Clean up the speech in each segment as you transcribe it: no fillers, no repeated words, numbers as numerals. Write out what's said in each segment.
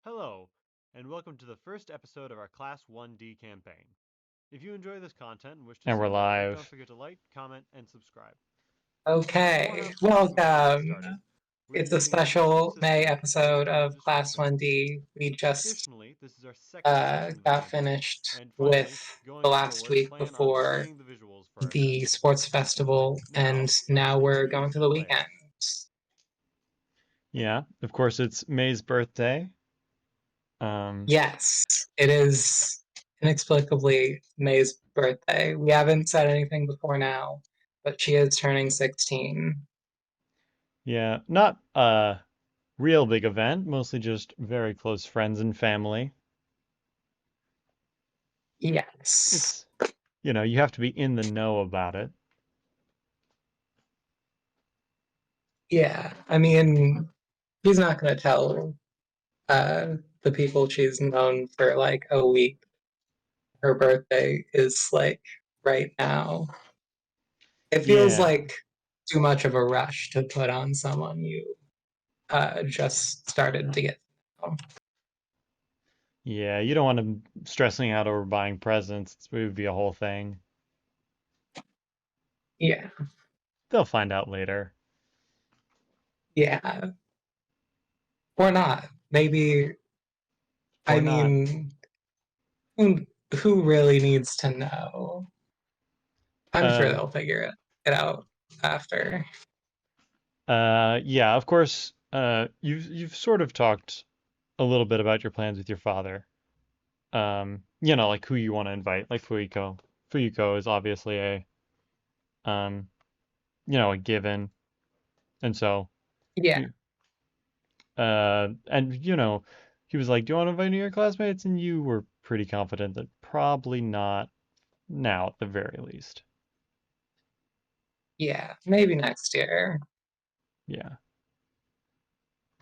Hello, and welcome to the first episode of our Class 1D campaign. If you enjoy this content and wish to And see we're more, don't live. forget to like, comment, and subscribe. One Okay, housekeeping before we get welcome. started. We are It's a using a new special May system for episode making of Class registration. 1D. We just Additionally, this is our second session of the got campaign. finished And with finally, the going last forward, week plan on before playing the visuals for our the sessions. sports festival, Now, and let now me we're going introduce to the the weekend. players. Yeah, of course it's May's birthday. Yes, it is inexplicably May's birthday. We haven't said anything before now, but she is turning 16. Yeah, not a real big event, mostly just very close friends and family. Yes. It's, you have to be in the know about it. Yeah, I mean, he's not going to tell the people she's known for like a week. Her birthday is like right now. It feels Yeah. like too much of a rush to put on someone you just started to get to know. Yeah, you don't want them stressing out over buying presents. It would be a whole thing. Yeah, They'll find out later. yeah, or not. Maybe. Or I not. mean, who really needs to know? I'm sure Uh, they'll figure it out after. yeah, of course, you've sort of talked a little bit about your plans with your father. Like who you want to invite, like Fuyiko. Fuyiko is obviously um, a given. And so Yeah, you and he was like, "Do you want to invite any of your classmates?" And you were pretty confident that probably not now at the very least. yeah, maybe next year Yeah.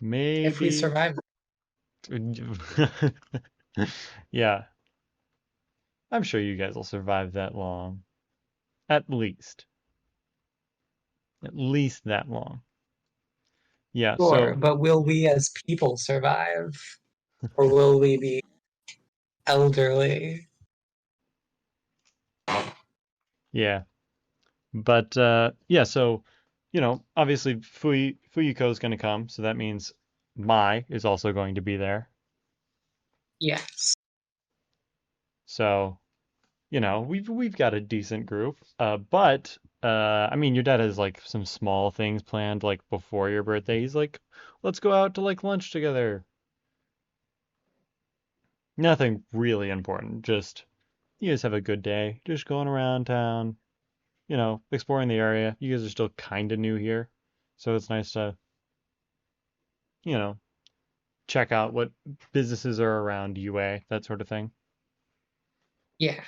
if we Maybe. survive. Yeah, I'm sure you guys will survive that long. At least. At least that long. Yeah, Sure, so but will we as people survive? Or will we be elderly? yeah. But yeah, so obviously Fuyiko is going to come, so that means Mai is also going to be there. Yes. So, we've got a decent group. But I mean, your dad has like some small things planned like before your birthday. He's like, "Let's go out to like lunch together." Nothing really important. Just you guys have a good day, just going around town, exploring the area. You guys are still kind of new here, so it's nice to, you know, check out what businesses are around UA, that sort of thing. Yeah.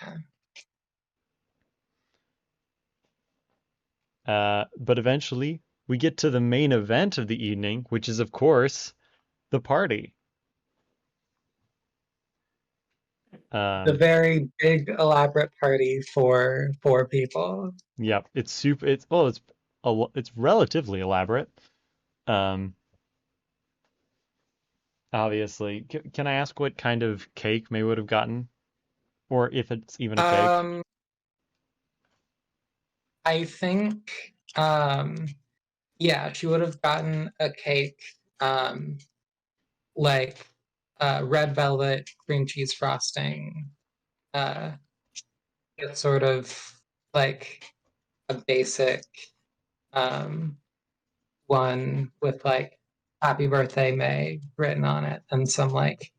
But eventually, we get to the main event of the evening, which is, of course, the party. The Um, very big elaborate party for four people. yep, it's super. It's relatively elaborate. Um, Obviously, can I ask what kind of cake May would have gotten, or if it's even a cake? Um, I think um yeah, she would have gotten a cake, um, like red velvet, cream cheese frosting. Uh, it's sort of like a basic um one with like "Happy Birthday May" written on it, and some like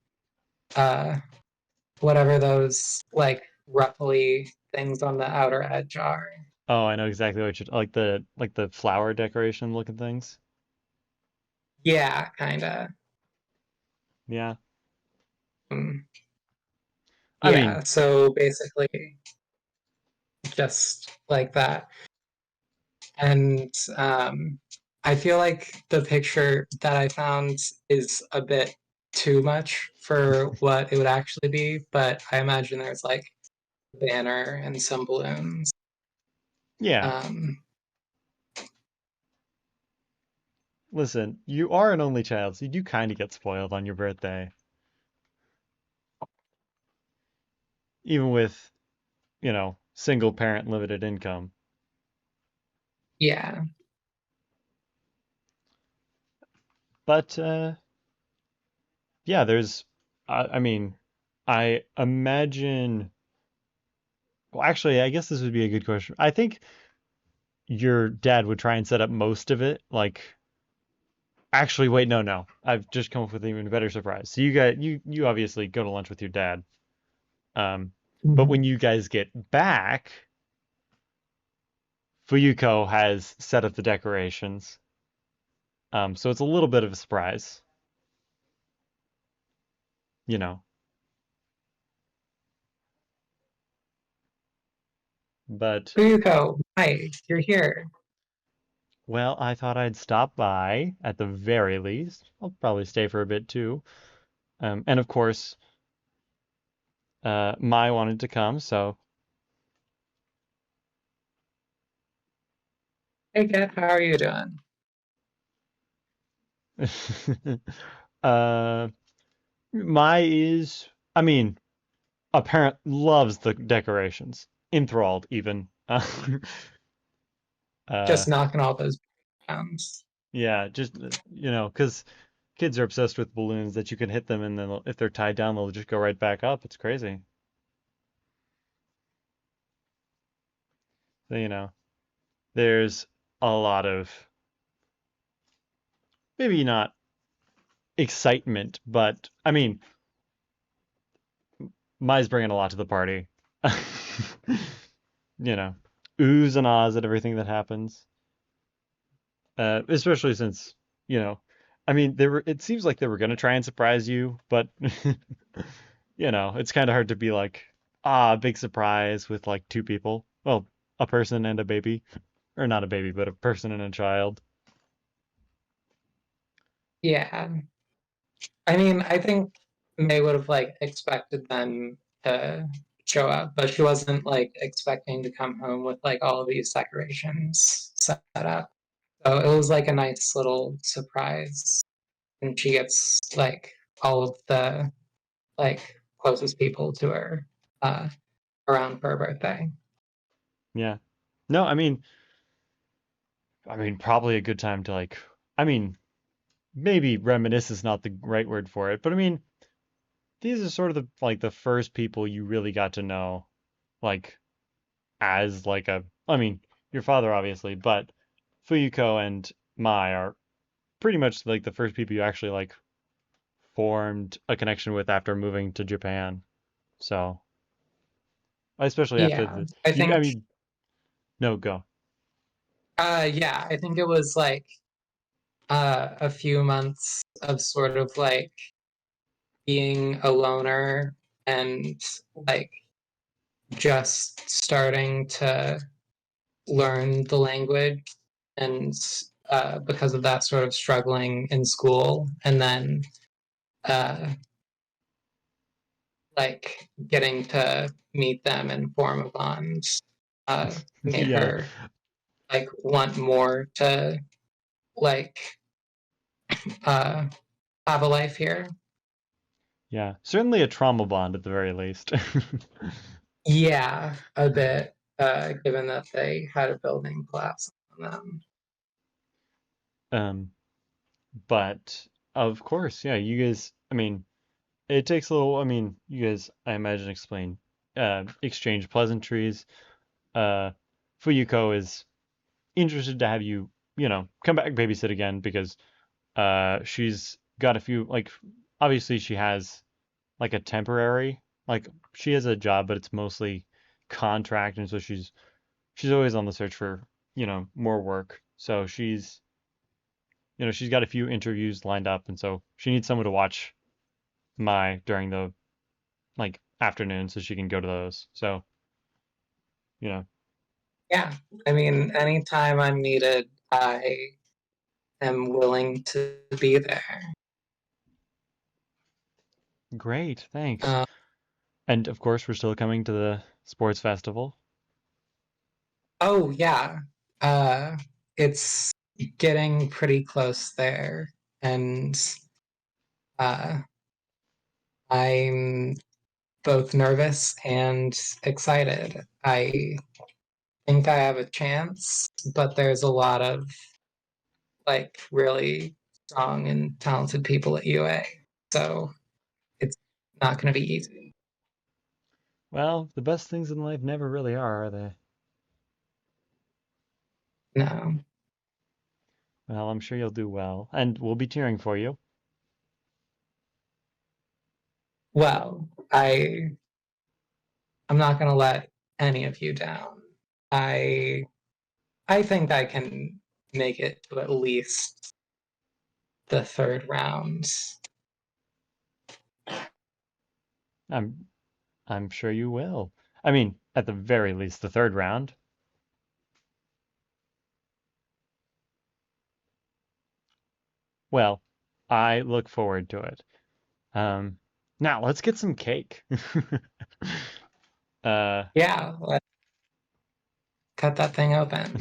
uh whatever those like ruffly things on the outer edge are. Oh, I know exactly what you're like the flower decoration looking things. Yeah, kind of. Yeah. Um, I mean, yeah, so basically just like that. And I feel like the picture that I found is a bit too much for what it would actually be, but I imagine there's like a banner and some balloons. yeah. Um, Listen, you are an only child, so you do kind of get spoiled on your birthday. even with, single parent limited income. Yeah. But yeah, I mean, I imagine. Well, actually, I guess this would be a good question. I think your dad would try and set up most of it. Like, actually, wait, no, no. I've just come up with an even better surprise. So you obviously go to lunch with your dad. Um, but Mhm. when you guys get back, Fuyuko has set up the decorations. So it's a little bit of a surprise, you know. But Ryuko, hi, you're here. well, I thought I'd stop by at the very least. I'll probably stay for a bit too. And of course, Mai wanted to come, so Hey, Kat, how are you doing? uh, Mai is, I mean, apparent loves the decorations, enthralled even. Uh, Just knocking all those down. yeah, just because kids are obsessed with balloons that you can hit them and then if they're tied down, they'll just go right back up. It's crazy. So, there's a lot of maybe not excitement, but I mean, Mai's bringing a lot to the party. you know, oohs and ahs at everything that happens. Especially since, you know, I mean, it seems like they were gonna try and surprise you, but it's kind of hard to be like, big surprise with like two people. Well, a person and a baby, or not a baby, but a person and a child. Yeah. I mean, I think May would have like expected them to show up, but she wasn't like expecting to come home with like all of these decorations set up. So it was like a nice little surprise. And she gets like all of the like closest people to her uh around for her birthday. Yeah. No, probably a good time to like, I mean, maybe reminisce is not the right word for it, but I mean, these are sort of the first people you really got to know, like as like I mean, your father obviously, but Fuyuko and Mai are pretty much like the first people you actually like formed a connection with after moving to Japan. So, especially after Yeah. the I you, I think mean, no, go. yeah, I think it was like a few months of sort of like being a loner and like just starting to learn the language and because of that sort of struggling in school and then uh, like getting to meet them and form a bond made Yeah, her like want more to like uh, have a life here. yeah, certainly a trauma bond at the very least. Yeah, a bit, given that they had a building collapse on them. Um, but of course, yeah, you guys, it takes a little, you guys, I imagine, exchange pleasantries. Uh, Fuyuko is interested to have you, come back babysit again because she's got a few, like, obviously she has like a temporary, like, she has a job, but it's mostly contract, and so she's always on the search for, more work. So she's got a few interviews lined up, and so she needs someone to watch Mai during the like afternoon so she can go to those. So, you know, Yeah, I mean, anytime I'm needed, I am willing to be there. great, thanks. Uh, And of course, we're still coming to the sports festival. oh, yeah, uh, it's getting pretty close there, and uh, I'm both nervous and excited. I think I have a chance, but there's a lot of like really strong and talented people at UA. So it's not going to be easy. Well, the best things in life never really are they? No. Well, I'm sure you'll do well, and we'll be cheering for you. Well, I'm not going to let any of you down. I I think I can make it to at least the third round. I'm I'm sure you will. I mean, at the very least, the third round. Well, I look forward to it. Um, Now let's get some cake. Uh, Yeah, let's cut that thing open.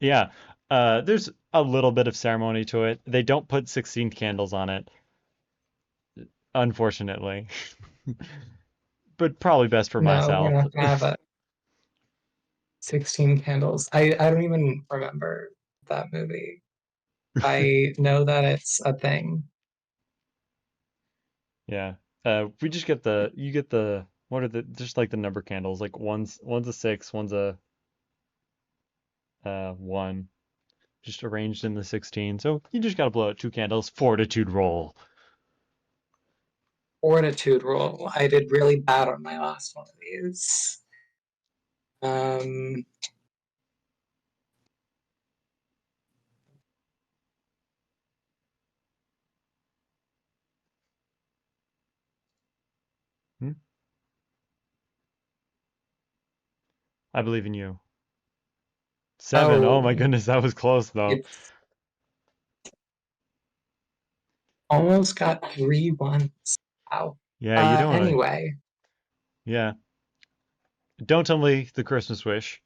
yeah. There's a little bit of ceremony to it. They don't put 16 candles on it, unfortunately. But probably best for No, we're myself. not going to have a 16 candles. I don't even remember that movie. I know that it's a thing. Yeah. We just get you get what are just like the number candles. Like one's a six, one's a one, just arranged in the 16. So you just gotta blow out two candles, fortitude roll. Fortitude roll. I did really bad on my last one of these. Um, Hmm? I believe in you. Seven. Oh my oh, goodness, that was close though. it's almost got 3 1s. Wow. Yeah, you don't wanna Anyway, yeah. Don't tell me the Christmas wish.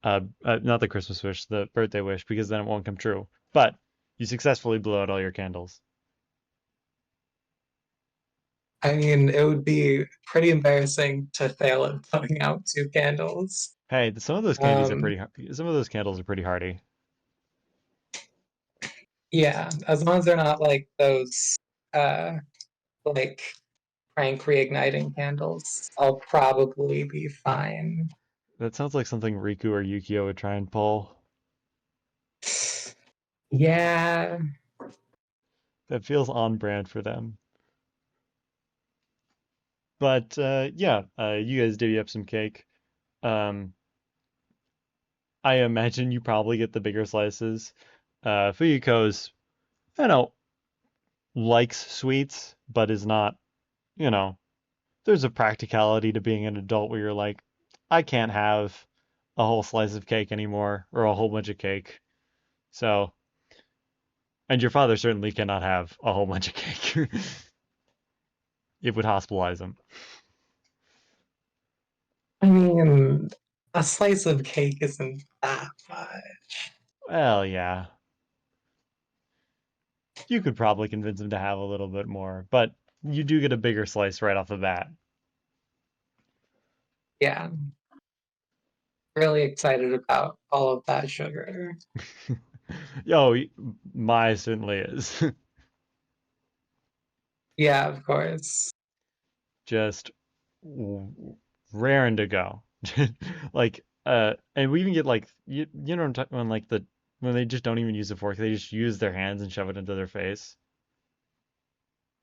Not the Christmas wish, the birthday wish, because then it won't come true. But you successfully blew out all your candles. I mean, it would be pretty embarrassing to fail at putting out 2 candles. Hey, Um, some of those candles are pretty hearty. yeah, as long as they're not like those uh like prank reigniting candles, I'll probably be fine. That sounds like something Riku or Yukio would try and pull. Yeah, That feels on brand for them. But yeah, you guys divvy up some cake. Um, I imagine you probably get the bigger slices. Fuyuko's, you know, likes sweets, but is not, you know, there's a practicality to being an adult where you're like, I can't have a whole slice of cake anymore or a whole bunch of cake. So, and your father certainly cannot have a whole bunch of cake. It would hospitalize him. I mean, a slice of cake isn't that much. Well, yeah, you could probably convince him to have a little bit more, but you do get a bigger slice right off the bat. Yeah, really excited about all of that sugar. Yo, my certainly is. Yeah, of course. Just raring to go. Like, and we even get like you know what I'm talking when like when they just don't even use a fork, they just use their hands and shove it into their face.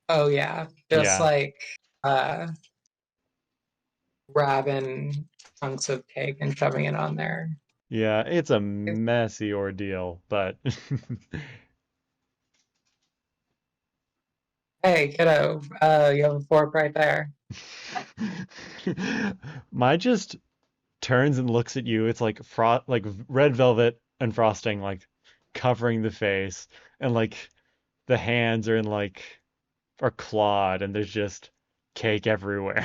Oh yeah, just Yeah, like uh grabbing chunks of cake and shoving it on there. yeah, it's a messy ordeal, but Hey, kiddo, you have a fork right there. my just turns and looks at you. It's like like red velvet and frosting, like covering the face, and like the hands are in like are clawed, and there's just cake everywhere.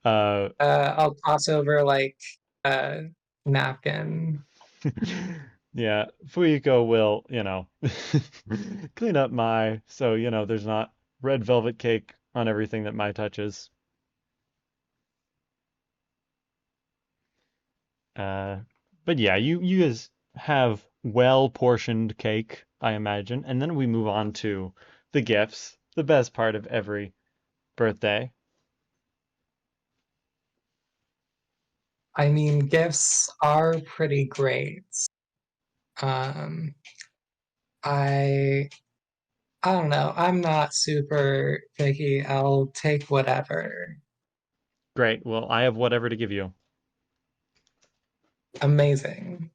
uh, I'll toss over like a napkin. yeah, Fuyuko will, clean up my so there's not red velvet cake on everything that Mai touches. Uh, but yeah, you guys have well portioned cake, I imagine, and then we move on to the gifts, the best part of every birthday. I mean, gifts are pretty great. Um, I I don't know. I'm not super picky. I'll take whatever. Great. Well, I have whatever to give you. Amazing.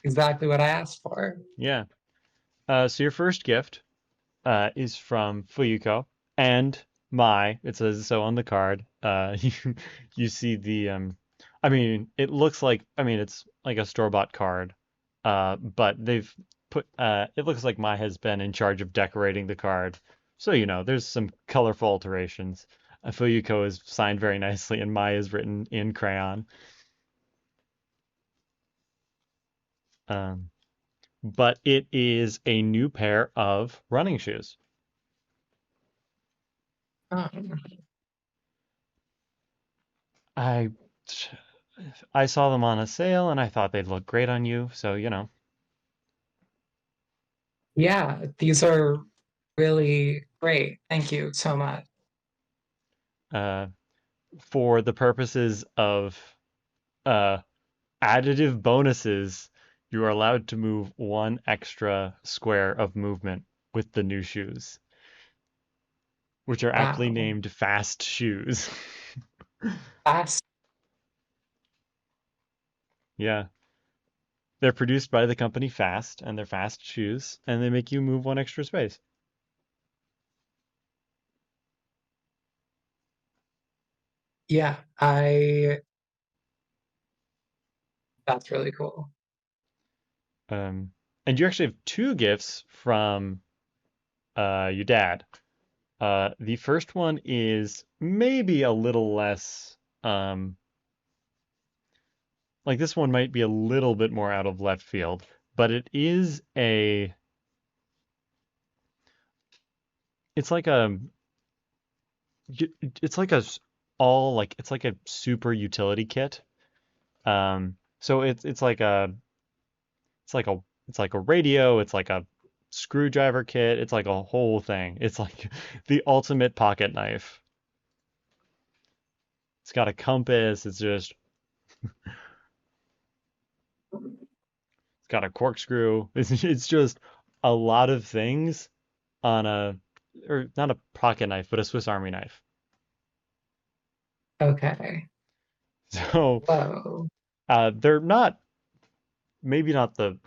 Exactly what I asked for. Yeah. So your first gift is from Fuyuko and Mai. It says so on the card. You see the I mean, it looks like I mean it's like a store-bought card. But they've put it looks like Mai has been in charge of decorating the card. So there's some colorful alterations. Fuyuko is signed very nicely and Mai is written in crayon. Um, but it is a new pair of running shoes. Um, I I saw them on a sale and I thought they'd look great on you, so yeah, these are really great. Thank you so much. uh, for the purposes of uh, additive bonuses, you are allowed to move one extra square of movement with the new shoes, which are aptly Wow. named fast shoes. Fast. Yeah, they're produced by the company Fast, and they're fast shoes, and they make you move one extra space. Yeah, that's really cool. Um, and you actually have two gifts from your dad. The first one is maybe a little less, like this one might be a little bit more out of left field, but it's like a, it's like a all like it's like a super utility kit. So it's like it's like a it's like a radio, it's like a screwdriver kit, it's like a whole thing. It's like the ultimate pocket knife. It's got a compass, it's got a corkscrew. It's just a lot of things on or not a pocket knife, but a Swiss Army knife. Okay. So Whoa. they're not, maybe not the,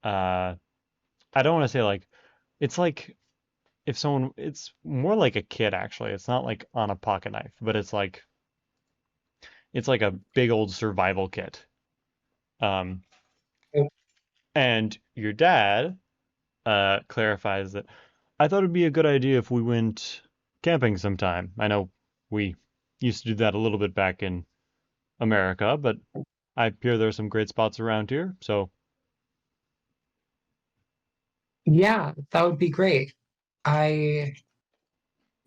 uh, I don't want to say like, it's like if someone, it's more like a kit actually. It's not like on a pocket knife, but it's like a big old survival kit. Um, and your dad clarifies that I thought it'd be a good idea if we went camping sometime. I know we used to do that a little bit back in America, but I hear there's some great spots around here. So, Yeah, that would be great. I,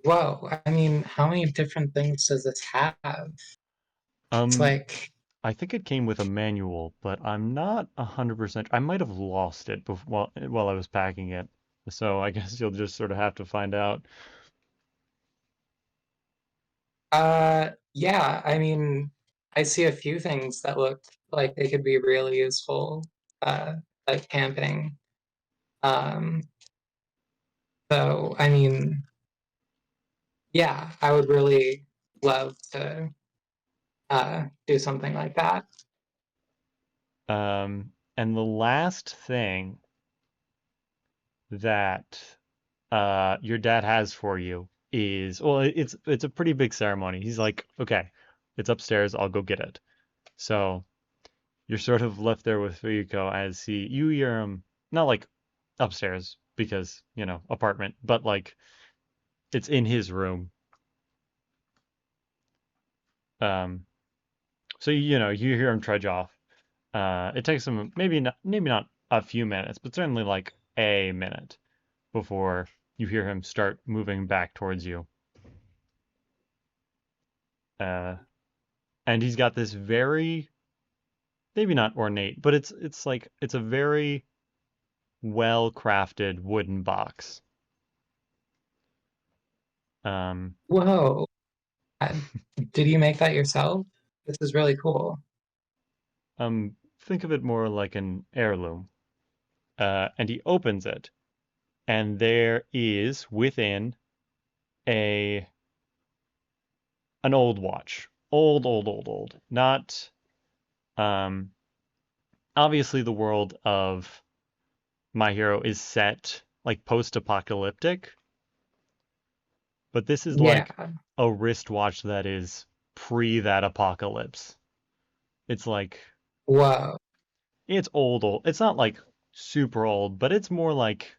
whoa. I mean, how many different things does this have? It's um, like, I think it came with a manual, but I'm not 100%. I might have lost it while I was packing it. So I guess you'll just sort of have to find out. yeah, I mean, I see a few things that look like they could be really useful, uh, like camping. Um, so I mean, yeah, I would really love to do something like that. And the last thing that your dad has for you is, well, it's a pretty big ceremony. He's like, okay, it's upstairs. I'll go get it. So you're sort of left there with Fuyuko as you hear him not like upstairs because apartment, but like it's in his room. Um, so you hear him trudge off. It takes him maybe not a few minutes, but certainly like a minute before you hear him start moving back towards you. And he's got this very, maybe not ornate, but it's like it's a very well crafted wooden box. Whoa. Uh, Did you make that yourself? This is really cool. Think of it more like an heirloom. And he opens it, and there is within a an old watch. Old. Not obviously the world of My Hero is set like post-apocalyptic, but this is Yeah. like a wristwatch that is pre that apocalypse. It's like Whoa. it's old. It's not like super old, but it's more like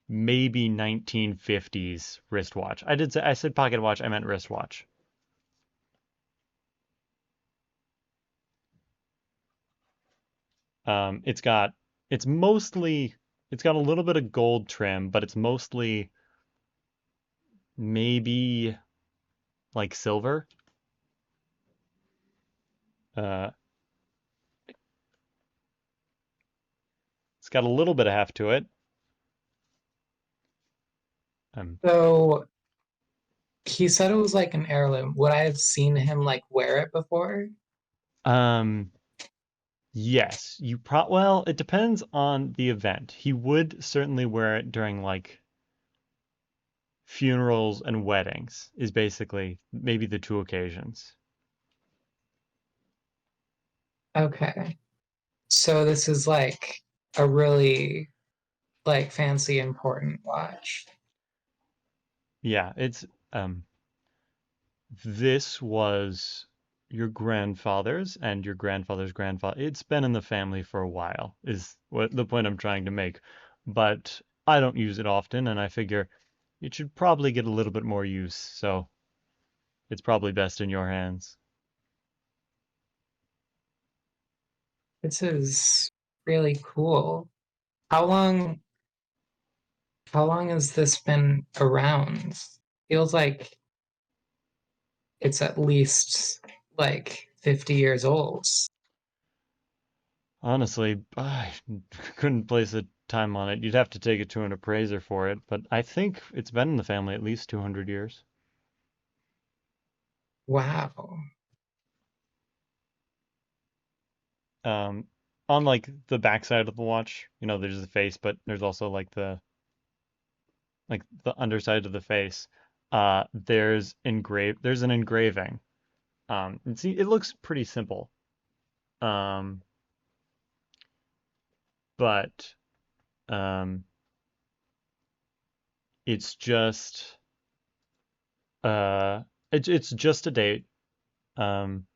maybe 1950s wristwatch. I said pocket watch, I meant wristwatch. It's got it's mostly it's got a little bit of gold trim, but it's mostly maybe like silver. Uh, it's got a little bit of heft to it. Um, So he said it was like an heirloom. Would I have seen him like wear it before? um, yes, well, it depends on the event. He would certainly wear it during like funerals and weddings, is basically maybe the two occasions. Okay. So this is like a really like fancy important watch. Yeah, it's um this was your grandfather's and your grandfather's grandfather. It's been in the family for a while, is what the point I'm trying to make. But I don't use it often, and I figure it should probably get a little bit more use, so it's probably best in your hands. This is really cool. How long how long has this been around? Feels like it's at least like 50 years old. Honestly, I couldn't place a time on it. You'd have to take it to an appraiser for it, but I think it's been in the family at least 200 years. Wow. Um, on like the backside of the watch, there's the face, but there's also like the underside of the face. There's an engraving. And see, it looks pretty simple. Um, but um, it's just uh, it's just a date. Um,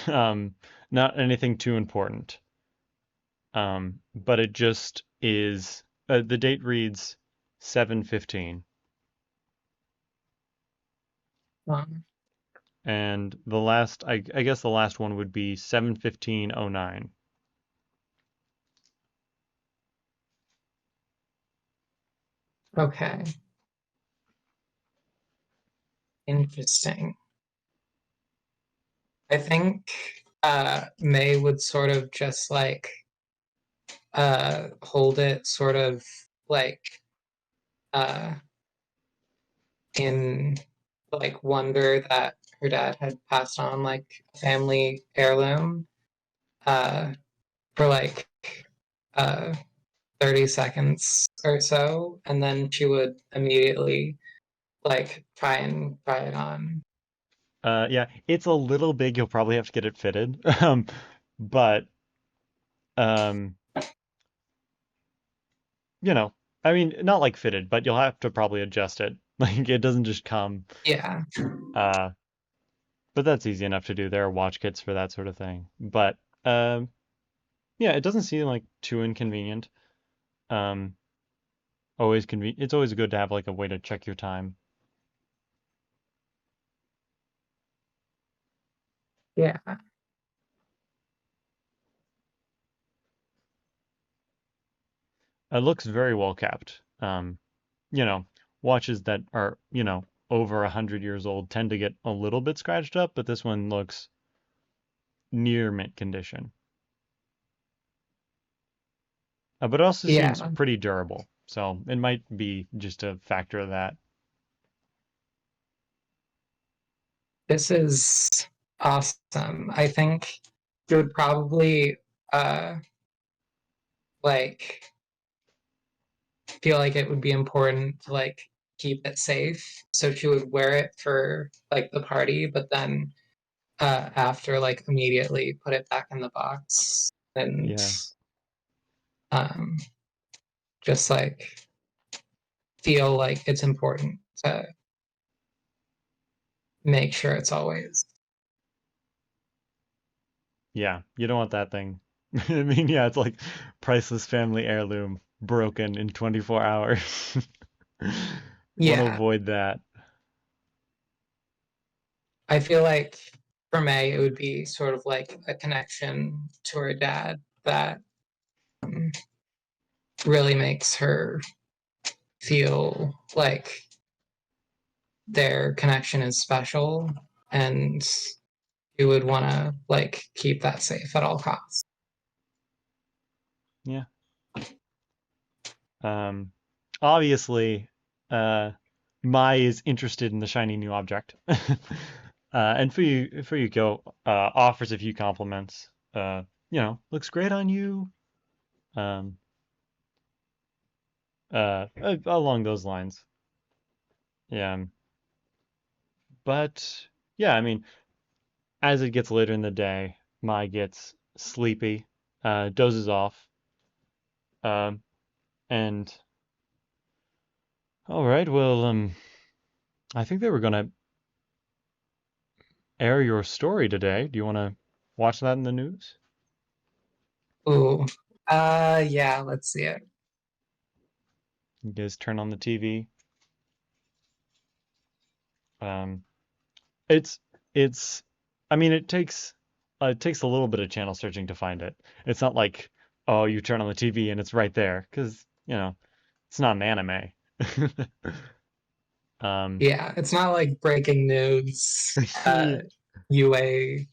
um, not anything too important. But it just is. The date reads 7/15, Um, and I guess the last one would be 7/15/09. okay. Interesting. I think May would sort of just like hold it sort of like uh in like wonder that her dad had passed on like a family heirloom uh for like uh 30 seconds or so, and then she would immediately like try it on. Yeah, it's a little big. You'll probably have to get it fitted. But um, you know, I mean, not like fitted, but you'll have to probably adjust it. Like it doesn't just come. Yeah. Uh, but that's easy enough to do. There are watch kits for that sort of thing. But um, yeah, it doesn't seem like too inconvenient. Um, always convenient. It's always good to have like a way to check your time. Yeah. It looks very well kept. You know, watches that are, over 100 years old tend to get a little bit scratched up, but this one looks near mint condition. But it also seems Yeah, pretty durable, so it might be just a factor of that. this is awesome. I think it would probably uh like feel like it would be important to like keep it safe. So she would wear it for like the party, but then after like immediately put it back in the box and Yeah, um just like feel like it's important to make sure it's always. yeah, you don't want that thing. I mean, yeah, it's like priceless family heirloom broken in 24 hours. Want to Yeah, avoid that. I feel like for May it would be sort of like a connection to her dad that um, really makes her feel like their connection is special and you would want to like keep that safe at all costs. Yeah. Um, Obviously, uh, Mai is interested in the shiny new object. And Fuyuko offers a few compliments. Looks great on you. Um, Along those lines. Yeah. But yeah, I mean, as it gets later in the day, Mai gets sleepy, dozes off. Um, and all right, well, I think they were gonna air your story today. Do you want to watch that in the news? Ooh, yeah, let's see it. You guys turn on the TV. Um, it's it's I mean it takes a little bit of channel searching to find it. It's not like, oh, you turn on the TV and it's right there, because it's not an anime. Um, Yeah, it's not like breaking news. yeah, UA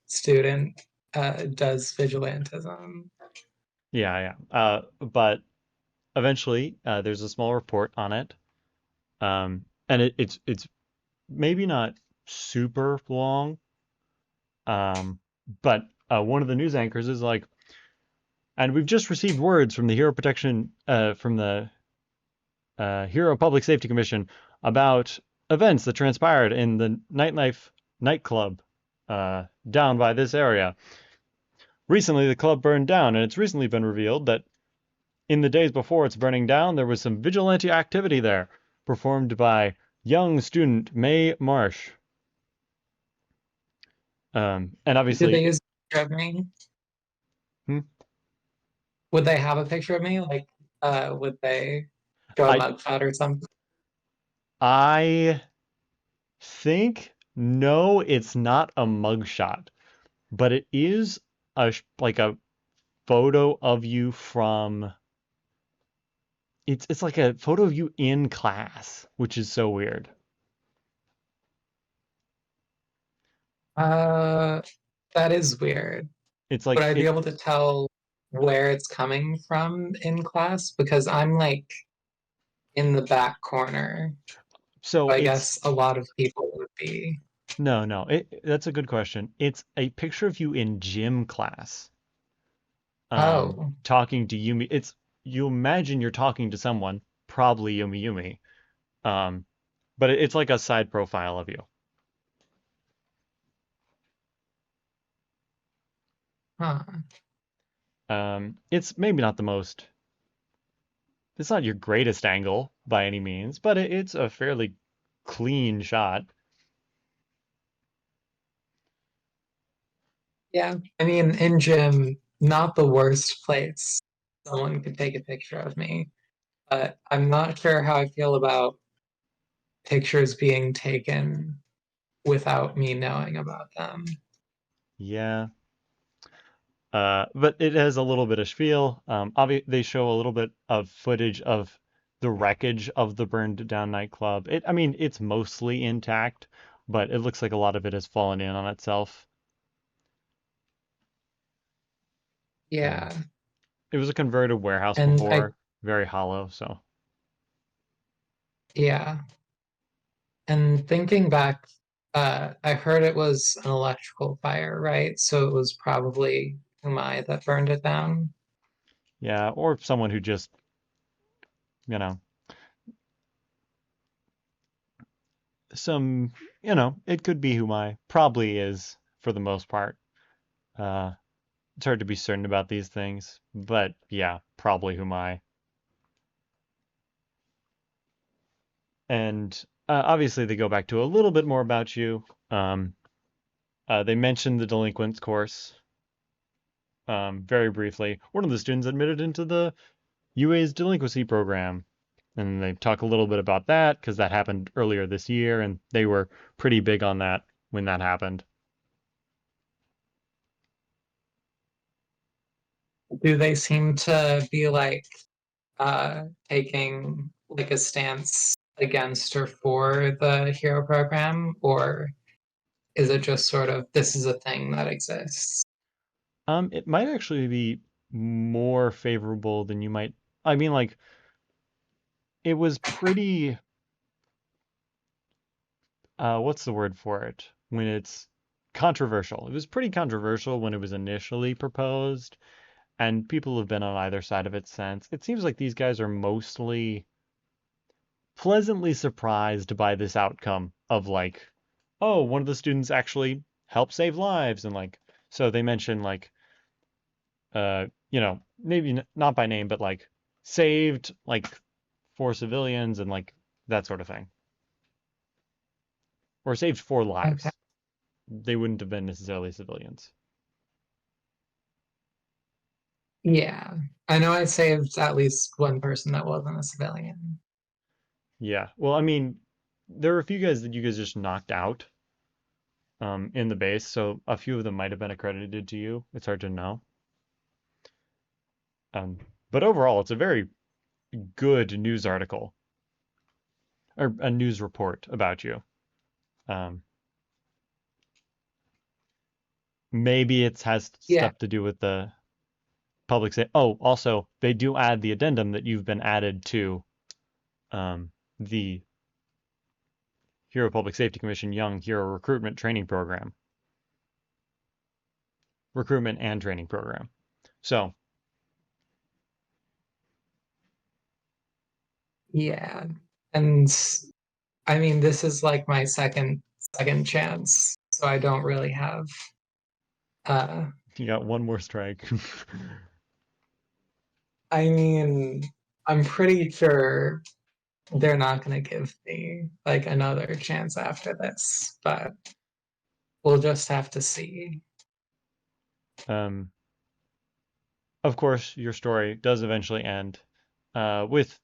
student does vigilantism. yeah. But eventually, there's a small report on it. And it's maybe not super long. But one of the news anchors is like, and we've just received words from the Hero Public Safety Commission about events that transpired in the nightlife nightclub down by this area. Recently, the club burned down, and it's recently been revealed that in the days before its burning down, there was some vigilante activity there, performed by young student May Marsh. And Did they obviously, use a picture of me? hmm, Would they have a picture of me? Like, would they show a I mugshot or something? I think no, it's not a mugshot, but it is like a photo of you from. It's like a photo of you in class, which is so weird. Uh, that is weird. It's Would like I be it. able to tell where it's coming from in class? Because I'm like in the back corner. So I it's guess a lot of people would be. no. That's a good question. It's a picture of you in gym class, Oh, talking to Yumi. You imagine you're talking to someone, probably Yumi, um, but it's like a side profile of you. huh. It's maybe not the most. It's not your greatest angle by any means, but it's a fairly clean shot. Yeah. I mean, in gym, not the worst place someone could take a picture of me, but I'm not sure how I feel about pictures being taken without me knowing about them. Yeah. But it has a little bit of spiel. They show a little bit of footage of the wreckage of the burned down nightclub. I mean, it's mostly intact, but it looks like a lot of it has fallen in on itself. Yeah. It was a converted warehouse And before, very hollow, so. yeah. And thinking back, I heard it was an electrical fire, right? So it was probably Umai that burned it down. Yeah, or someone who just, you know, some, it could be Humai. Probably is for the most part. Uh, it's hard to be certain about these things, but yeah, probably Humai. And obviously, they go back to a little bit more about you. They mentioned the delinquents course very briefly. One of the students admitted into the UA's delinquency program. And they talk a little bit about that because that happened earlier this year, and they were pretty big on that when that happened. Do they seem to be like taking like a stance against or for the hero program, or is it just sort of this is a thing that exists? It might actually be more favorable than you might. I mean, like, it was pretty, what's the word for it? When it's controversial. It was pretty controversial when it was initially proposed, and people have been on either side of it since. It seems like these guys are mostly pleasantly surprised by this outcome of like, oh, one of the students actually helped save lives, and like, so they mention like, maybe not by name, but like saved like 4 civilians and like that sort of thing, or saved 4 lives. Okay. They wouldn't have been necessarily civilians. Yeah. I know I saved at least one person that wasn't a civilian. Yeah. Well, I mean, there were a few guys that you guys just knocked out in the base, so a few of them might have been accredited to you. It's hard to know. Um, but overall, it's a very good news article or a news report about you. Um, maybe it has Yeah. stuff to do with the public safety. Oh, also, they do add the addendum that you've been added to the Hero Public Safety Commission Young Hero Recruitment and Training Program. So, Yeah. And I mean, this is like my second chance, so I don't really have uh you got one more strike. I mean, I'm pretty sure they're not going to give me like another chance after this, but we'll just have to see. um, of course, your story does eventually end with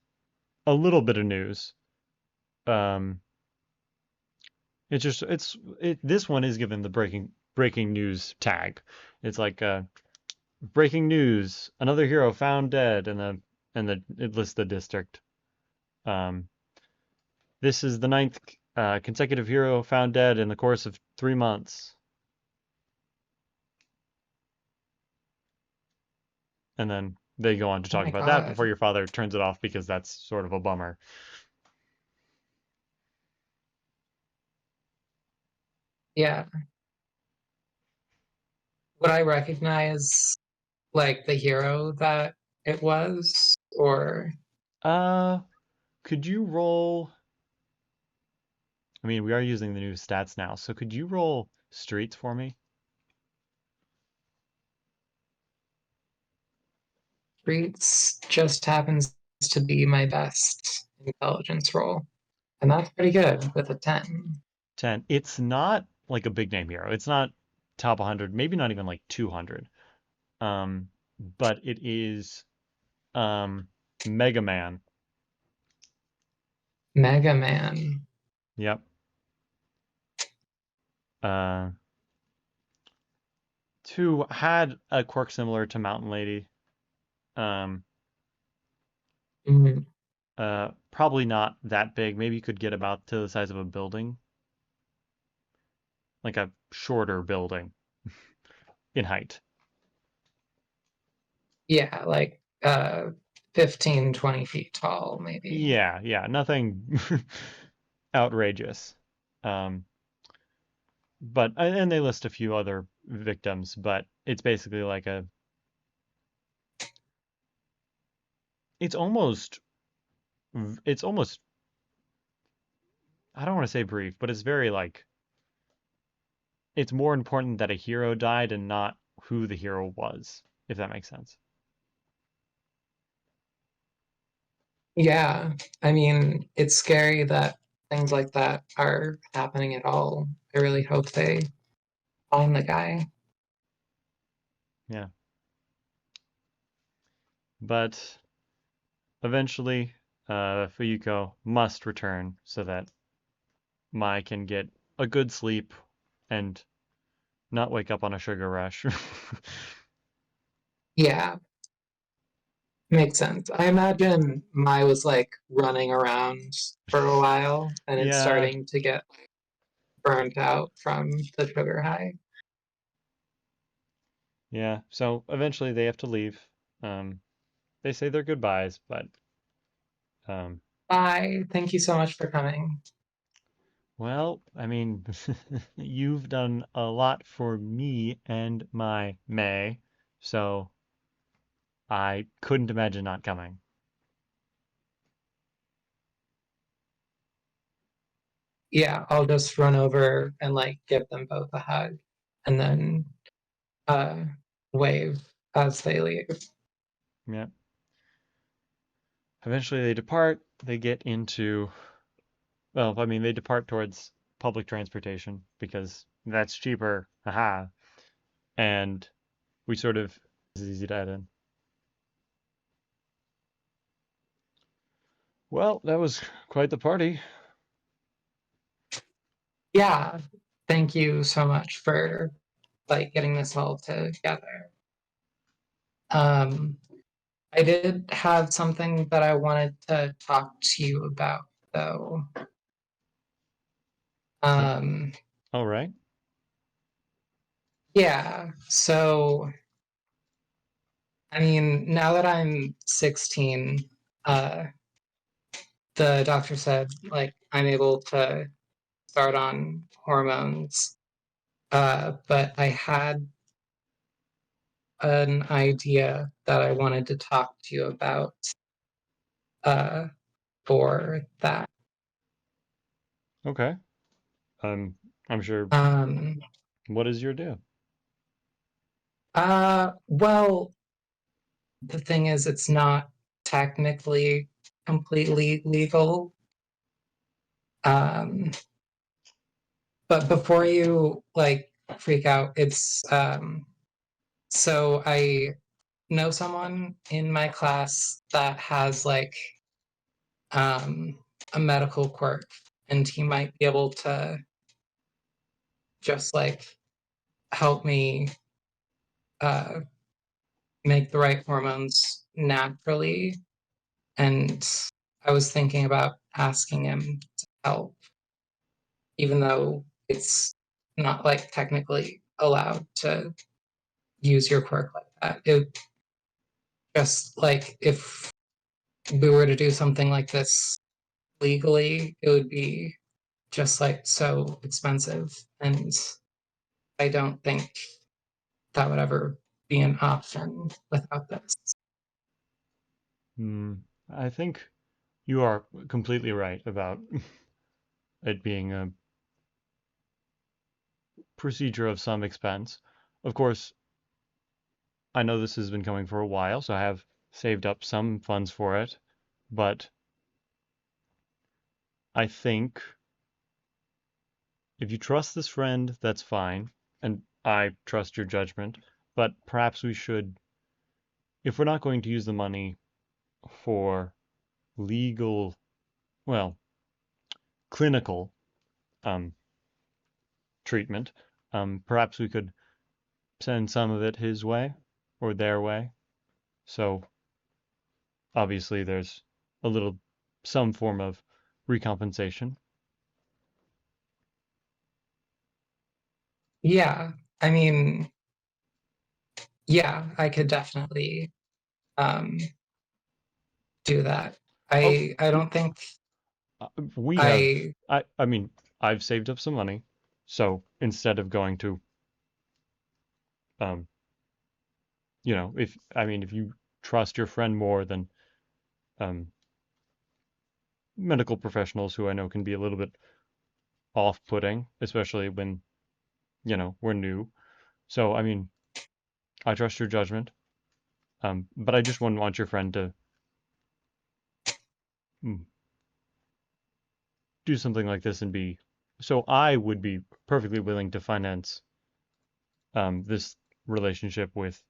a little bit of news. Um, this one is given the breaking news tag. It's like breaking news: another hero found dead, and it lists the district. Um, this is the ninth consecutive hero found dead in the course of 3 months. And then they go on to Oh talk my about that God. before your father turns it off because that's sort of a bummer. Yeah. Would I recognize like the hero that it was? Or Uh, could you roll? I mean, we are using the new stats now, so could you roll streets for me? Streets just happens to be my best intelligence roll. And that's pretty good with a 10. 10. It's not like a big name hero. It's not top 100, maybe not even like 200. Um, but it is Mega Man. Mega Man. Yep. Uh, who had a quirk similar to Mountain Lady. Um, Mhm. Probably not that big. Maybe you could get about to the size of a building, like a shorter building in height. Yeah, like 15, 20 feet tall, maybe. Yeah, yeah, nothing outrageous. Um, but and they list a few other victims, but it's basically like it's almost it's almost I don't want to say brief, but it's very like it's more important that a hero died and not who the hero was, if that makes sense. Yeah, I mean, it's scary that things like that are happening at all. I really hope they find the guy. Yeah. But eventually, Fuyuko must return so that Mai can get a good sleep and not wake up on a sugar rush. Yeah, makes sense. I imagine Mai was like running around for a while and it's Yeah, starting to get burnt out from the sugar high. yeah. So eventually they have to leave. They say their goodbyes, but um, Bye. Thank you so much for coming. well, I mean, you've done a lot for me and my May, so I couldn't imagine not coming. Yeah, I'll just run over and like give them both a hug and then uh wave as they leave. Yeah. Eventually they depart. They get into, well, I mean, they depart towards public transportation because that's cheaper. Haha. And we sort of, it's easy to add in. Well, that was quite the party. Yeah, thank you so much for like getting this all together. Um, I did have something that I wanted to talk to you about though. Uh, Um, all right. yeah, so I mean, now that I'm 16, uh, the doctor said like I'm able to start on hormones. But I had an idea that I wanted to talk to you about uh, for that. Okay. Um, I'm sure. Um, What is your do? well, the thing is, it's not technically completely legal. Um, but before you like freak out, it's so I know someone in my class that has like um, a medical quirk, and he might be able to just like help me uh, make the right hormones naturally. And I was thinking about asking him to help, even though it's not like technically allowed to use your quirk like that. It just like if we were to do something like this legally, it would be just like so expensive. And I don't think that would ever be an option without this. Hmm. I think you are completely right about it being a procedure of some expense. Of course, I know this has been coming for a while, so I have saved up some funds for it, but I think if you trust this friend, that's fine, and I trust your judgment, but perhaps we should, if we're not going to use the money for legal, well, clinical um, treatment, perhaps we could send some of it his way or their way. So obviously there's a little, some form of recompensation. Yeah, I mean, yeah, I could definitely um, do that. Oh, I don't think we have, I I mean, I've saved up some money. So instead of going to, um, if you trust your friend more than um, medical professionals who I know can be a little bit off-putting, especially when, we're new. So, I mean, I trust your judgment. But I just wouldn't want your friend to mm, do something like this and be. So I would be perfectly willing to finance this relationship with,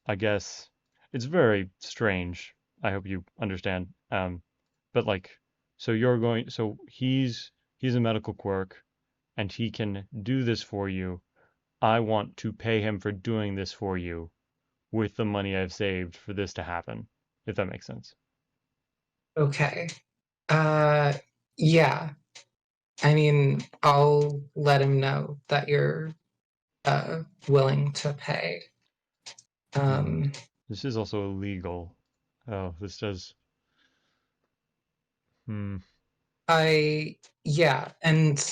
I guess, it's very strange. I hope you understand. But like, so he's a medical quirk and he can do this for you. I want to pay him for doing this for you with the money I've saved for this to happen, if that makes sense. okay. Uh, yeah, I mean, I'll let him know that you're willing to pay. Hmm. Um, This is also illegal. Oh, this does. Hmm. yeah, and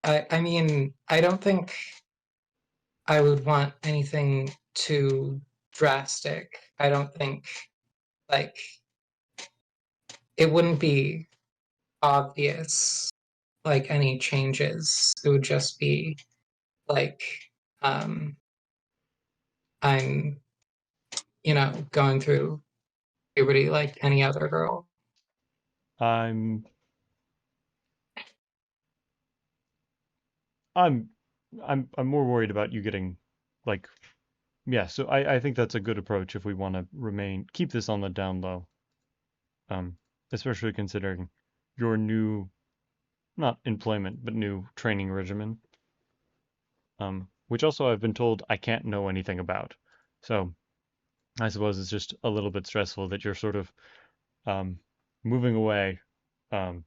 I mean, I don't think I would want anything too drastic. I don't think like it wouldn't be obvious like any changes. It would just be like um I'm, going through puberty like any other girl. I'm I'm I'm more worried about you getting like yeah, so I think that's a good approach if we want to keep this on the down low. Um, Especially considering your new not employment, but new training regimen. Which also I've been told I can't know anything about. So I suppose it's just a little bit stressful that you're sort of um moving away, um,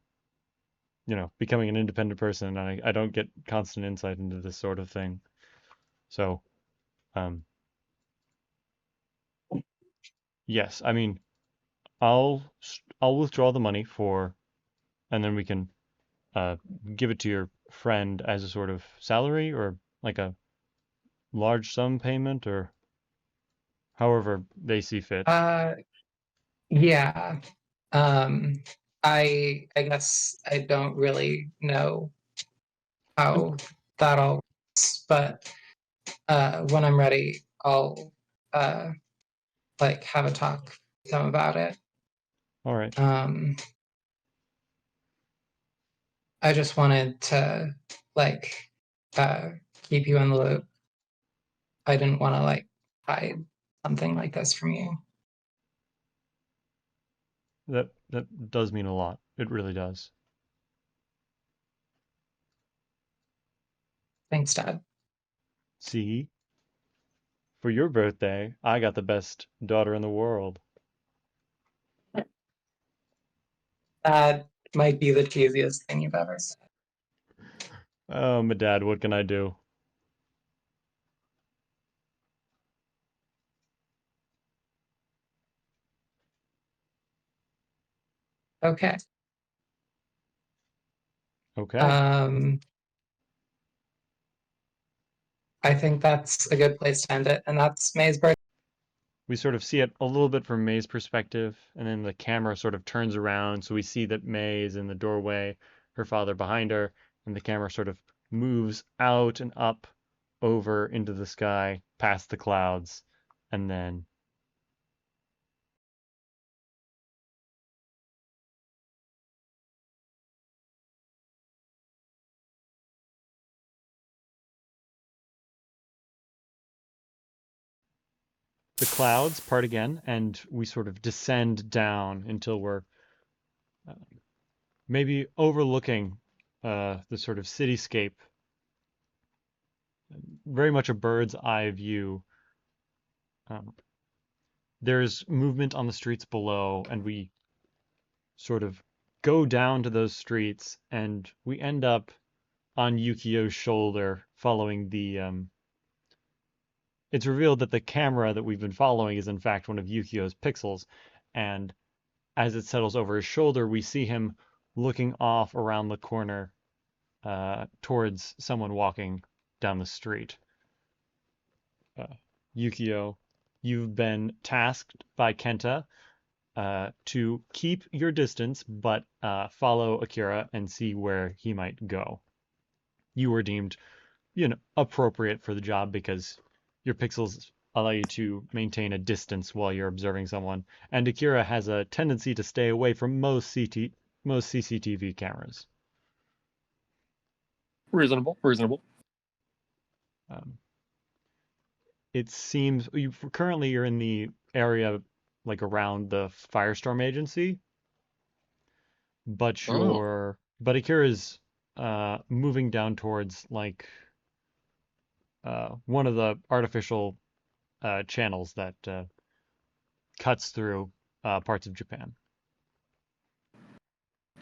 becoming an independent person, and I don't get constant insight into this sort of thing. So, um, yes, I mean, I'll withdraw the money for, and then we can uh, give it to your friend as a sort of salary or like a large sum payment or however they see fit. Uh yeah. Um I guess I don't really know Um, how that all works, but when I'm ready, I'll uh like have a talk with them about it. all right. Um I just wanted to like uh keep you in the loop. I didn't want to like hide something like this from you. That does mean a lot. It really does. Thanks, Dad. See, for your birthday, I got the best daughter in the world. That might be the cheesiest thing you've ever said. Oh, my dad, what can I do? Okay. Okay. Um, I think that's a good place to end it. And that's May's birthday. We sort of see it a little bit from May's perspective, and then the camera sort of turns around, so we see that May is in the doorway, her father behind her, and the camera sort of moves out and up over into the sky, past the clouds, and then the clouds part again, and we sort of descend down until we're uh, maybe overlooking the sort of cityscape very much a bird's eye view. Um, there's movement on the streets below, and we sort of go down to those streets, and we end up on Yukio's shoulder following the it's revealed that the camera that we've been following is in fact one of Yukio's pixels, and as it settles over his shoulder, we see him looking off around the corner towards someone walking down the street. Yukio, you've been tasked by Kenta to keep your distance, but follow Akira and see where he might go. You were deemed, appropriate for the job because your pixels allow you to maintain a distance while you're observing someone, and Akira has a tendency to stay away from most CCTV cameras. Reasonable. Um, it seems currently you're in the area like around the Firestorm Agency, but Akira's moving down towards like one of the artificial channels that cuts through parts of Japan.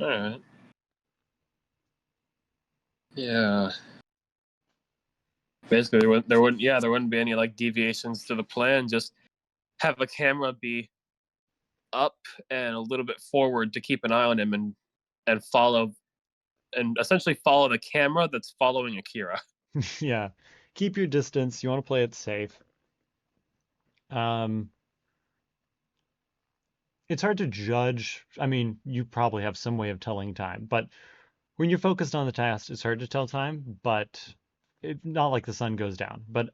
All right. Yeah. Basically, there wouldn't be any like deviations to the plan. Just have a camera be up and a little bit forward to keep an eye on him and essentially follow the camera that's following Akira. Yeah, keep your distance. You want to play it safe. It's hard to judge. I mean, you probably have some way of telling time, but when you're focused on the task, it's hard to tell time, but not like the sun goes down. But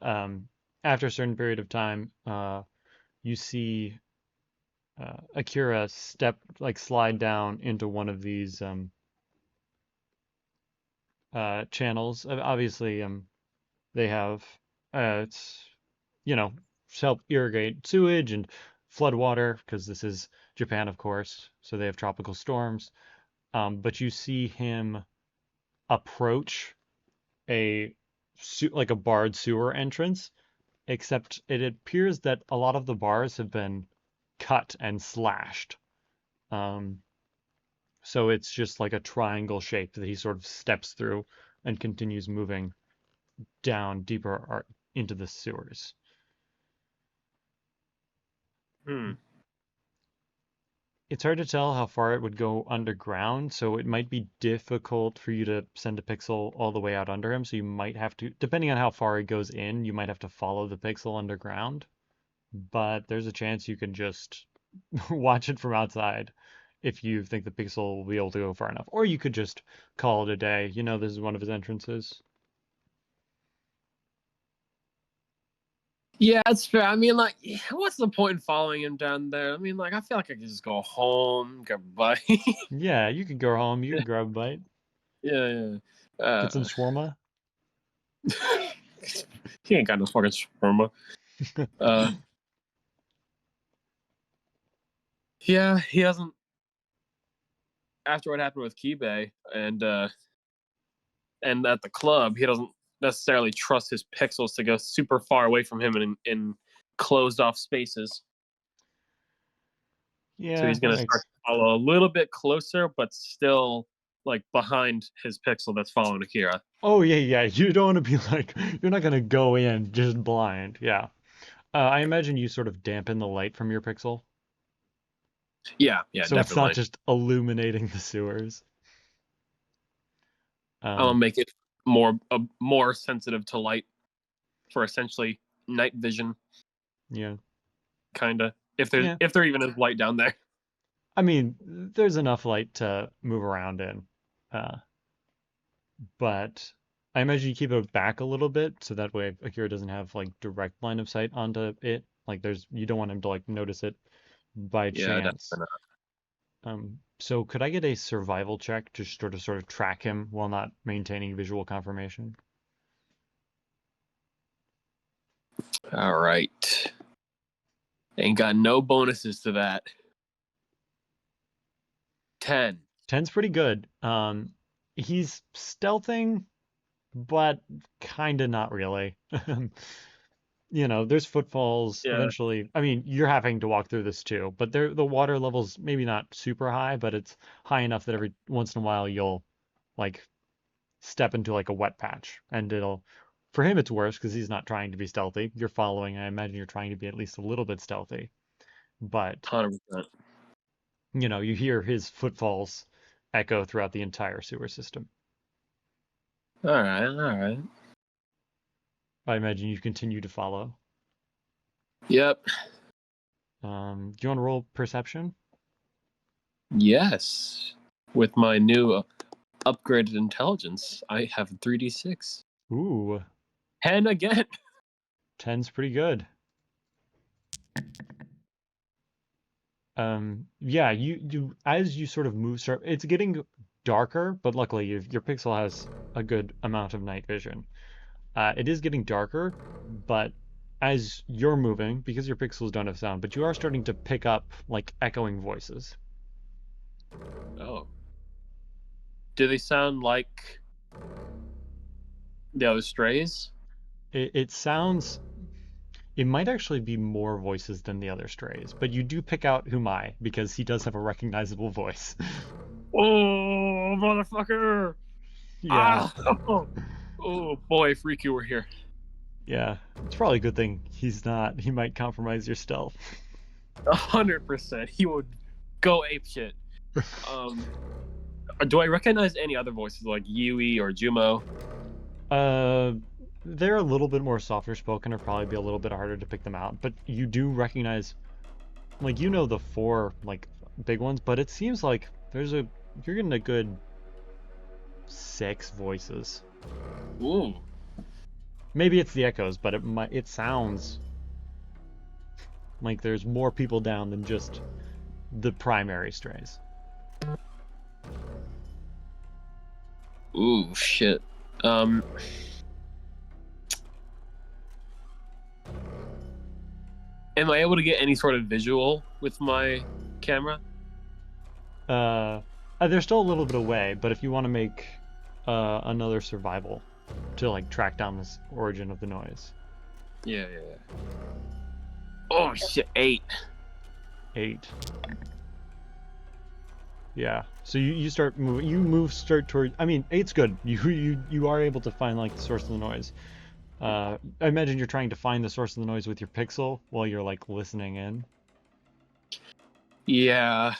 after a certain period of time, you see Akira slide down into one of these channels. Obviously, they have it's help irrigate sewage and flood water because this is Japan, of course. So they have tropical storms. But you see him approach like a barred sewer entrance, except it appears that a lot of the bars have been cut and slashed. So it's just like a triangle shape that he sort of steps through and continues moving down deeper into the sewers. It's hard to tell how far it would go underground, so it might be difficult for you to send a pixel all the way out under him. So you might have to, depending on how far it goes in, you might have to follow the pixel underground. But there's a chance you can just watch it from outside if you think the pixel will be able to go far enough. Or you could just call it a day. This is one of his entrances. Yeah, it's fair. I mean, like, what's the point in following him down there? I mean, like, I feel like I could just go home, grab a bite. Yeah, you could go home. You can grab a bite. Yeah. Get some shawarma. He ain't got no fucking shawarma. Yeah, he hasn't. After what happened with Kibe and at the club, he doesn't necessarily trust his pixels to go super far away from him in closed off spaces. Yeah. So he's gonna start to follow a little bit closer, but still like behind his pixel that's following Akira. Oh yeah. You don't want to be like, you're not gonna go in just blind. Yeah. I imagine you sort of dampen the light from your pixel. Yeah, so definitely. It's not just illuminating the sewers. I'm gonna make it more sensitive to light for essentially night vision. Yeah. Kinda. If there even is light down there. I mean, there's enough light to move around in. But I imagine you keep it back a little bit so that way Akira doesn't have like direct line of sight onto it. Like you don't want him to like notice it by chance. So could I get a survival check to sort of track him while not maintaining visual confirmation? All right. Ain't got no bonuses to that. 10. 10's pretty good. He's stealthing but kind of not really. There's footfalls Yeah. eventually. I mean, you're having to walk through this too, but the water level's maybe not super high, but it's high enough that every once in a while you'll like step into like a wet patch, and it'll for him it's worse because he's not trying to be stealthy. You're following. I imagine you're trying to be at least a little bit stealthy, but 100%. you hear his footfalls echo throughout the entire sewer system. All right, all right. I imagine you continue to follow. Yep. Do you want to roll perception? Yes. With my new upgraded intelligence, I have 3d6. Ooh, And again. 10's pretty good. Yeah, you as you sort of move, it's getting darker, but luckily your pixel has a good amount of night vision. It is getting darker, but as you're moving, because your pixels don't have sound, but you are starting to pick up like echoing voices. Oh. Do they sound like the other strays? It sounds. It might actually be more voices than the other strays, but you do pick out Humai because he does have a recognizable voice. Oh, motherfucker! Yeah, Ah! Oh boy, if Riku were here. yeah. It's probably a good thing he's not. He might compromise your stealth. 100%. He would go apeshit. Do I recognize any other voices like Yui or Jumo? They're a little bit more softer spoken, or probably be a little bit harder to pick them out. But you do recognize, like the four like big ones. But it seems like you're getting a good 6 voices. Ooh. Maybe it's the echoes, but it sounds like there's more people down than just the primary strays. Ooh, shit. Am I able to get any sort of visual with my camera? They're still a little bit away, but if you want to make another survival to like track down this origin of the noise. Yeah. Oh shit, 8. 8. Yeah. So you start moving. Start toward. I mean, 8's good. You are able to find like the source of the noise. I imagine you're trying to find the source of the noise with your pixel while you're like listening in. Yeah.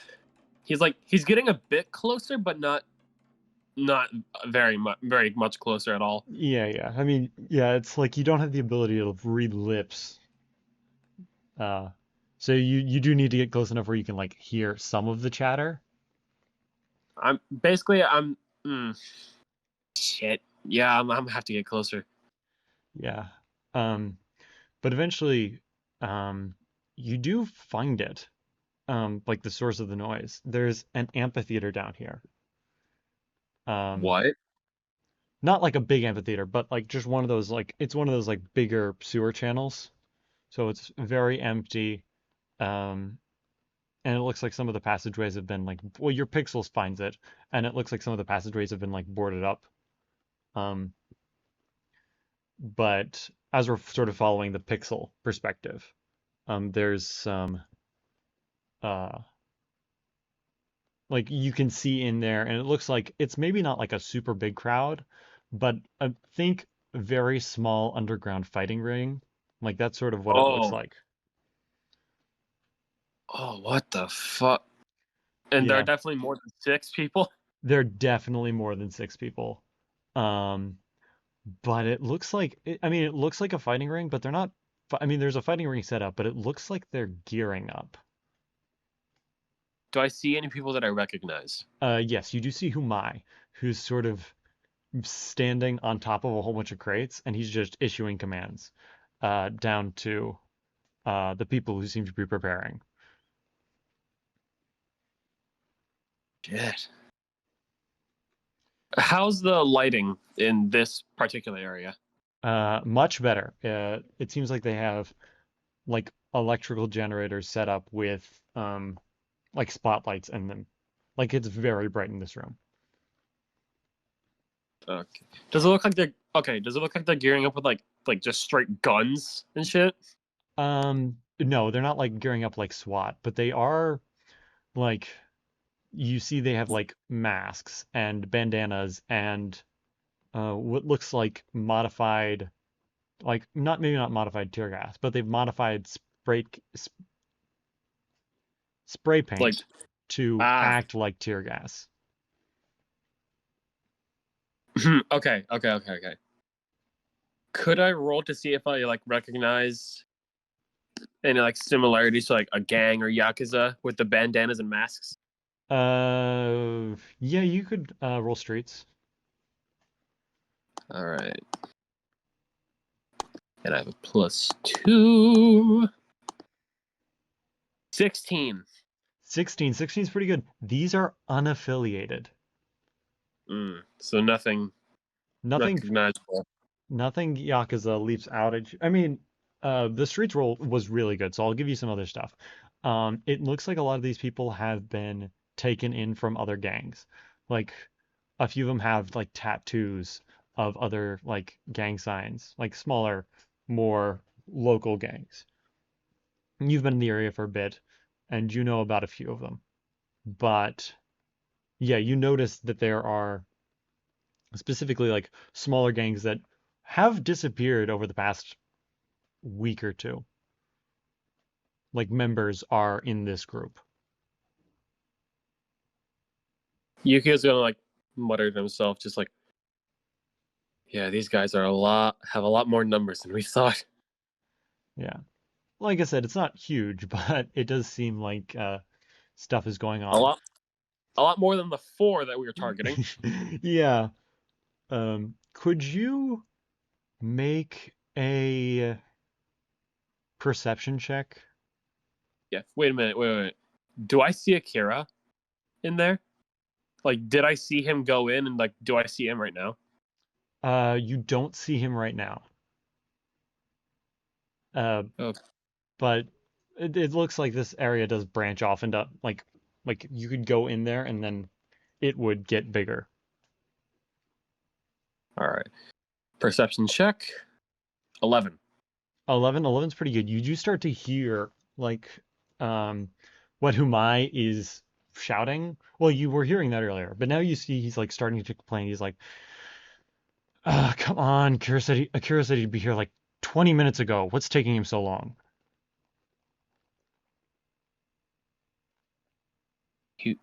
He's getting a bit closer, but not very much closer at all. Yeah. I mean, yeah, it's like you don't have the ability to read lips. So you do need to get close enough where you can like hear some of the chatter. I'm shit. Yeah, I'm gonna have to get closer. Yeah. But eventually, you do find it. Like the source of the noise. There's an amphitheater down here. What? Not like a big amphitheater, but like just one of those it's one of those like bigger sewer channels. So it's very empty. Um, and it looks like some of the passageways have been your pixels finds it, and it looks like some of the passageways have been like boarded up. Um, but as we're sort of following the pixel perspective, there's some uh like you can see in there, and it looks like it's maybe not like a super big crowd, but I think very small underground fighting ring. Like that's sort of what it looks Oh. like. Oh, what the fuck? And there are Yeah, definitely more than 6 people. there are definitely more than 6 people. Um, but it looks like I mean, it looks like a fighting ring, but they're not. I mean, there's a fighting ring set up, but it looks like they're gearing up. Do I see any people that I recognize? Yes, you do see Humai, who's sort of standing on top of a whole bunch of crates, and he's just issuing commands down to the people who seem to be preparing. Shit. How's the lighting in this particular area? Much better. It seems like they have like electrical generators set up with like spotlights in them. Like it's very bright in this room. Okay. Does it look like they're gearing up with like just straight guns and shit? No, they're not like gearing up like SWAT, but they are like you see they have like masks and bandanas and what looks like modified like not maybe not modified tear gas, but they've modified spray Like paint to ah. act like tear gas. Okay. Could I roll to see if I like recognize any like similarities to like a gang or yakuza with the bandanas and masks? Yeah, you could roll streets. All right. And I have a +2. 16. 16 is pretty good. These are unaffiliated. So nothing Nothing recognizable. nothing Yakuza leaps out at you. I mean, the streets roll was really good, so I'll give you some other stuff. It looks like a lot of these people have been taken in from other gangs. Like a few of them have like tattoos of other like gang signs, like smaller, more local gangs. You've been in the area for a bit, and you know about a few of them. But yeah, you notice that there are specifically like smaller gangs that have disappeared over the past week or two. Like members are in this group. Yukio's gonna like mutter to himself, just like, yeah, these guys have a lot more numbers than we thought. Yeah. Like I said, it's not huge, but it does seem like stuff is going A on. lot more than the 4 that we were targeting. Yeah. Could you make a perception check? Yeah. Wait a minute. Do I see Akira in there? Like, did I see him go in, and like, do I see him right now? You don't see him right now. Oh. But it looks like this area does branch off into like you could go in there and then it would get bigger. All right. Perception check. 11. 11's pretty good. You do start to hear like what Humai is shouting. Well, you were hearing that earlier, but now you see he's like starting to complain. He's like, come on, Akira said he'd be here like 20 minutes ago. What's taking him so long? You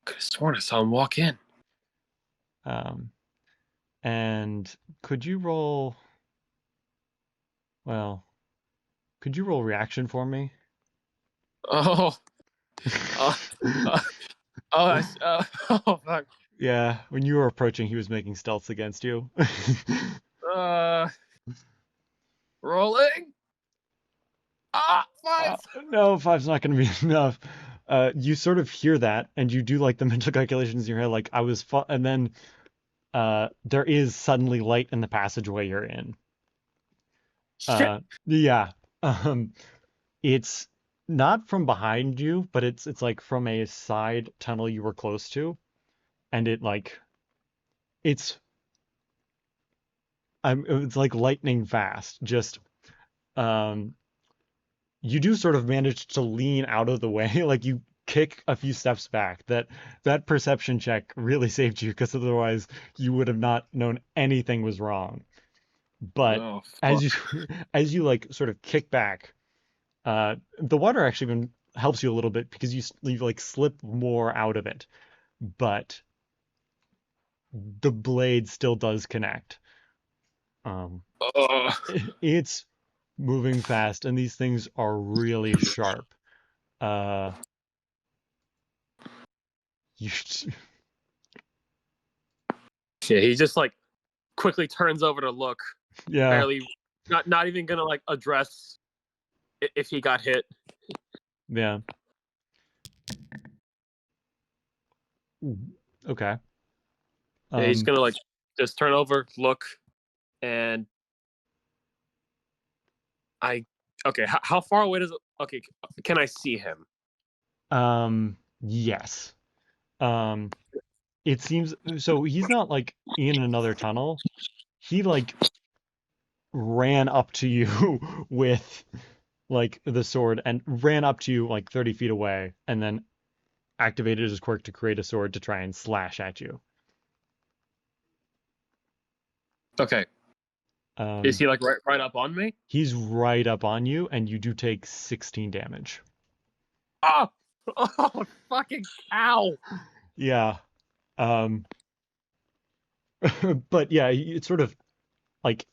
could have sworn I saw him walk in. And could you roll, well, could you roll reaction for me? Oh. Oh, fuck. Yeah, when you were approaching, he was making stealths against you. Rolling. 5. No, five's not going to be enough. You sort of hear that, and you do like the mental calculations in your head, like and then there is suddenly light in the passageway you're in. Shit. Yeah. It's not from behind you, but it's like from a side tunnel you were close to, and it's it's like lightning fast. Just you do sort of manage to lean out of the way, like you kick a few steps back. That perception check really saved you because otherwise you would have not known anything was wrong. But Oh, as fuck. you as you like sort of kick back, the water actually even helps you a little bit because you like slip more out of it, but the blade still does connect. Ugh. It's moving fast, and these things are really sharp. You Yeah, he just like quickly turns over to look, yeah, barely, not even gonna like address if he got hit. yeah. Okay. Yeah, he's gonna like just turn over, look, and okay. How far away does it? Okay, can I see him? Yes. Um, it seems so he's not like in another tunnel. He like ran up to you with like the sword and ran up to you like 30 feet away and then activated his quirk to create a sword to try and slash at you. Okay. Is he like right up on me? He's right up on you and you do take 16 damage. Oh, oh fucking ow! Yeah. Um but yeah, it's sort of like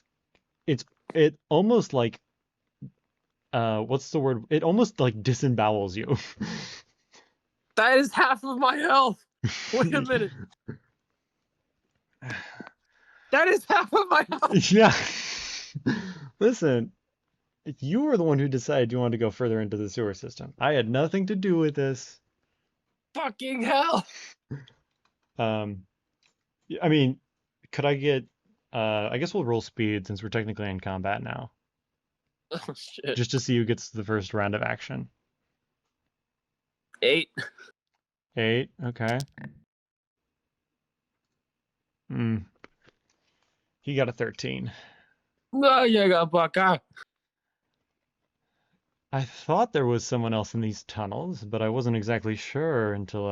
it almost like what's the word? It almost like disembowels you. That is half of my health. Wait a minute. That is half of my health. Yeah. Listen, you were the one who decided you wanted to go further into the sewer system. I had nothing to do with this. Fucking hell. I mean, could I get I guess we'll roll speed since we're technically in combat now. Oh shit. Just to see who gets the first round of action. 8. 8, okay. He got a 13. No, you got bucka. I thought there was someone else in these tunnels, but I wasn't exactly sure until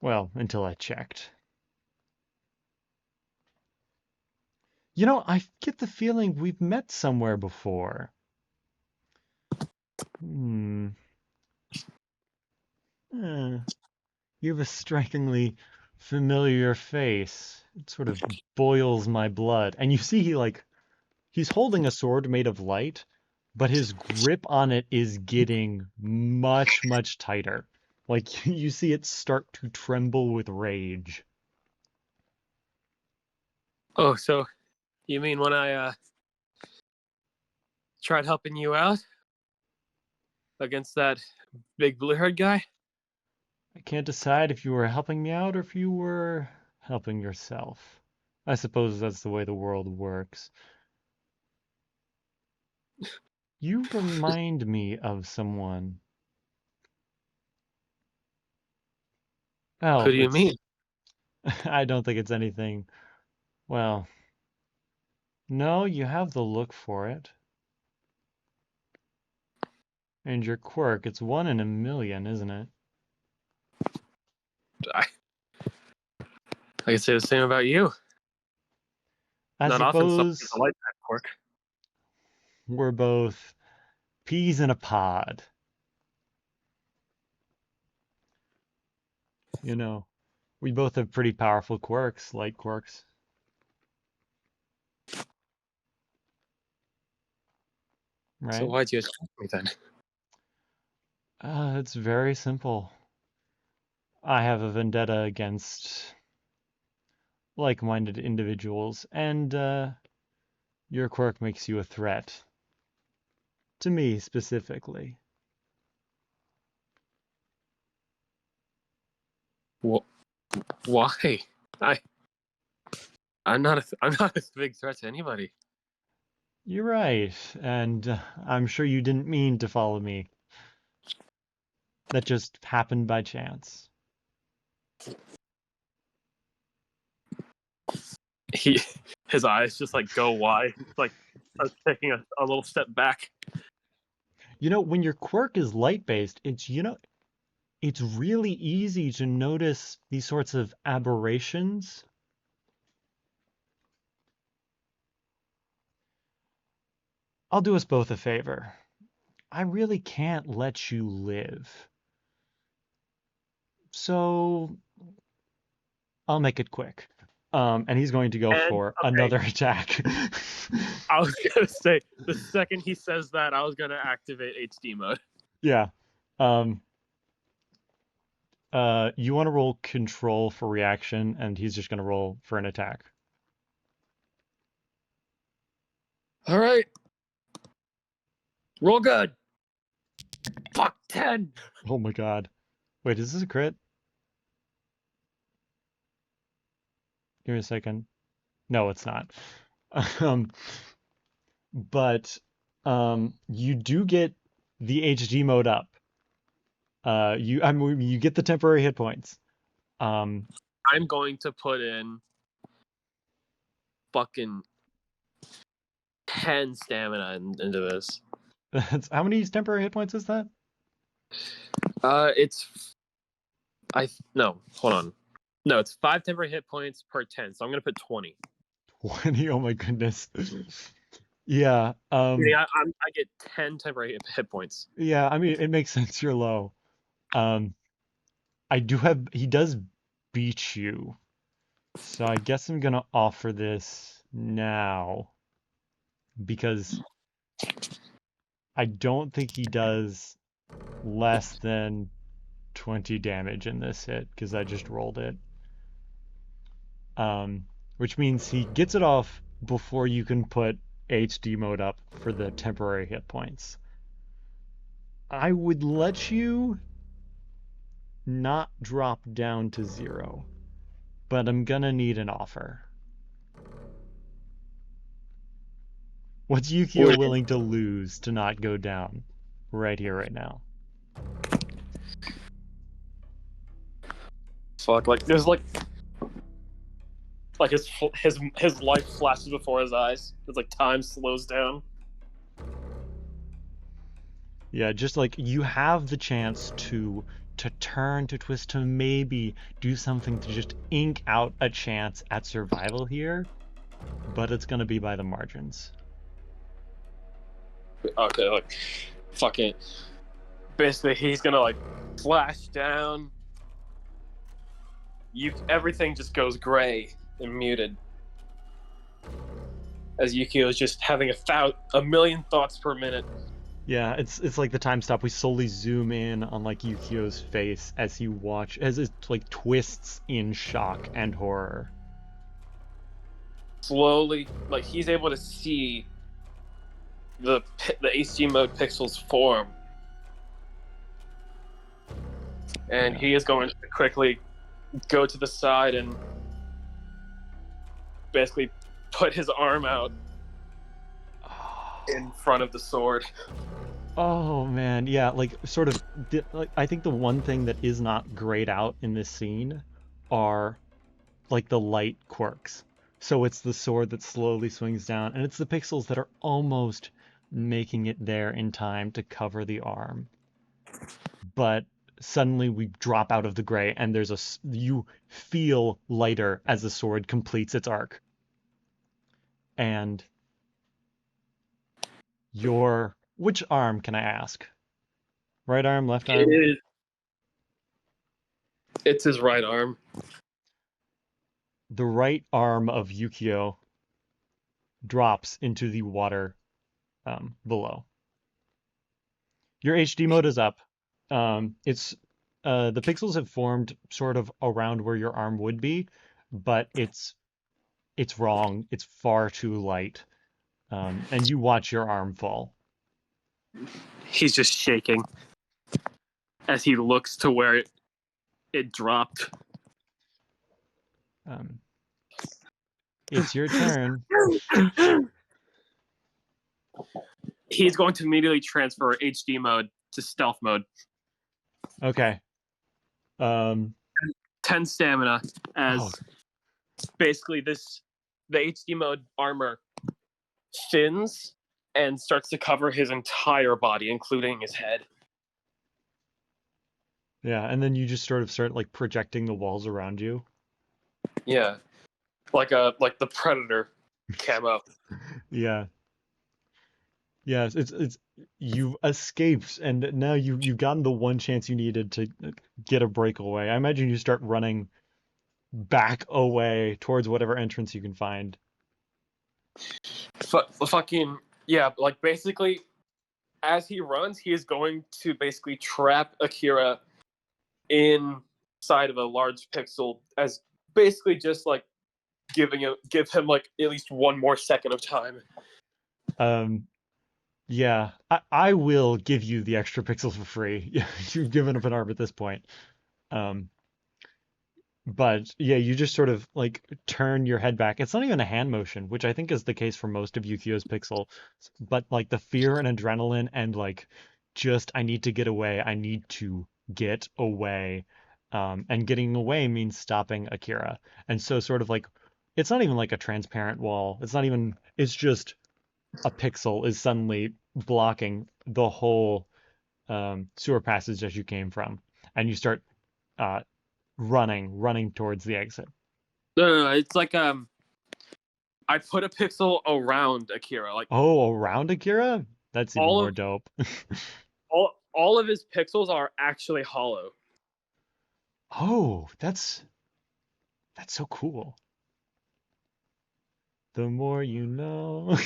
until I checked. You know, I get the feeling we've met somewhere before. You have a strikingly familiar face. It sort of boils my blood. And you see he's holding a sword made of light, but his grip on it is getting much, much tighter. Like you see it start to tremble with rage. Oh, so you mean when I tried helping you out against that big blue-haired guy? I can't decide if you were helping me out or if you were helping yourself. I suppose that's the way the world works. You remind me of someone. Who Oh, do you mean? I don't think it's anything. Well, no, you have the look for it. And your quirk, it's 1 in a million, isn't it? I can say the same about you. I Not often someone suppose gets a light type quirk. we're both peas in a pod. You know, we both have pretty powerful quirks, light quirks. So Right? why'd you attack me then? It's very simple. I have a vendetta against like-minded individuals, and your quirk makes you a threat. To me, specifically. Why? I'm not a big threat to anybody. You're right, and I'm sure you didn't mean to follow me. That just happened by chance. His eyes just like go wide, like taking a little step back. You know, when your quirk is light-based, it's really easy to notice these sorts of aberrations. I'll do us both a favor. I really can't let you live. So I'll make it quick. And he's going to go for another attack. I was gonna say the second he says that, I was gonna activate HD mode. Yeah. You want to roll control for reaction, and he's just gonna roll for an attack. All right, roll good. Fuck 10. Oh my god. Wait, is this a crit? Give me a second. No, it's not. Um, but you do get the HD mode up. you get the temporary hit points. I'm going to put in fucking 10 stamina into this. How many temporary hit points is that? No, hold on. No, it's 5 temporary hit points per 10, so I'm gonna put 20. 20. Oh my goodness. Yeah. I get 10 temporary hit points. Yeah. I mean, it makes sense. You're low. He does beat you, so I guess I'm gonna offer this now because I don't think he does less than 20 damage in this hit because I just rolled it. Which means he gets it off before you can put HD mode up for the temporary hit points. I would let you not drop down to 0, but I'm gonna need an offer. What's Yukio willing to lose to not go down right here, right now? Fuck, like there's like his life flashes before his eyes. It's like time slows down. Yeah, just like you have the chance to turn, to twist, to maybe do something to just ink out a chance at survival here, but it's gonna be by the margins. Okay, like fucking basically he's gonna like flash down. Everything just goes gray and muted. As Yukio is just having a million thoughts per minute. Yeah, it's like the time stop. We slowly zoom in on like Yukio's face as it like twists in shock and horror. Slowly, like he's able to see the HD mode pixels form, and he is going to quickly go to the side and basically put his arm out in front of the sword. Oh man, yeah, like sort of like I think the one thing that is not grayed out in this scene are like the light quirks. So it's the sword that slowly swings down, and it's the pixels that are almost making it there in time to cover the arm. But suddenly we drop out of the gray, and you feel lighter as the sword completes its arc. And which arm, can I ask? Right arm, left arm? It's his right arm. The right arm of Yukio drops into the water below. Your HD mode is up. The pixels have formed sort of around where your arm would be, but it's wrong. It's far too light. And you watch your arm fall. He's just shaking as he looks to where it dropped. It's your turn. He's going to immediately transfer HD mode to stealth mode. Okay. 10 stamina as basically the HD mode armor thins and starts to cover his entire body, including his head. Yeah, and then you just sort of start like projecting the walls around you. Yeah, like the Predator camo. Yeah. Yes, it's you've escaped, and now you've gotten the one chance you needed to get a breakaway. I imagine you start running back away towards whatever entrance you can find. Fucking yeah, like basically, as he runs, he is going to basically trap Akira inside of a large pixel, as basically just like give him like at least one more second of time. Yeah, I will give you the extra pixels for free. You've given up an arm at this point. But yeah, you just sort of like turn your head back. It's not even a hand motion, which I think is the case for most of Yukio's pixel. But like the fear and adrenaline and like just I need to get away. I need to get away. And getting away means stopping Akira. And so sort of like, it's not even like a transparent wall. It's just a pixel is suddenly blocking the whole sewer passage that you came from. And you start uh, running towards the exit. No, it's like I put a pixel around Akira. Like Oh, around Akira? That's even all more of dope. all of his pixels are actually hollow. Oh, that's so cool. The more you know.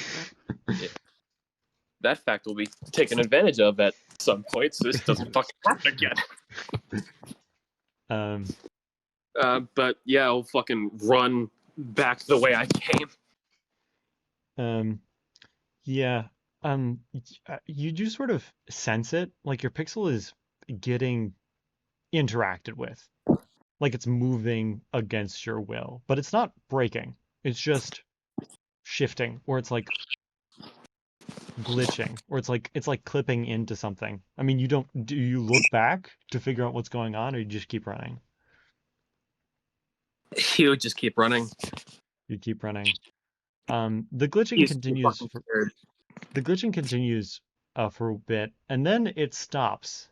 That fact will be taken advantage of at some point, so this doesn't fucking happen again. um, But yeah, I'll fucking run back the way I came. yeah. You do sort of sense it, like your pixel is getting interacted with, like it's moving against your will, but it's not breaking. It's just shifting, or it's like glitching, or it's like clipping into something. I mean, do you look back to figure out what's going on, or you just keep running? He would just keep running. You keep running. The glitching He's too continues fucking scared. the glitching continues for a bit, and then it stops.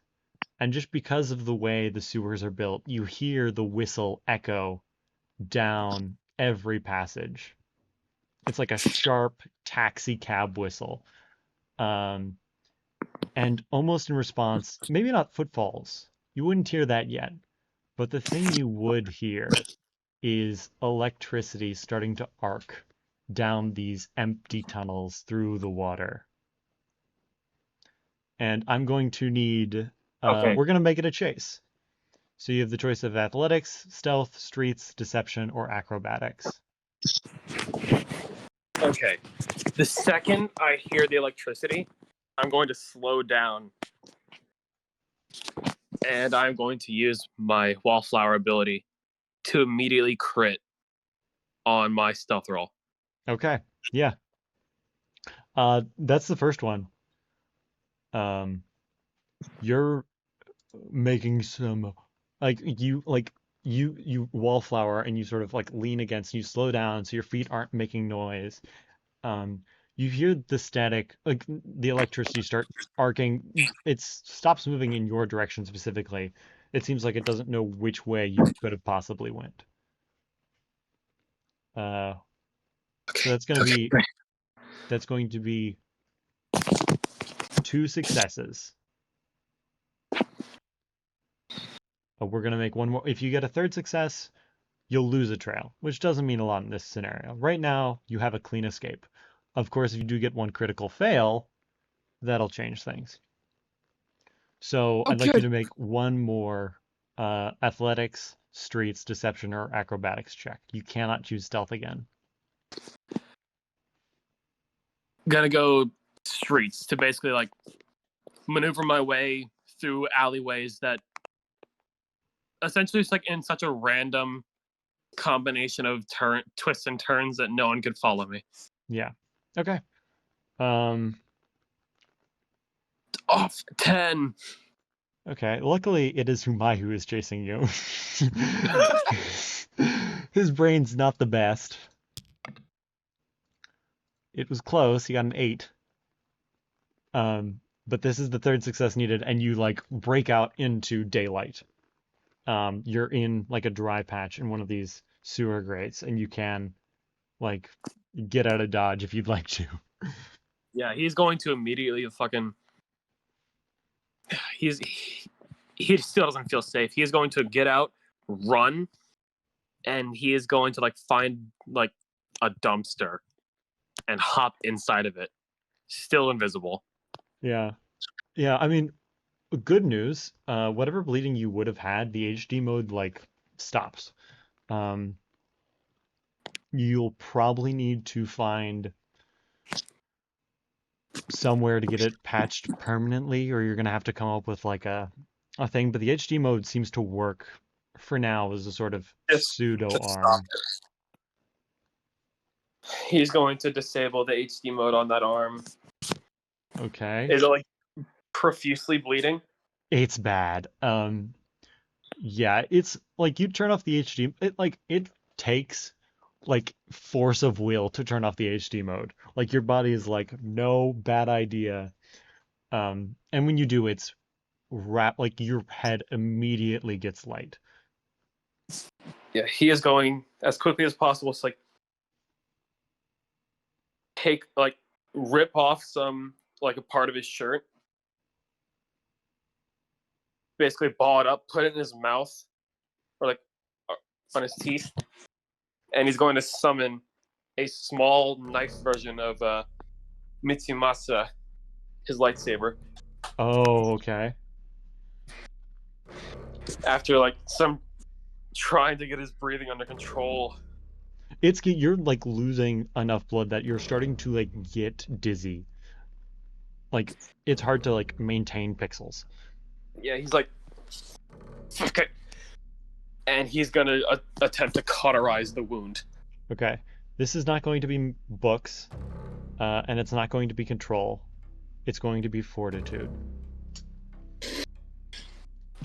And just because of the way the sewers are built, you hear the whistle echo down every passage. It's like a sharp taxi cab whistle. Um, and almost in response, maybe not footfalls. You wouldn't hear that yet. But the thing you would hear is electricity starting to arc down these empty tunnels through the water. And I'm going to need, Okay. we're going to make it a chase. So you have the choice of athletics, stealth, streets, deception, or acrobatics. Okay. The second I hear the electricity, I'm going to slow down. And I'm going to use my wallflower ability to immediately crit on my stealth roll. Okay, yeah. That's the first one. You're making some you wallflower and you sort of like lean against and you slow down so your feet aren't making noise. You hear the static, like the electricity start arcing. It stops moving in your direction specifically. It seems like it doesn't know which way you could have possibly went. So that's going to be 2 successes. We're gonna make one more. If you get a third success, you'll lose a trail, which doesn't mean a lot in this scenario. Right now, you have a clean escape. Of course, if you do get one critical fail, that'll change things. So I'd like you to make one more athletics, streets, deception, or acrobatics check. You cannot choose stealth again. Gonna go streets to basically like maneuver my way through alleyways that essentially it's like in such a random combination of twists and turns that no one could follow me. Yeah. Okay. Off 10. Okay. Luckily, it is Humai who is chasing you. His brain's not the best. It was close. He got an 8. But this is the third success needed, and you like break out into daylight. You're in like a dry patch in one of these sewer grates, and you can like get out of dodge if you'd like to. Yeah, he's going to immediately fucking. He still doesn't feel safe. He is going to get out, run, and he is going to like find like a dumpster and hop inside of it. Still invisible. Yeah. Yeah, I mean, good news. Whatever bleeding you would have had, the HD mode like stops. You'll probably need to find somewhere to get it patched permanently, or you're gonna have to come up with like a thing. But the HD mode seems to work for now as a sort of pseudo arm. He's going to disable the HD mode on that arm. Okay. Is it like profusely bleeding? It's bad. Yeah, it's like you turn off the HD. It takes like force of will to turn off the HD mode. Like your body is like, no, bad idea. And when you do, it's like your head immediately gets light. Yeah, he is going as quickly as possible. It's like rip off some like a part of his shirt, basically ball it up, put it in his mouth or like on his teeth, and he's going to summon a small knife version of Mitsumasa, his lightsaber. Oh, okay. After like some trying to get his breathing under control. You're like losing enough blood that you're starting to like get dizzy. Like it's hard to like maintain pixels. Yeah, he's like, fuck it. And he's gonna attempt to cauterize the wound. Okay. This is not going to be books, and it's not going to be control. It's going to be fortitude.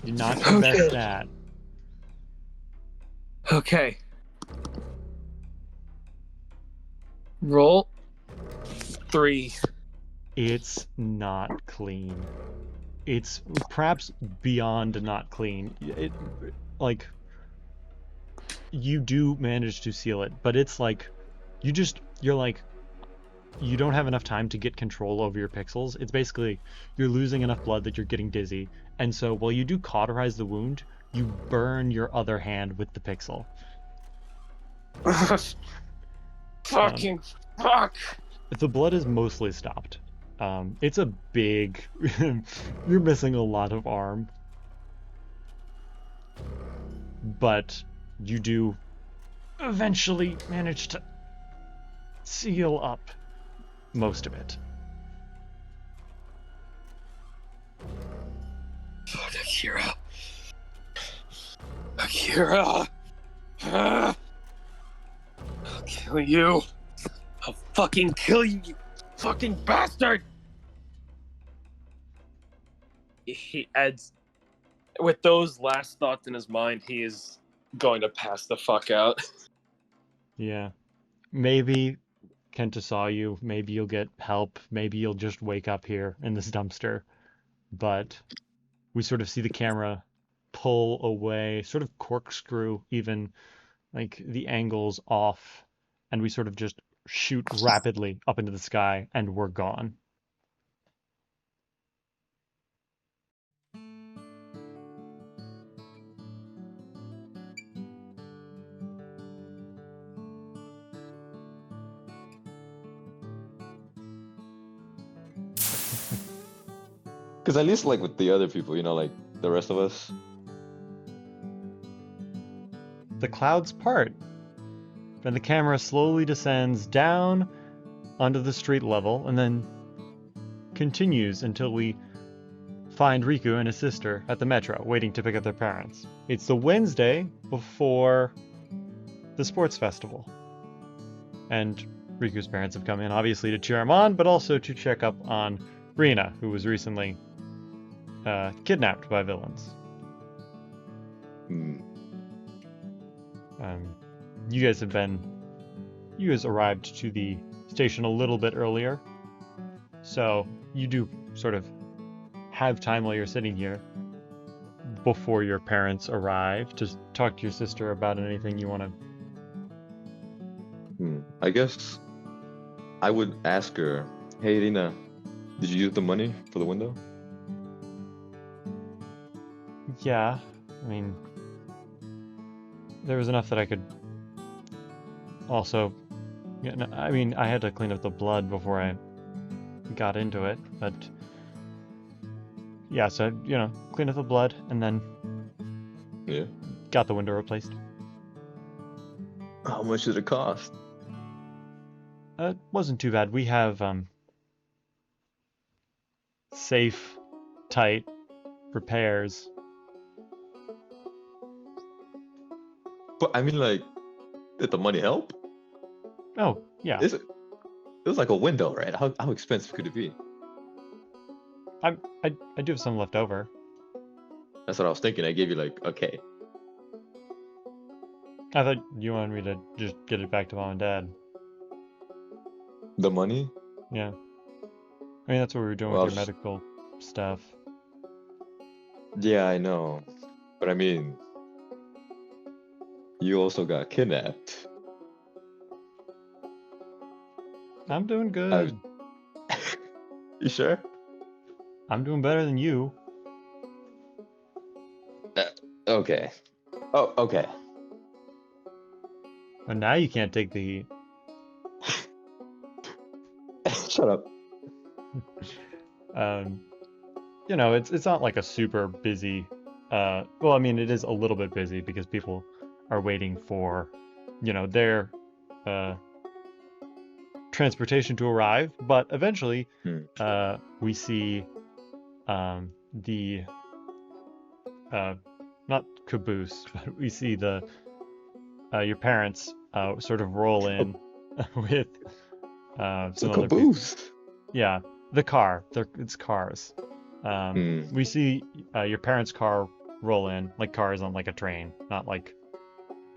Do not invest that. Okay. Roll 3. It's not clean. It's perhaps beyond not clean. It like you do manage to seal it, but it's like you're like you don't have enough time to get control over your pixels. It's basically you're losing enough blood that you're getting dizzy. And so while you do cauterize the wound, you burn your other hand with the pixel. Fucking fuck. The blood is mostly stopped. It's a big... You're missing a lot of arm. But you do eventually manage to seal up most of it. Fuck, Akira. Akira! I'll kill you. I'll fucking kill you, you fucking bastard! He adds, with those last thoughts in his mind, he is going to pass the fuck out. Yeah. Maybe Kenta saw you. Maybe you'll get help. Maybe you'll just wake up here in this dumpster. But we sort of see the camera pull away, sort of corkscrew even, like the angles off, and we sort of just shoot rapidly up into the sky, and we're gone. Because at least like with the other people, you know, like the rest of us. The clouds part, and the camera slowly descends down onto the street level, and then continues until we find Riku and his sister at the metro, waiting to pick up their parents. It's the Wednesday before the sports festival. And Riku's parents have come in, obviously, to cheer him on, but also to check up on Rina, who was recently kidnapped by villains. Hmm. You guys arrived to the station a little bit earlier, so you do sort of have time while you're sitting here before your parents arrive to talk to your sister about anything you want to. I guess I would ask her, hey Rina, did you use the money for the window? Yeah, I mean, there was enough that I could also, I mean, I had to clean up the blood before I got into it, but yeah, so, clean up the blood and then Yeah. got the window replaced. How much did it cost? It wasn't too bad. We have safe, tight repairs. But I mean, like, did the money help? Oh, yeah. It was like a window, right? How expensive could it be? I do have some left over. That's what I was thinking. I gave you like okay. I thought you wanted me to just get it back to mom and dad. The money? Yeah. I mean, that's what we were doing Well, with your medical stuff. yeah, I know. But I mean, you also got kidnapped. I'm doing I good. You sure? I'm doing better than you. Okay. Oh, okay. But now you can't take the heat. Shut up. You know, it's not like a super busy. Well, I mean, it is a little bit busy because people are waiting for, you know, their transportation to arrive. But eventually, we see the not caboose, but we see the your parents sort of roll in with It's a some other people. caboose. Yeah, the car. It's cars. We see your parents' car roll in, like cars on like a train, not like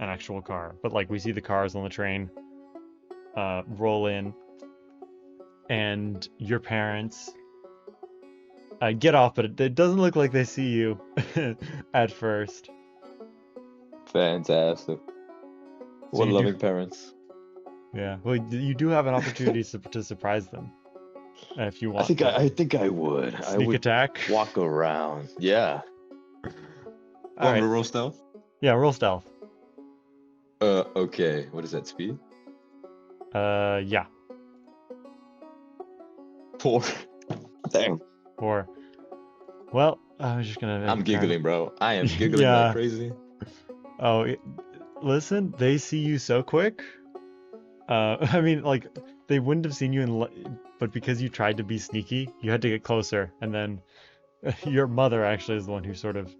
an actual car, but like we see the cars on the train roll in, and your parents get off, but it doesn't look like they see you at first. Fantastic. What you loving do, parents. yeah. Well, you do have an opportunity to surprise them if you I want. think to. I think I would. I Sneak would attack. walk around. Yeah. All right. Roll stealth? Yeah, roll stealth. Okay. What is that speed? Yeah. 4. Damn. Or, well, I was just gonna. I'm giggling, bro. I am giggling Yeah. like crazy. Oh, listen, they see you so quick. I mean, like, they wouldn't have seen you but because you tried to be sneaky, you had to get closer, and then your mother actually is the one who sort of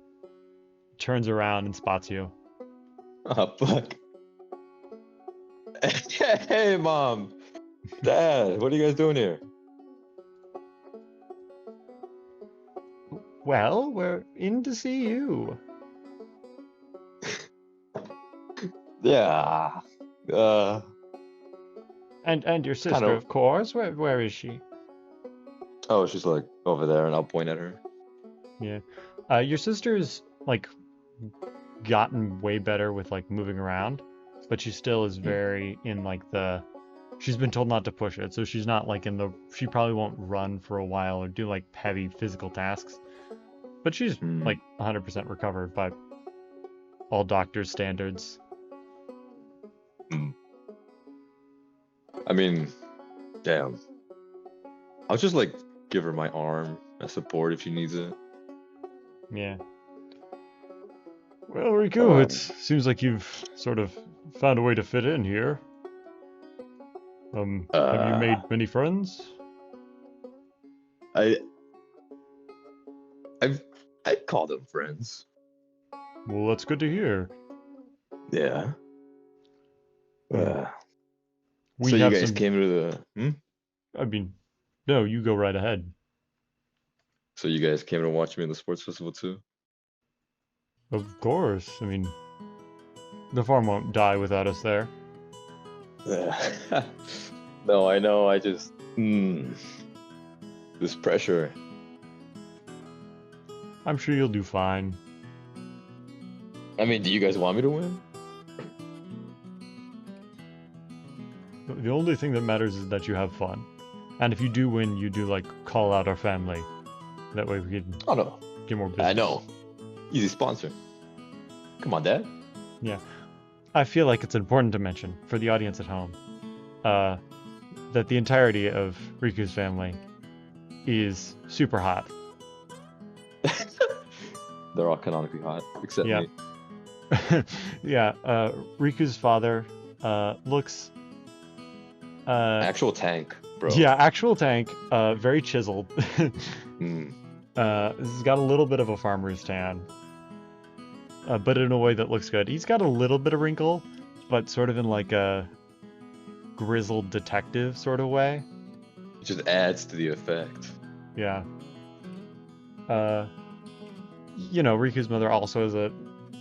turns around and spots you. Oh, fuck. Hey, mom. Dad, what are you guys doing here? Well, we're in to see you. Yeah. And your sister, Kinda- of course. Where is she? Oh, she's like over there, and I'll point at her. Yeah. Your sister's like gotten way better with like moving around, but she still is very in like she's been told not to push it, so she's not like she probably won't run for a while or do like heavy physical tasks. But she's like 100% recovered by all doctors' standards. I mean, damn. I'll just like give her my arm as support if she needs it. Yeah. Well, Riku, it seems like you've sort of found a way to fit in here. Have you made many friends? I'd call them friends. Well, that's good to hear. Yeah. We So you have guys some. came to the I mean, no, you go right ahead. So you guys came to watch me in the sports festival too? Of course. I mean, the farm won't die without us there. No, I know. I just this pressure. I'm sure you'll do fine. I mean, do you guys want me to win? The only thing that matters is that you have fun. And if you do win, you do like call out our family. That way we can Oh no, get more business. I know. Easy sponsor. Come on, Dad. Yeah. I feel like it's important to mention for the audience at home that the entirety of Riku's family is super hot. They're all canonically hot, except Yeah. me. Yeah, Riku's father looks Actual tank, bro. yeah, actual tank, very chiseled. Mm. He's got a little bit of a farmer's tan, but in a way that looks good. He's got a little bit of wrinkle, but sort of in like a grizzled detective sort of way. It just adds to the effect. Yeah. you know, Riku's mother also has a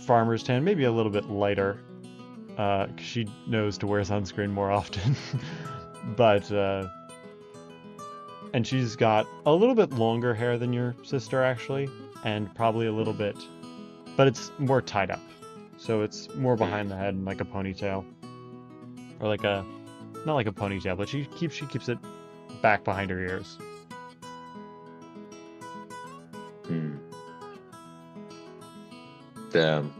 farmer's tan, maybe a little bit lighter, 'cause she knows to wear sunscreen more often. But, and she's got a little bit longer hair than your sister, actually, and probably a little bit, but it's more tied up. So it's more behind the head and like a ponytail. Or like a, not like a ponytail, but she keeps it back behind her ears. Hmm. Damn.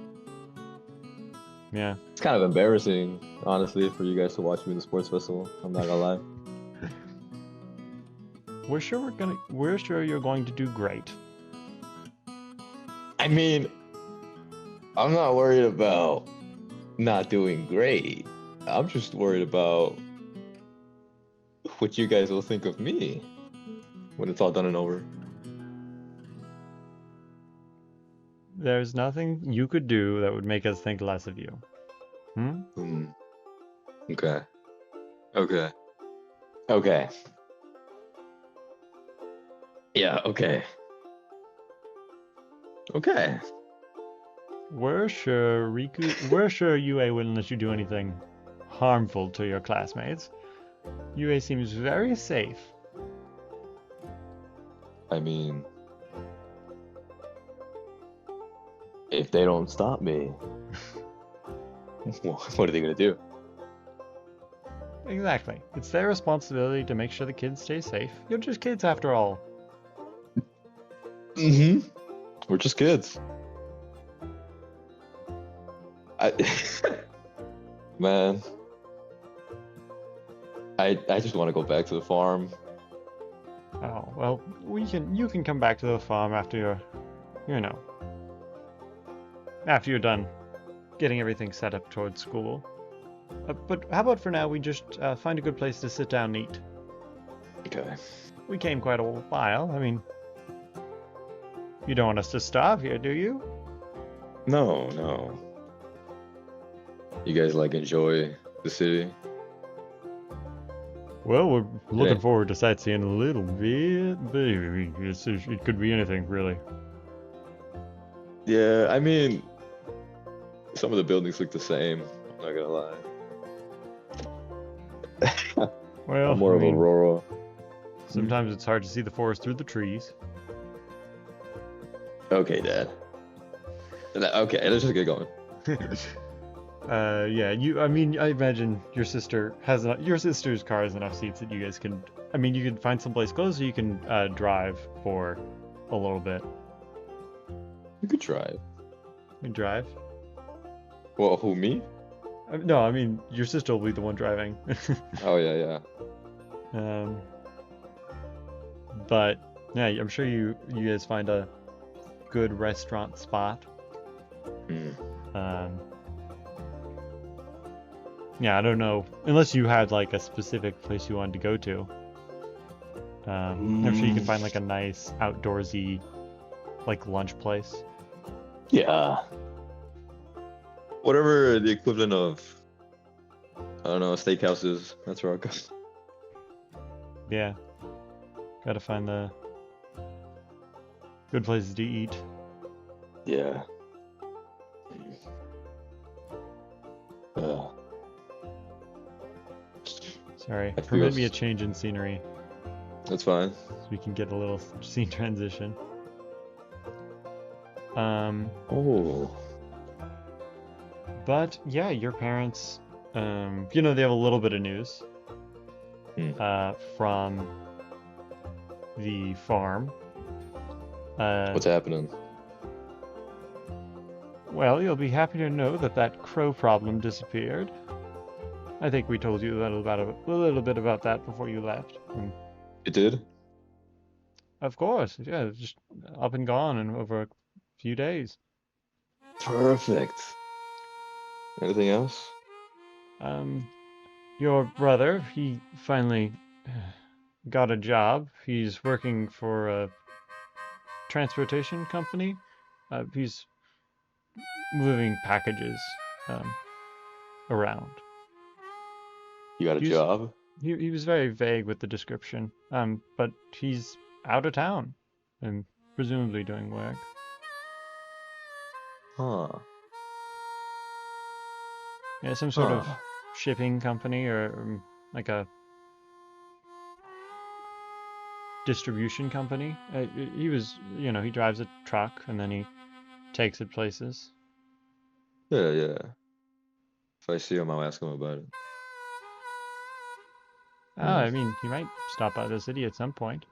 Yeah. It's kind of embarrassing, honestly, for you guys to watch me in the sports festival. I'm not gonna lie. We're sure you're going to do great. I mean, I'm not worried about not doing great. I'm just worried about what you guys will think of me when it's all done and over. There's nothing you could do that would make us think less of you. Hmm? Hmm. Okay. Okay. Okay. Yeah, okay. Okay. We're sure UA wouldn't let you do anything harmful to your classmates. UA seems very safe. I mean, if they don't stop me, what are they gonna do? Exactly. It's their responsibility to make sure the kids stay safe. You're just kids after all. Mm-hmm. We're just kids. Man, I just want to go back to the farm. Oh, well, you can come back to the farm after after you're done getting everything set up towards school. But how about for now we just find a good place to sit down and eat? Okay. We came quite a while. I mean, you don't want us to starve here, do you? No, no. You guys like enjoy the city? Well, we're looking Yeah. forward to sightseeing a little bit, but it could be anything, really. Yeah, I mean, some of the buildings look the same. I'm not gonna lie. Well, I'm more I of mean, Aurora. sometimes it's hard to see the forest through the trees. Okay, Dad. Okay, let's just get going. Yeah, I mean, I imagine your sister's car has enough seats that you guys can. I mean, you can find someplace close so you can drive for a little bit. You could try. You can drive. Well, who, me? No, I mean your sister will be the one driving. Oh, yeah, yeah. But yeah, I'm sure you guys find a good restaurant spot. Hmm. Yeah, I don't know, unless you had like a specific place you wanted to go to. I'm sure you can find like a nice outdoorsy, like lunch place. Yeah. Whatever the equivalent of, I don't know, steakhouses. That's where I'll go. Yeah, gotta find the good places to eat. Yeah. Sorry, I permit feel me a s- change in scenery That's fine. so we can get a little scene transition. Oh. But yeah, your parents, they have a little bit of news from the farm. What's happening? Well, you'll be happy to know that crow problem disappeared. I think we told you a little bit about that before you left. It did? Of course, yeah, it's just up and gone in over a few days. Perfect. Anything else? Your brother, he finally got a job. He's working for a transportation company. He's moving packages around. You got a He's- job? He was very vague with the description, but he's out of town and presumably doing work. Huh. Yeah, some sort of Huh. shipping company or like a distribution company. He was, he drives a truck and then he takes it places. Yeah, yeah. If I see him, I'll ask him about it. Hmm. I mean, he might stop by the city at some point.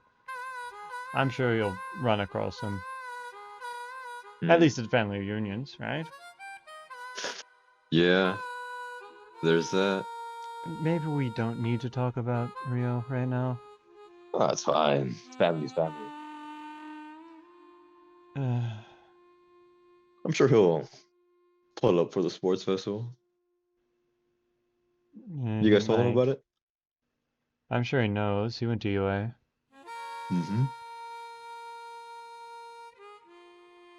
I'm sure you'll run across him. At Hmm. least at family reunions, right? Yeah, there's that. Maybe we don't need to talk about Rio right now. Oh, that's fine. Family's family. Uh, I'm sure he'll pull up for the sports festival. yeah, You he guys told him might. about it? I'm sure he knows. He went to UA. Mm-hmm.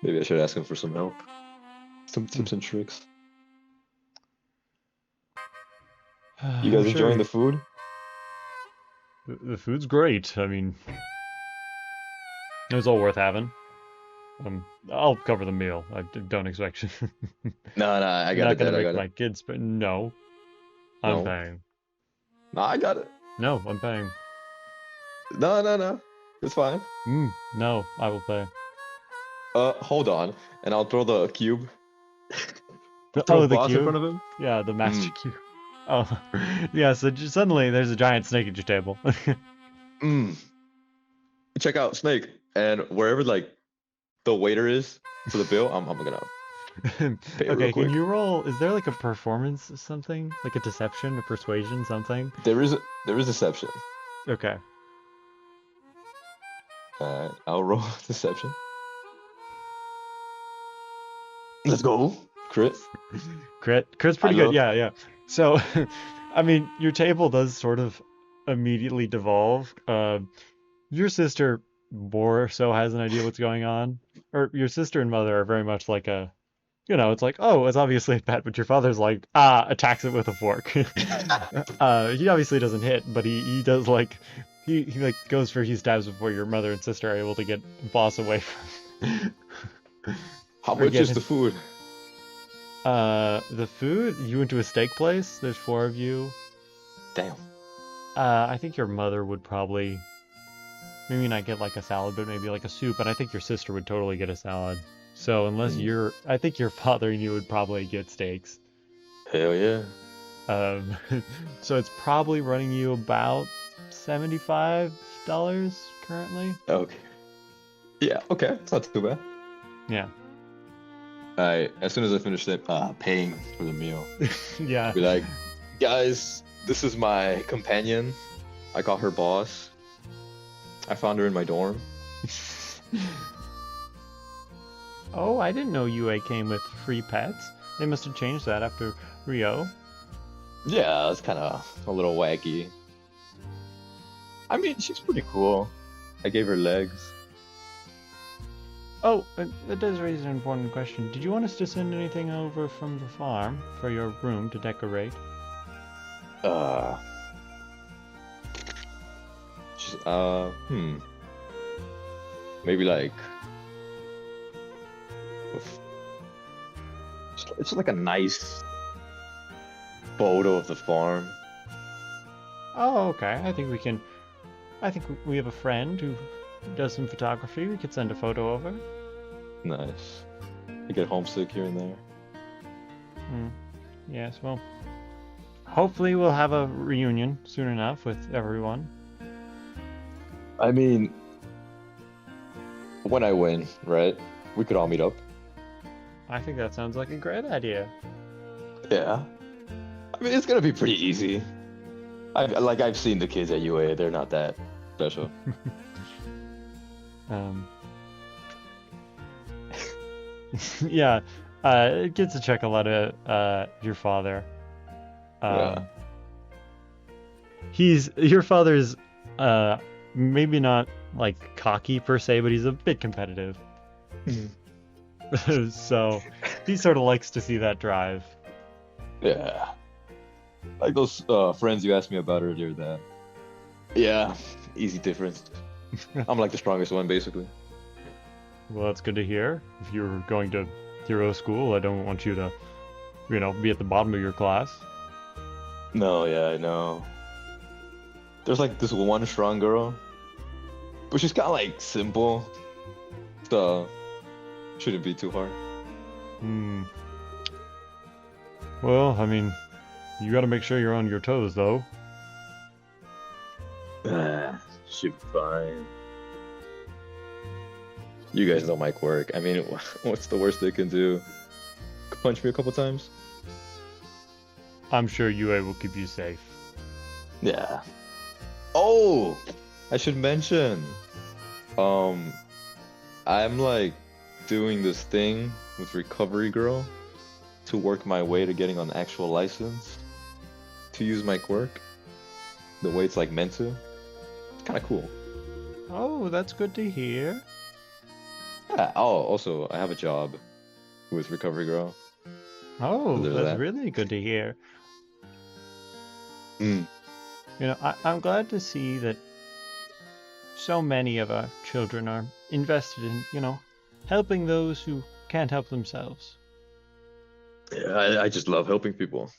Maybe I should ask him for some help. Some tips and tricks. You I'm guys sure enjoying the food? the food's great. I mean, it was all worth having. I'll cover the meal. Don't expect you. No, I You're got not it, gonna Dad. I make got my it. kids, but no, I'm No, paying. no, I got it. No, I'm paying. No. It's fine. No, I will pay. Hold on, and I'll throw the cube. Throw Oh, the boss in front cube? of him. Yeah, the master Mm. cube. Oh, yeah. So suddenly there's a giant snake at your table. Mm. Check out Snake, and wherever like the waiter is for the bill, I'm gonna pay it real Okay, can quick. you roll? Is there like a performance or something? Like a deception, a persuasion, something? There is deception. Okay. I'll roll deception. Let's go. Crit. Crit's I pretty good. love. Yeah, yeah. So, I mean, your table does sort of immediately devolve. Your sister more so has an idea what's going on, or your sister and mother are very much like it's like, oh, it's obviously a bet, but your father's like, attacks it with a fork. He obviously doesn't hit, but he does like, he like goes for a few stabs before your mother and sister are able to get boss away from. How Or much get is him. the food? The food, you went to a steak place. There's 4 of you. Damn. I think your mother would probably, maybe not get like a salad, but maybe like a soup. And I think your sister would totally get a salad. So unless Mm. I think your father and you would probably get steaks. Hell yeah. So it's probably running you about $75 currently. Okay. Yeah. Okay. It's not too bad. Yeah. As soon as I finish paying for the meal, Yeah. be like, guys, this is my companion. I call her boss. I found her in my dorm. Oh, I didn't know UA came with free pets. They must have changed that after Rio. Yeah, that's kind of a little wacky. I mean, she's pretty cool. I gave her legs. Oh, that does raise an important question. Did you want us to send anything over from the farm for your room to decorate? She's, maybe like, it's like a nice photo of the farm. Oh, okay. I think we have a friend who does some photography. We could send a photo over. Nice. I get homesick here and there. Yes, well, hopefully we'll have a reunion soon enough with everyone. I mean, when I win, right? We could all meet up. I think that sounds like a great idea. Yeah. I mean, it's gonna be pretty easy. I've seen the kids at UA. They're not that special. Yeah, it gets to check a lot of your father. Yeah. Your father's maybe not like cocky per se, but he's a bit competitive. So he sort of likes to see that drive. Yeah. Like those friends you asked me about earlier. That. Yeah. Easy difference. I'm like the strongest one, basically. Well, that's good to hear. If you're going to hero school. I don't want you to, be at the bottom of your class. No, yeah, I know. There's like this one strong girl, but she's kind of like simple. So shouldn't be too hard. Hmm. Well, I mean, you gotta make sure you're on your toes, though. Should be fine. You guys know my quirk. I mean, what's the worst they can do? Punch me a couple times? I'm sure UA will keep you safe. Yeah. Oh, I should mention. I'm like doing this thing with Recovery Girl to work my way to getting an actual license to use my quirk the way it's like meant to. It's kind of cool. Oh, that's good to hear. Yeah. Oh, also, I have a job with Recovery Girl. Oh, There's that's that. really good to hear. Mm. I'm glad to see that so many of our children are invested in, helping those who can't help themselves. Yeah, I just love helping people.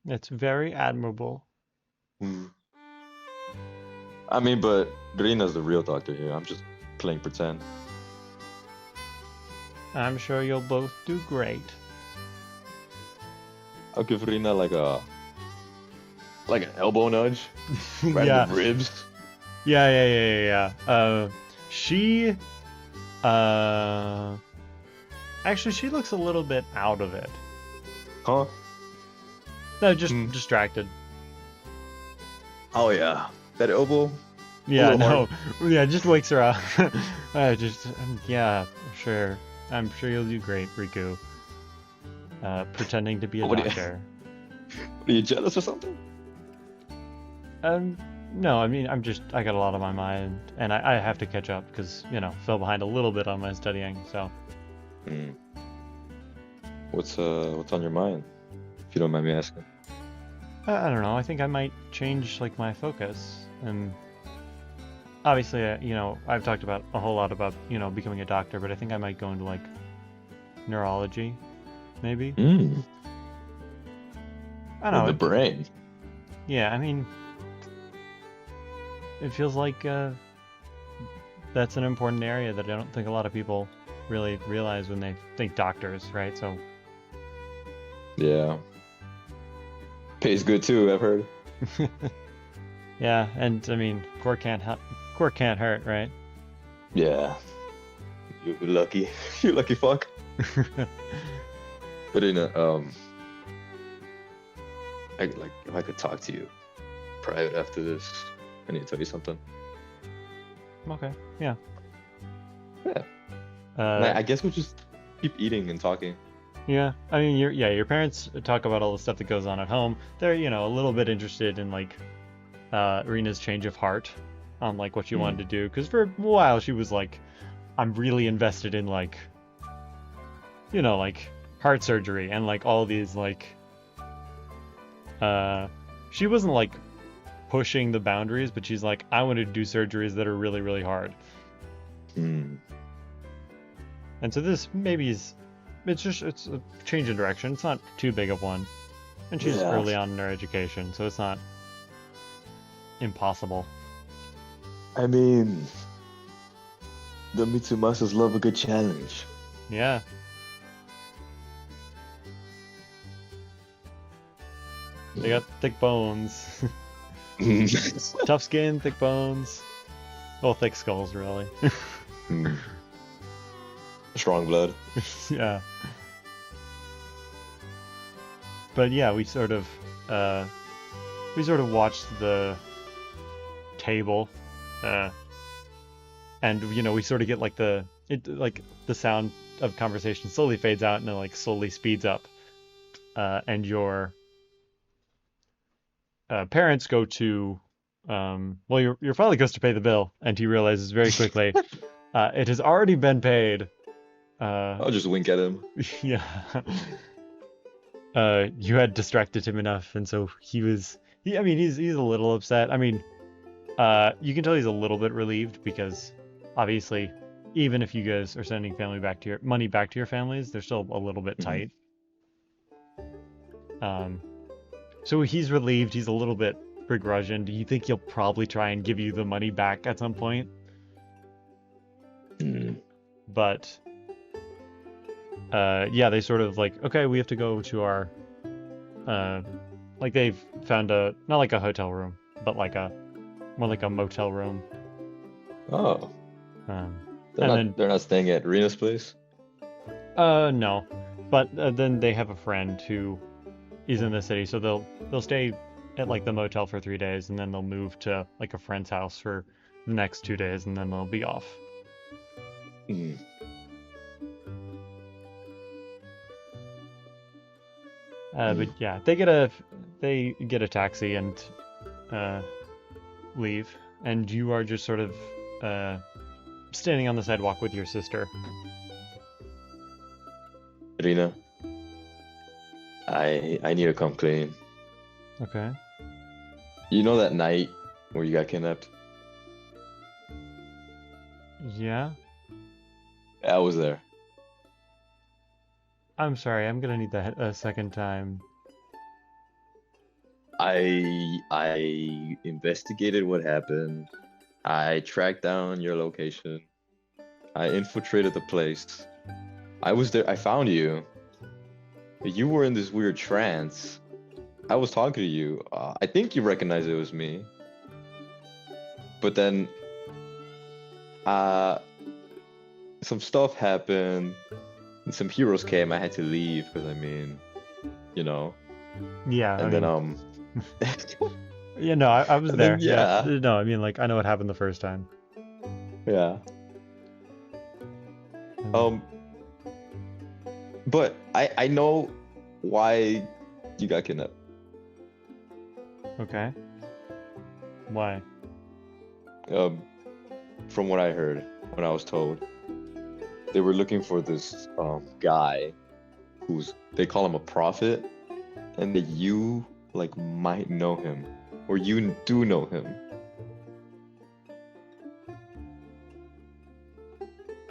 It's very admirable. Mm. I mean, but Rina's the real doctor here. I'm just playing pretend. I'm sure you'll both do great. I'll give Rina like an elbow nudge, right Yeah. in the ribs. Yeah. She, actually, she looks a little bit out of it. Huh? No, just distracted. Oh yeah, that elbow. Yeah, little no, yeah, just wakes her up. Yeah, sure. I'm sure you'll do great, Riku. Pretending to be a What do you- doctor. Are you jealous or something? No, I mean, I got a lot on my mind, and I have to catch up because, fell behind a little bit on my studying, so. Hmm. What's on your mind? If you don't mind me asking. I don't know, I think I might change, like, my focus, and obviously, I've talked about a whole lot about, becoming a doctor, but I think I might go into, like, neurology, maybe? Hmm. I don't know. The brain. Yeah, I mean, it feels like that's an important area that I don't think a lot of people really realize when they think doctors, right? So, Yeah. Pays good too, I've heard. yeah, and I mean, quirk can't hurt, right? Yeah. You lucky. You lucky fuck. But if I could talk to you private after this, I need to tell you something. Okay, yeah. Yeah. I guess we'll just keep eating and talking. Yeah, I mean, your parents talk about all the stuff that goes on at home. They're, a little bit interested in, like, Rena's change of heart on, like, what she wanted to do. Because for a while, she was like, I'm really invested in, like, like, heart surgery and, like, all these, like, she wasn't, like, pushing the boundaries, but she's like, I want to do surgeries that are really, really hard. Hmm. And so this maybe it's a change in direction. It's not too big of one. And she's Yeah. early on in her education, so it's not impossible. I mean, the Mitsumasas love a good challenge. Yeah. They got thick bones. Tough skin, thick bones. Well, thick skulls, really. Hmm. Strong blood. Yeah. But yeah, we sort of watched the table, and we sort of get like the sound of conversation slowly fades out and it like slowly speeds up, and your parents go to your father goes to pay the bill, and he realizes very quickly it has already been paid. I'll just wink at him. Yeah. You had distracted him enough, and so he's a little upset. I mean, you can tell he's a little bit relieved because obviously even if you guys are sending money back to your families, they're still a little bit Mhm. tight. So he's relieved. He's a little bit begrudging. Do you think he'll probably try and give you the money back at some point? Mm. But yeah, they sort of like, okay, we have to go to our like they've found not like a hotel room, but like more like a motel room. Oh, Um, they're and not. then They're not staying at Rena's place. no, but then they have a friend who is in the city, so they'll stay at like the motel for 3 days, and then they'll move to like a friend's house for the next 2 days, and then they'll be off. Mm. But yeah, they get a taxi and leave, and you are just sort of standing on the sidewalk with your sister. Rena, I need to come clean. Okay. You know that night where you got kidnapped? Yeah. I was there. I'm sorry. I'm gonna need that a second time. I investigated what happened. I tracked down your location. I infiltrated the place. I was there. I found you. You were in this weird trance. I was talking to you. I think you recognized it was me. But then, some stuff happened. And some heroes came. I had to leave because I mean, you know. Yeah. And I then mean, yeah. No, I was and there. then, yeah. No, I mean like I know what happened the first time. Yeah. But I know why you got kidnapped. Okay. Why? From what I heard, when I was told, they were looking for this guy they call him a prophet, and that you like might know him, or you do know him.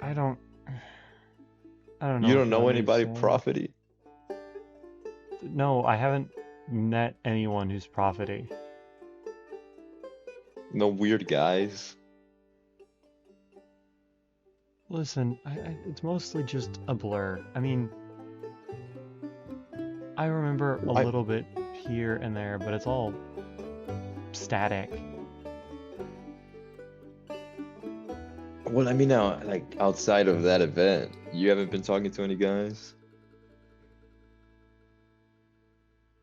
I don't know. You if don't I know anybody understand. prophety? No, I haven't met anyone who's prophety. No weird guys? Listen, it's mostly just a blur. I mean, I remember a little bit here and there, but it's all static. Well, I mean, now, like, outside of that event, you haven't been talking to any guys?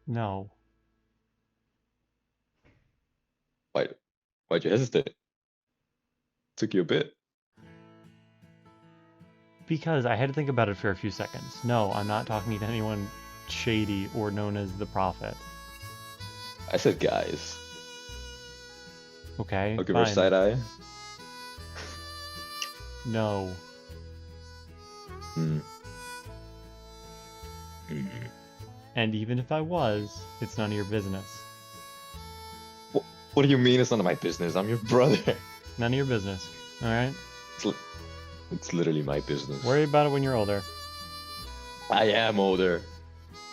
No. Why'd you hesitate? Took you a bit. Because I had to think about it for a few seconds. No, I'm not talking to anyone shady or known as the Prophet. I said guys. Okay, I'll give her a fine. side eye. No. Hmm. And even if I was, it's none of your business. What do you mean it's none of my business? I'm your brother. None of your business. Alright? It's literally my business. Worry about it when you're older. I am older.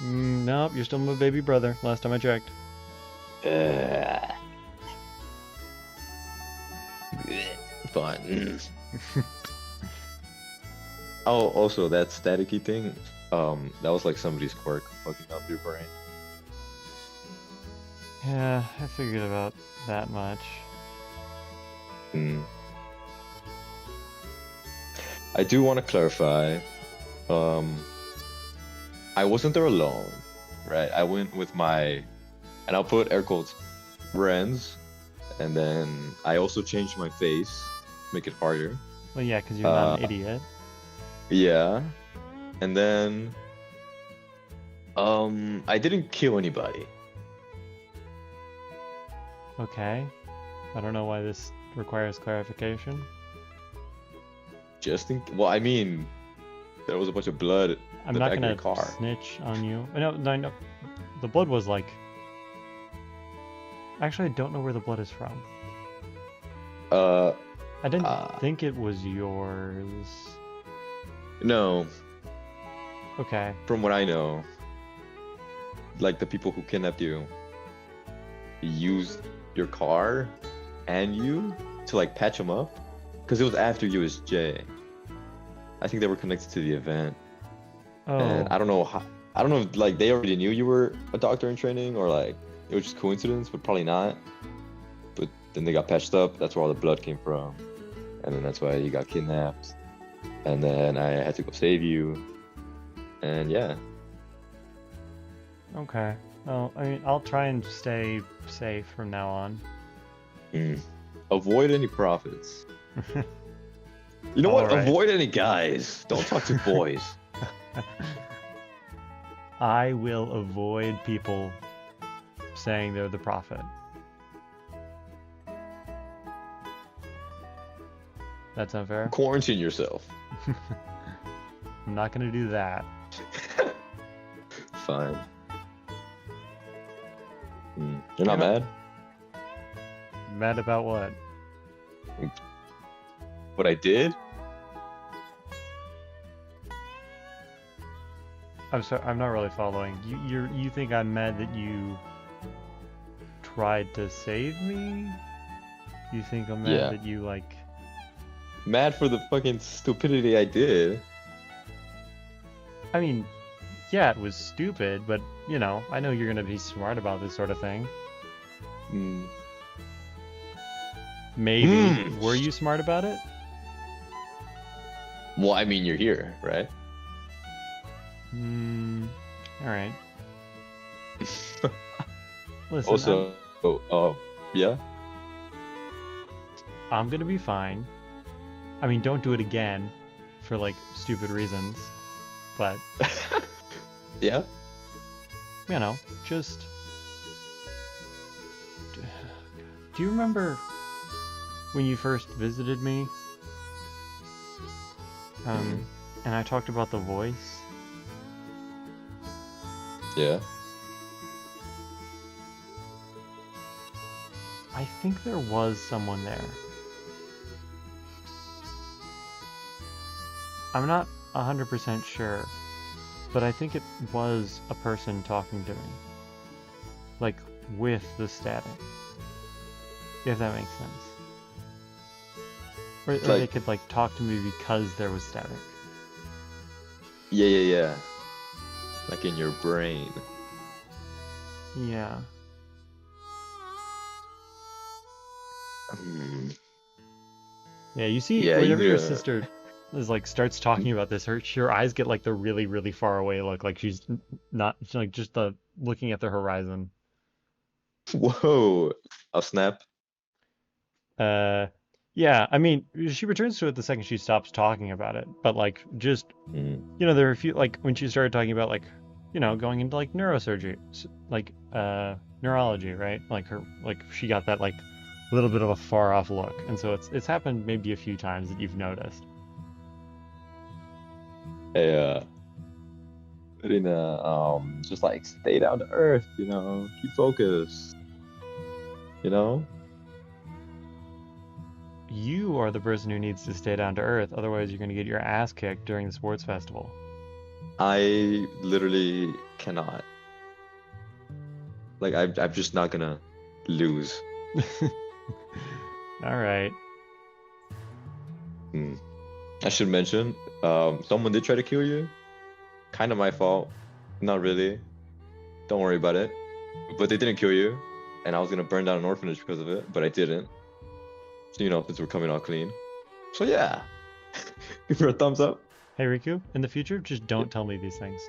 Nope, you're still my baby brother, last time I checked. Fun. Oh, also that staticky thing, that was like somebody's quirk fucking up your brain. Yeah, I figured about that much. I do want to clarify, I wasn't there alone, right? I went with my, and I'll put air quotes, friends, and then I also changed my face, make it harder. Well, yeah, because you're not an idiot. Yeah, and then, I didn't kill anybody. Okay. I don't know why this requires clarification. Well, I mean, there was a bunch of blood in I'm the not back of your gonna car. snitch on you. No. The blood was like... Actually, I don't know where the blood is from. I didn't Uh, think it was yours. No, Okay. from what I know, like the people who kidnapped you used your car and you to like patch them up, because it was after you as Jay. I think they were connected to the event, and Oh, I don't know how. I don't know if like they already knew you were a doctor in training, or like it was just coincidence, but probably not. But then they got patched up. That's where all the blood came from, and then that's why you got kidnapped. And then I had to go save you, and yeah. okay. Well, I mean, I'll try and stay safe from now on. Mm. Avoid any profits. You know what? Alright. Avoid any guys. Don't talk to boys. I will avoid people saying they're the prophet. That's unfair. Quarantine yourself. I'm not gonna do that. Fine. You're not You know- mad? Mad about what? What I did? I'm sorry, I'm not really following. You think I'm mad that you tried to save me? You think I'm mad Yeah. that you like? Mad for the fucking stupidity I did. I mean, yeah, it was stupid, but you know, I know you're gonna be smart about this sort of thing. Mm. Maybe. Hmm. Were you smart about it? Well, I mean, you're here, right? Hmm. All right. Listen, Also, yeah. I'm gonna be fine. I mean, don't do it again for like stupid reasons, but Yeah. you know, just. Do you remember when you first visited me? And I talked about the voice. Yeah. I think there was someone there. I'm not 100% sure, but I think it was a person talking to me. Like, with the static. If that makes sense. Or they Like- could, like, talk to me because there was static. Yeah. Like in your brain. Yeah. Hmm. Yeah, you see, Yeah, whenever your either- sister is like starts talking about this, her eyes get like the really, really far away look, like she's not she's, like just the looking at the horizon. Whoa. I'll snap. Yeah, I mean, she returns to it the second she stops talking about it, but like just Mm. you know, there are a few like when she started talking about like you know going into like neurosurgery, like neurology, right? Like her like she got that like little bit of a far off look, and so it's happened maybe a few times that you've noticed. Hey, just like stay down to earth, keep focused, you know? You are the person who needs to stay down to earth, otherwise you're gonna get your ass kicked during the sports festival. I literally cannot. Like, I'm just not gonna lose. All right. I should mention, someone did try to kill you. Kind of my fault. Not really. Don't worry about it. But they didn't kill you, and I was gonna burn down an orphanage because of it, but I didn't. So, since we're coming out clean. So yeah. Give her a thumbs up. Hey Riku, in the future, just don't tell me these things.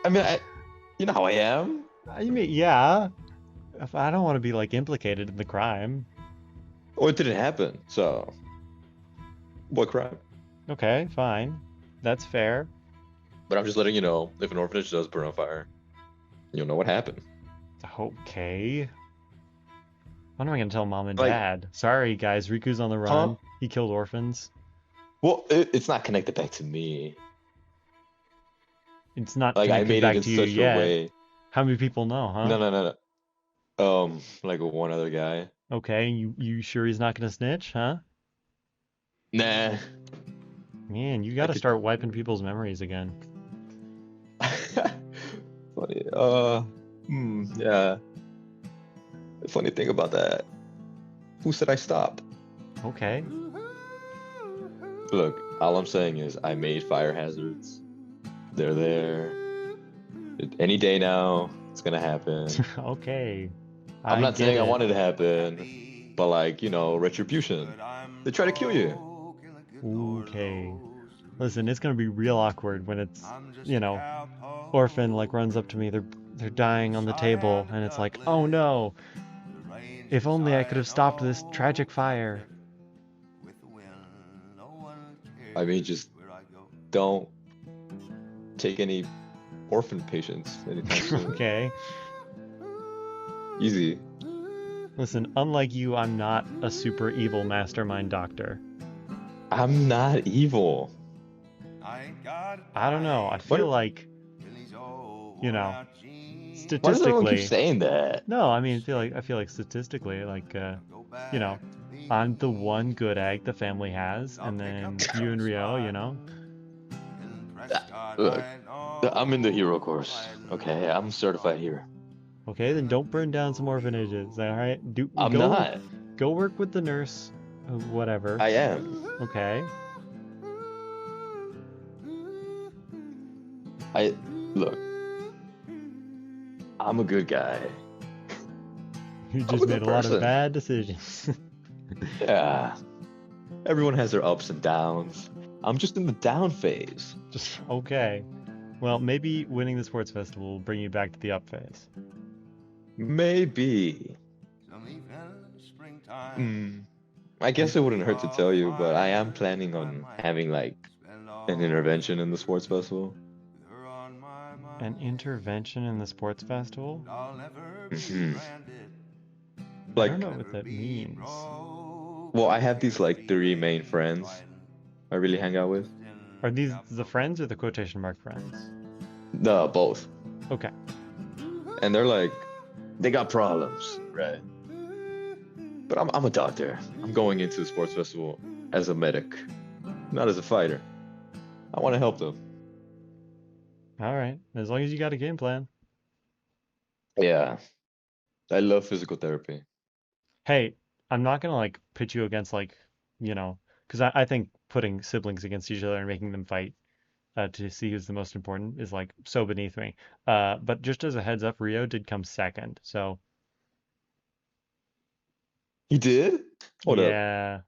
I mean, you know how I am. You mean, yeah. If I don't want to be like implicated in the crime. Well, it didn't happen, so what crime? Okay, fine. That's fair. But I'm just letting you know, if an orphanage does burn on fire, you'll know what happened. Okay. When am I gonna tell mom and Like- dad? Sorry guys, Riku's on the run. Huh? He killed orphans. Well, it's not connected back to me. It's not Like, I connected made back it in to you such yet. a way. How many people know, huh? No. Like one other guy. Okay, you sure he's not gonna snitch, huh? Nah. Man, you I gotta could. start wiping people's memories again. Funny. Yeah. The funny thing about that. Who said I stop? Okay. Look, all I'm saying is I made fire hazards. They're there. Any day now, it's gonna happen. Okay. I'm I not get saying I it. want it to happen, but like, retribution. They try to kill you. Okay. Listen, it's gonna be real awkward when it's, orphan like runs up to me, they're dying on the table, and it's like, oh no, if only I could have stopped this tragic fire. I mean, just don't take any orphan patients anytime soon. Okay. Easy. Listen, unlike you, I'm not a super evil mastermind doctor. I'm not evil. I don't know. I feel What? like, you know, Why does everyone keep statistically, saying that? no, I mean, I feel like statistically, like, you know, I'm the one good egg the family has, and then you and Rio, Look, I'm in the hero course. Okay, I'm certified hero. Okay, then don't burn down some orphanages, all right? I'm not. Go work with the nurse, whatever. I am. Okay. Look. I'm a good guy. You I'm just a made good a lot of person. bad decisions. Yeah. Everyone has their ups and downs. I'm just in the down phase. Just okay. Well, maybe winning the sports festival will bring you back to the up phase. Maybe. I guess it wouldn't hurt to tell you, but I am planning on having like an intervention in the sports festival. An intervention in the sports festival? Mhm. I Like, don't know what that means. well, I have these like three main friends I really hang out with. Are these the friends or the quotation mark friends? No, both. Okay. And they're like, they got problems, right? But I'm a doctor. I'm going into the sports festival as a medic, not as a fighter. I want to help them. All right. As long as you got a game plan. Yeah, I love physical therapy. Hey, I'm not gonna like pit you against because I think putting siblings against each other and making them fight to see who's the most important is like so beneath me. But just as a heads up, Rio did come second. So He did? Hold up. yeah,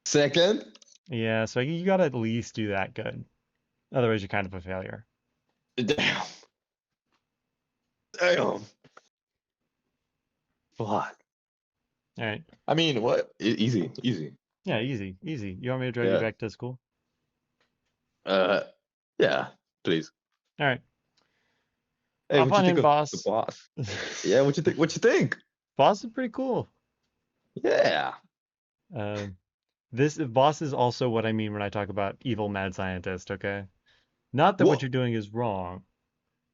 Second? yeah. So you gotta at least do that good. Otherwise, you're kind of a failure. Damn. Damn. Fuck. All right. I mean, what? Easy, easy. Yeah, easy, easy. You want me to drive you Yeah. back to school? Uh, yeah, please. All right. Hey, Hop what you on think in, of the boss. boss? Yeah, what you think? What you think? Boss is pretty cool. Yeah. Um, this boss is also what I mean when I talk about evil mad scientist, okay? Not that what What? you're doing is wrong,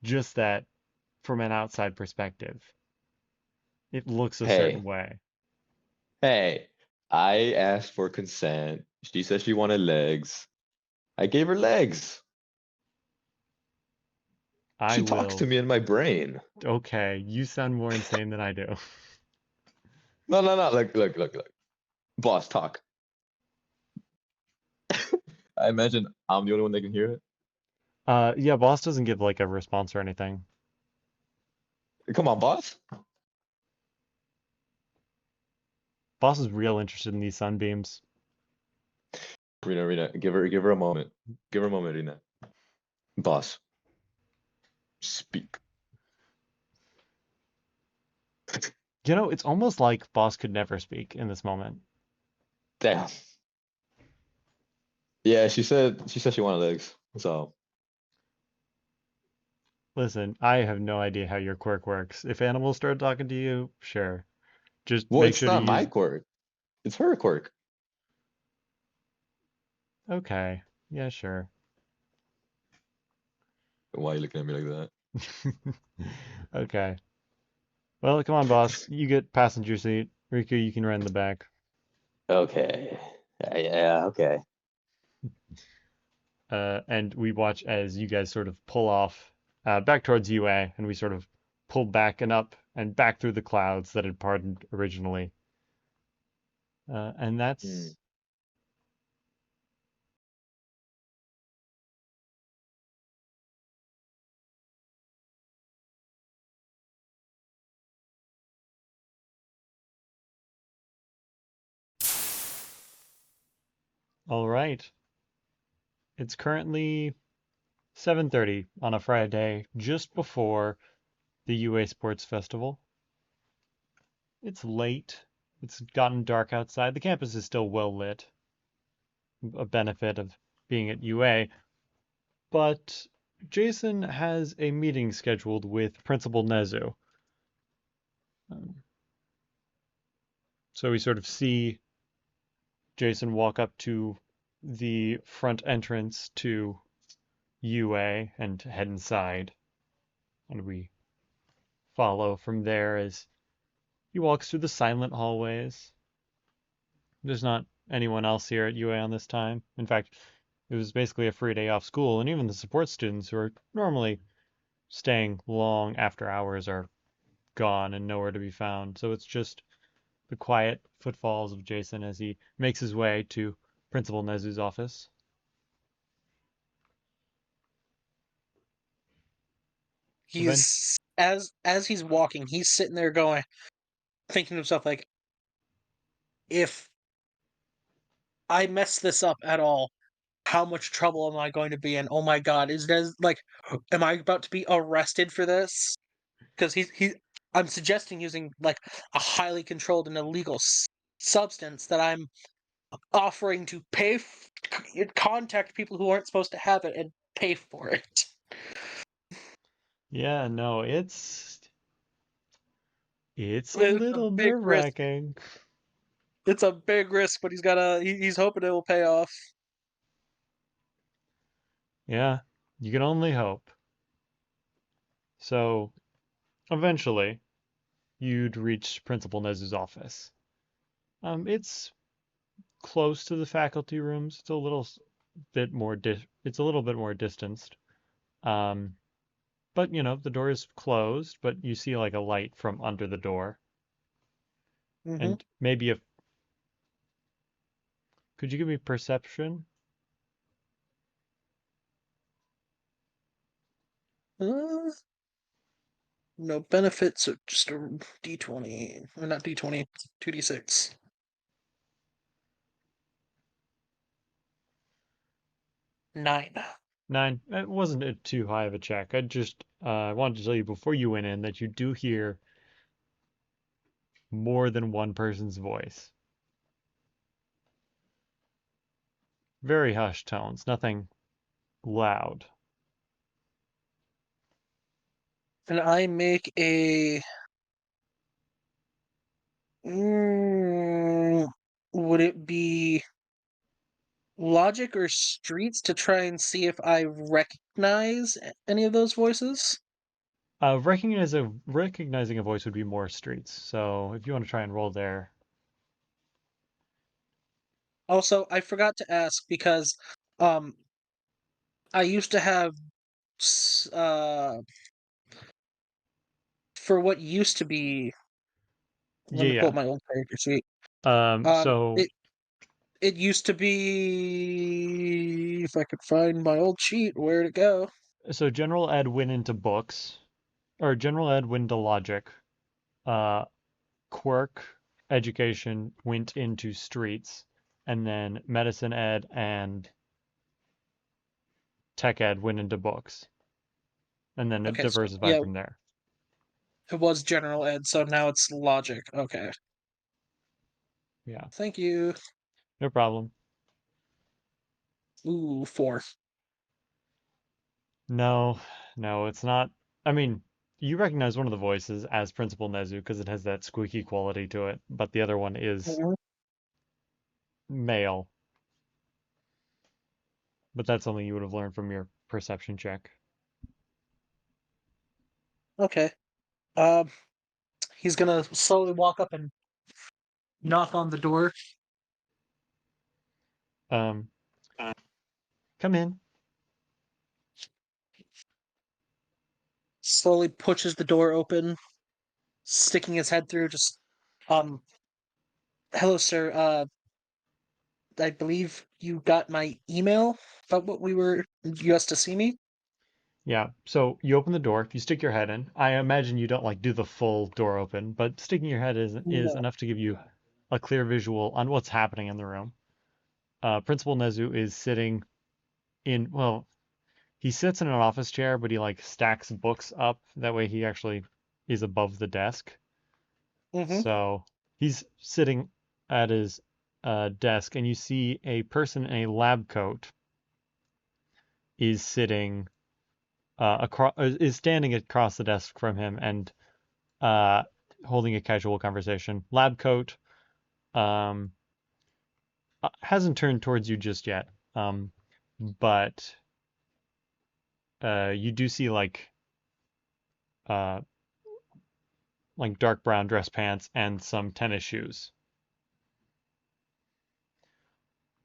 just that from an outside perspective, it looks a certain Hey, way. hey. I asked for consent. She said she wanted legs. I gave her legs. I She talks to will. me in my brain. Okay, you sound more insane than I do. No, no, no. Look. Boss, talk. I imagine I'm the only one that can hear it. Yeah, boss doesn't give like a response or anything. Come on, boss. Boss is real interested in these sunbeams. Rena, give her a moment. Give her a moment, Rena. Boss, speak. It's almost like boss could never speak in this moment. Damn. Yeah, she said she wanted legs. So Listen, I have no idea how your quirk works. If animals start talking to you, sure. Just well, make it's sure to not my use. quirk. It's her quirk. Okay. Yeah, sure. Why are you looking at me like that? Okay. Well, come on, boss. You get passenger seat. Riku, you can run the back. Okay. Yeah, okay. And we watch as you guys sort of pull off back towards UA, and we sort of pull back and up and back through the clouds that had parted originally. And that's Hmm. all right. It's currently 7:30 on a Friday, just before the UA Sports Festival. It's late. It's gotten dark outside. The campus is still well lit, a benefit of being at UA. But Jason has a meeting scheduled with Principal Nezu. So we sort of see Jason walk up to the front entrance to UA and head inside. And we follow from there as he walks through the silent hallways. There's not anyone else here at UA on this time. In fact, it was basically a free day off school, and even the support students who are normally staying long after hours are gone and nowhere to be found. So it's just the quiet footfalls of Jason as he makes his way to Principal Nezu's office. He's as he's walking, he's sitting there going, thinking to himself like, if I mess this up at all, how much trouble am I going to be in? Oh my god, is this like, am I about to be arrested for this? Because I'm suggesting using like a highly controlled and illegal substance that I'm offering to contact people who aren't supposed to have it and pay for it. Yeah, no, it's a It's a little big risk. nerve-wracking. It's a big risk, but he's hoping it will pay off. Yeah, you can only hope. So, eventually, you'd reach Principal Nezu's office. It's close to the faculty rooms. It's a little bit more it's a little bit more distanced. Um, but the door is closed, but you see like a light from under the door. Mm-hmm. And maybe if could you give me perception? No benefits, so just a D20. Or not D20, 2D6. 9. 9. It wasn't too high of a check. I just wanted to tell you before you went in that you do hear more than one person's voice. Very hushed tones, nothing loud. And I make a. Would it be logic or streets to try and see if I recognize any of those voices? Recognizing a voice would be more streets. So if you want to try and roll there. Also, I forgot to ask because um I used to have for what used to be, let me pull up Yeah. my old character sheet. So It used to be, if I could find my old sheet, where'd it go? General Ed went into books, or General Ed went into logic. Uh, Quirk education went into streets, and then Medicine Ed and Tech Ed went into books, and then it Okay, so diversified yeah, from there. it was general ed, so now it's logic. Okay. Yeah, Thank you. no problem. Ooh, 4. No, no, it's not. I mean, you recognize one of the voices as Principal Nezu because it has that squeaky quality to it, but the other one is Mhm. male. But that's something you would have learned from your perception check. Okay. Um, he's gonna slowly walk up and knock on the door. Come in. Slowly pushes the door open, sticking his head through. Just, hello, sir. I believe you got my email about what you asked to see me. Yeah, so you open the door. If you stick your head in, I imagine you don't like do the full door open, but sticking your head is No. enough to give you a clear visual on what's happening in the room. Principal Nezu is sitting well, he sits in an office chair, but he like stacks books up. That way he actually is above the desk. Mm-hmm. So he's sitting at his desk, and you see a person in a lab coat is sitting is standing across the desk from him and holding a casual conversation. Lab coat hasn't turned towards you just yet, but you do see uh, like dark brown dress pants and some tennis shoes.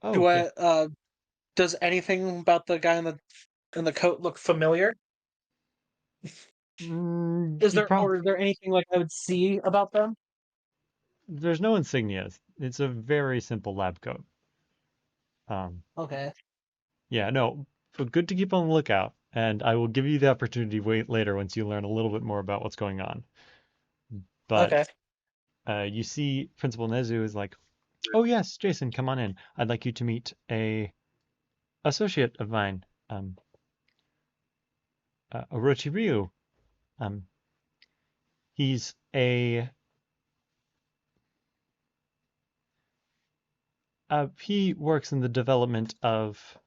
Oh, yeah. Does anything about the guy in the coat look familiar? Is You there anything like I would see about them? there's no insignias. It's a very simple lab coat. Okay. Yeah, no, but good to keep on the lookout, and I will give you the opportunity wait later once you learn a little bit more about what's going on. But you see Principal Nezu is like, "Oh yes, Jason, come on in. I'd like you to meet a associate of mine, Orochi Ryu. Um, he's he works in the development of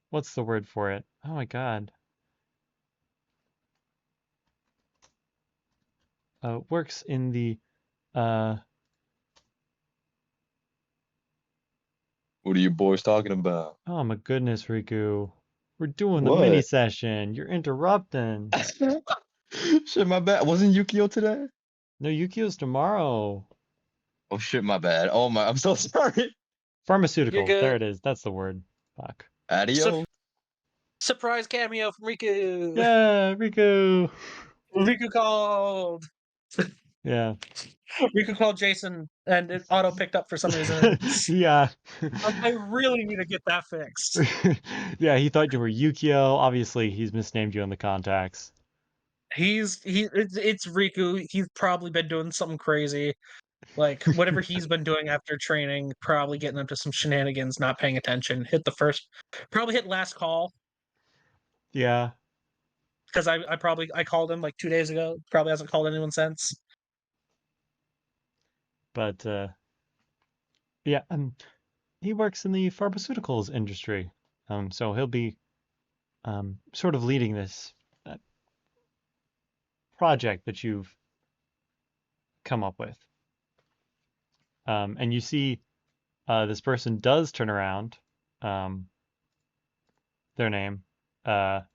what's the word for it? Oh my God. Works in the uh What are you boys talking about? oh my goodness, Riku. We're doing the mini What? session. You're interrupting. Shit, my bad. Wasn't Yukio today? No, Yukio's tomorrow. Oh shit, my bad. Oh my, I'm so sorry. You're Pharmaceuticals. There good. it is. That's the word. Fuck. Adios. Surprise cameo from Riku. Yeah, Riku. Riku called. Yeah. Riku called Jason, and it auto picked up for some reason. Yeah. I really need to get that fixed. Yeah, he thought you were Yukio. Obviously, he's misnamed you in the contacts. It's Riku. He's probably been doing something crazy. Like whatever he's been doing after training, probably getting up to some shenanigans, not paying attention. Probably hit last call Yeah. because I called him like 2 days ago. Probably hasn't called anyone since. But yeah, he works in the pharmaceuticals industry. So he'll be sort of leading this project that you've come up with. And you see this person does turn around. Their name, Orochi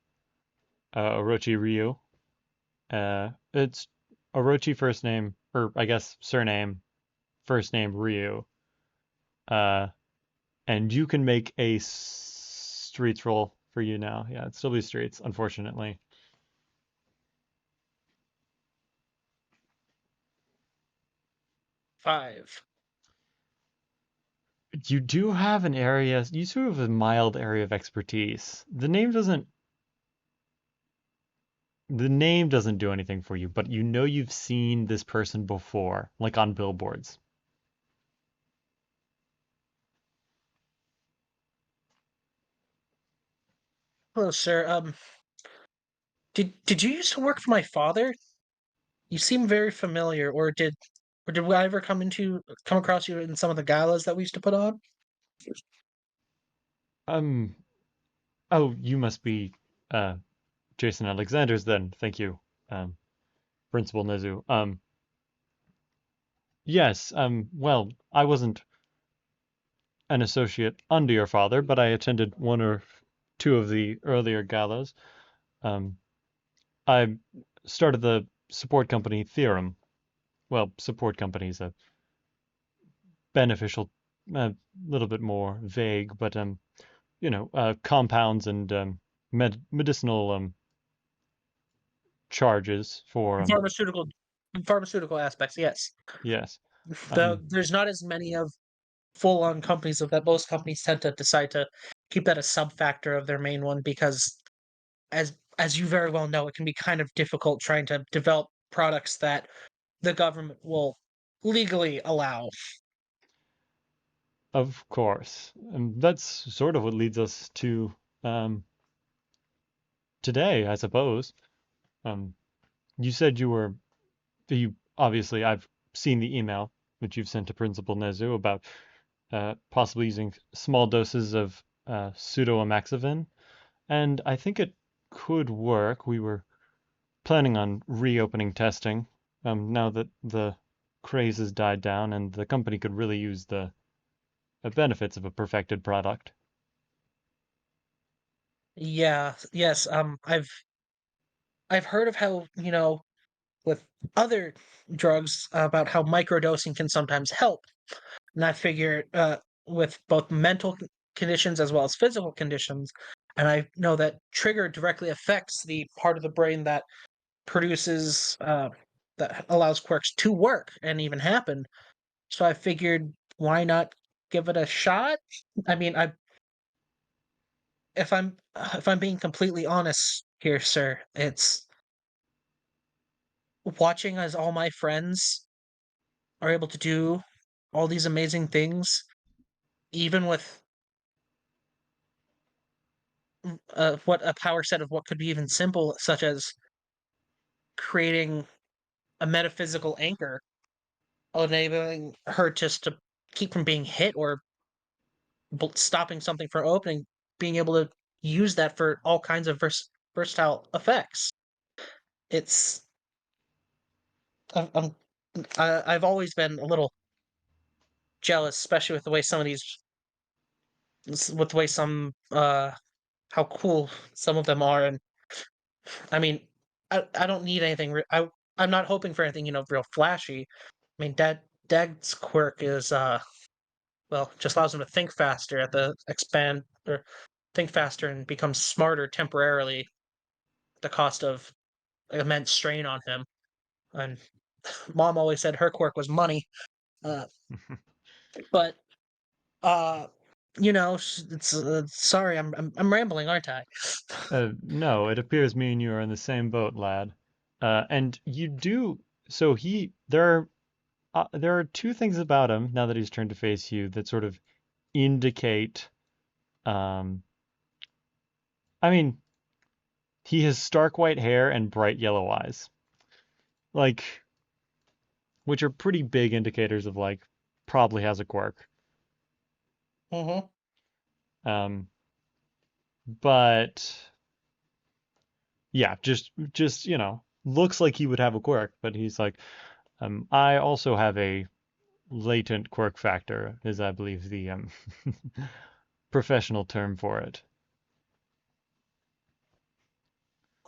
Ryu. It's Orochi first name, or I guess surname, first name Ryu. And you can make a streets roll for you now. Yeah, it'd still be streets, unfortunately. Five. You do have an area, you sort of have a mild area of expertise. The name doesn't do anything for you, but you know you've seen this person before, like on billboards. Hello, sir. Did you used to work for my father? You seem very familiar, or did I ever come across you in some of the galas that we used to put on? Um, oh, you must be uh Jason Alexander's then. Thank you, Principal Nezu. Yes, well, I wasn't an associate under your father, but I attended one or two of the earlier galas. I started the support company Theorem. well, support companies, beneficial, a little bit more vague, but compounds and medicinal charges for Pharmaceutical aspects, yes. yes. There's not as many of full-on companies of that. Most companies tend to decide to keep that a sub-factor of their main one because, as you very well know, it can be kind of difficult trying to develop products that the government will legally allow. Of course. And that's sort of what leads us to today, I suppose. You said you obviously, I've seen the email that you've sent to Principal Nezu about possibly using small doses of pseudoamoxicillin, and I think it could work. We were planning on reopening testing now that the craze has died down, and the company could really use the benefits of a perfected product. Yeah, yes. I've heard of how, with other drugs about how microdosing can sometimes help. And I figure with both mental conditions as well as physical conditions, and I know that trigger directly affects the part of the brain that produces that allows quirks to work and even happen. So I figured, why not give it a shot? I mean, if I'm being completely honest here, sir, it's watching as all my friends are able to do all these amazing things, even with what a power set of what could be even simple, such as creating a metaphysical anchor, enabling her just to keep from being hit or stopping something from opening, being able to use that for all kinds of versatile effects. It's I'm, I've always been a little jealous, especially with the way some of these, with the way some how cool some of them are, and I mean, I don't need anything. I'm not hoping for anything real flashy. I mean, Dag's quirk is well, just allows him to think faster at the expand or think faster and become smarter temporarily at the cost of immense strain on him. And Mom always said her quirk was money. Uh, but uh, it's sorry, I'm rambling, aren't I? No, it appears me and you are in the same boat, lad. And you do. So there are two things about him now that he's turned to face you that sort of indicate. Um, I mean, he has stark white hair and bright yellow eyes, like, which are pretty big indicators of like probably has a quirk. Mm-hmm. Um, but yeah, just looks like he would have a quirk, but he's like, I also have a latent quirk factor, is I believe the professional term for it.